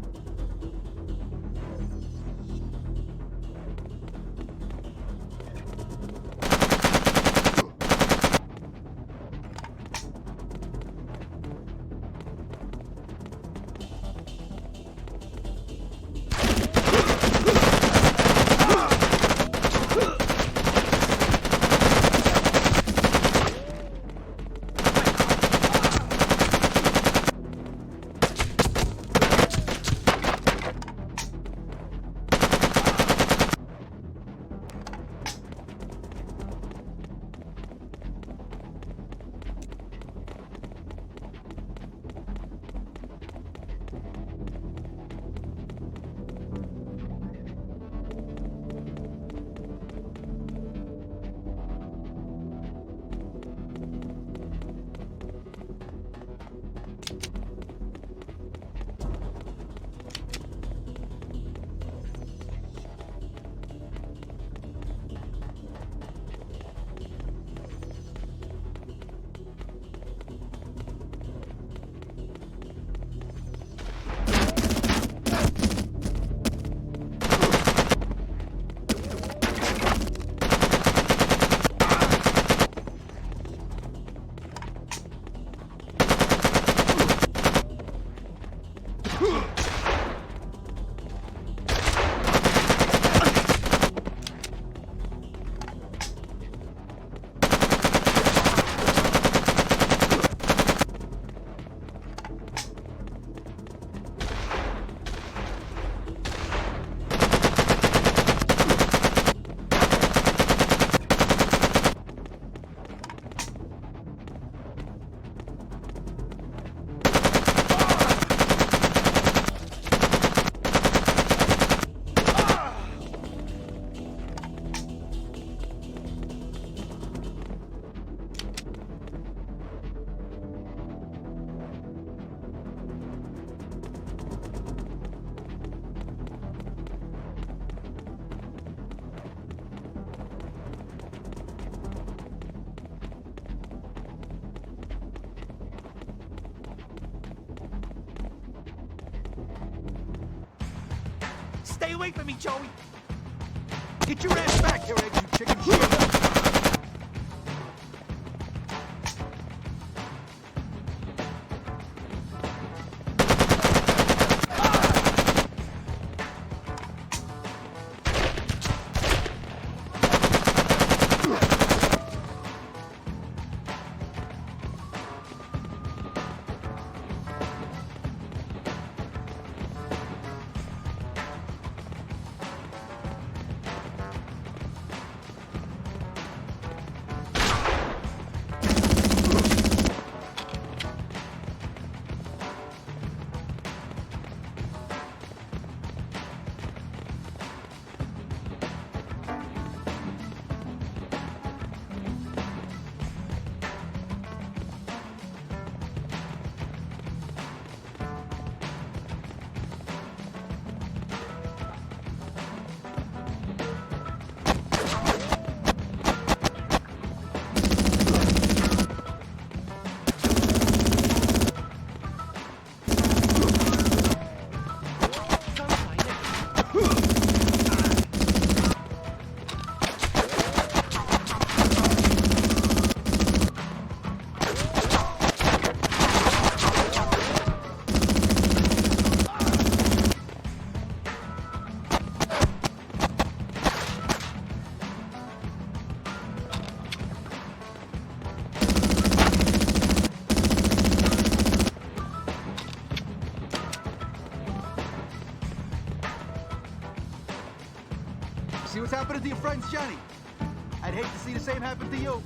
Stay away from me, Joey! Get your ass back here, Ed, you chicken shit! See what's happening to your friends, Johnny? I'd hate to see the same happen to you.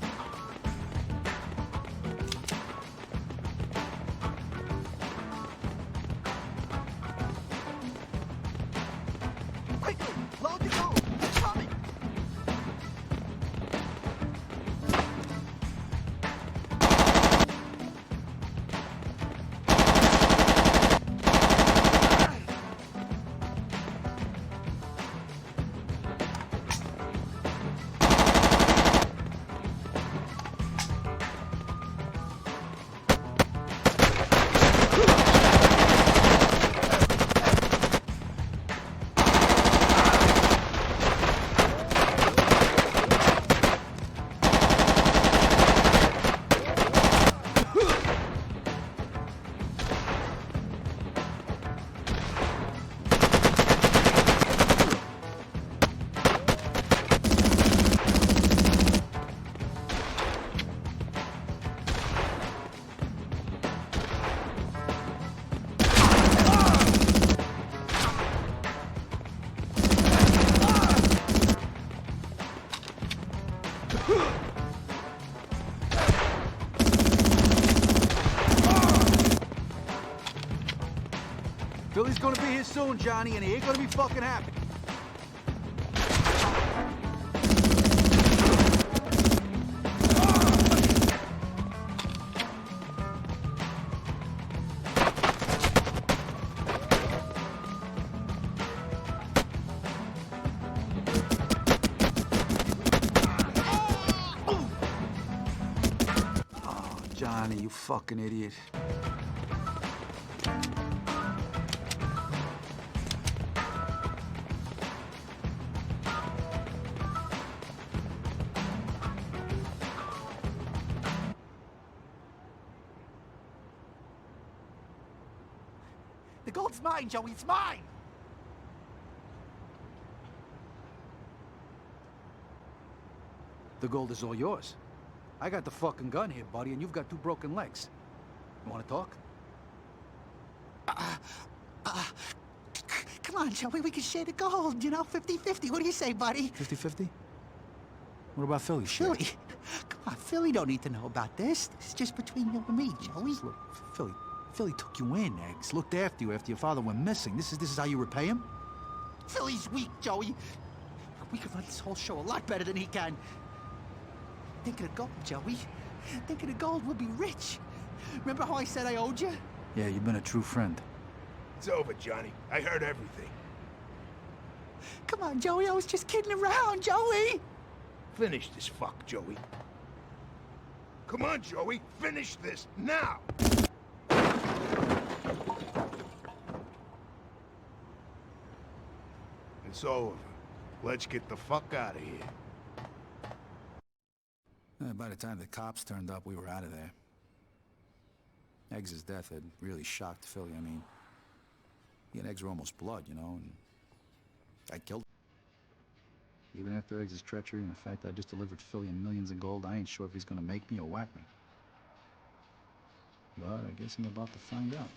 Quickly, load the gun. It's coming. here soon, Johnny, and he ain't gonna be fucking happy. Johnny, you fucking idiot. The gold's mine, Joey, it's mine! The gold is all yours. I got the fucking gun here, buddy, and you've got 2 broken legs. You wanna talk? Come on, Joey, we can share the gold, you know, 50-50. What do you say, buddy? 50-50? What about Philly? Philly? Come on, Philly don't need to know about this. This is just between you and me, Joey. Look, Philly took you in, Eggs. Looked after you after your father went missing. This is how you repay him? Philly's weak, Joey. We can run this whole show a lot better than he can. Think of the gold, Joey. Think of the gold, we'll be rich. Remember how I said I owed you? Yeah, you've been a true friend. It's over, Johnny. I heard everything. Come on, Joey, I was just kidding around, Joey! Finish this fuck, Joey. Come on, Joey, finish this, now! It's over. Let's get the fuck out of here. By the time the cops turned up, we were out of there. Eggs' death had really shocked Philly. I mean, he and Eggs were almost blood, you know, and I killed him. Even after Eggs' treachery and the fact that I just delivered Philly millions in gold, I ain't sure if he's gonna make me or whack me. But I guess I'm about to find out.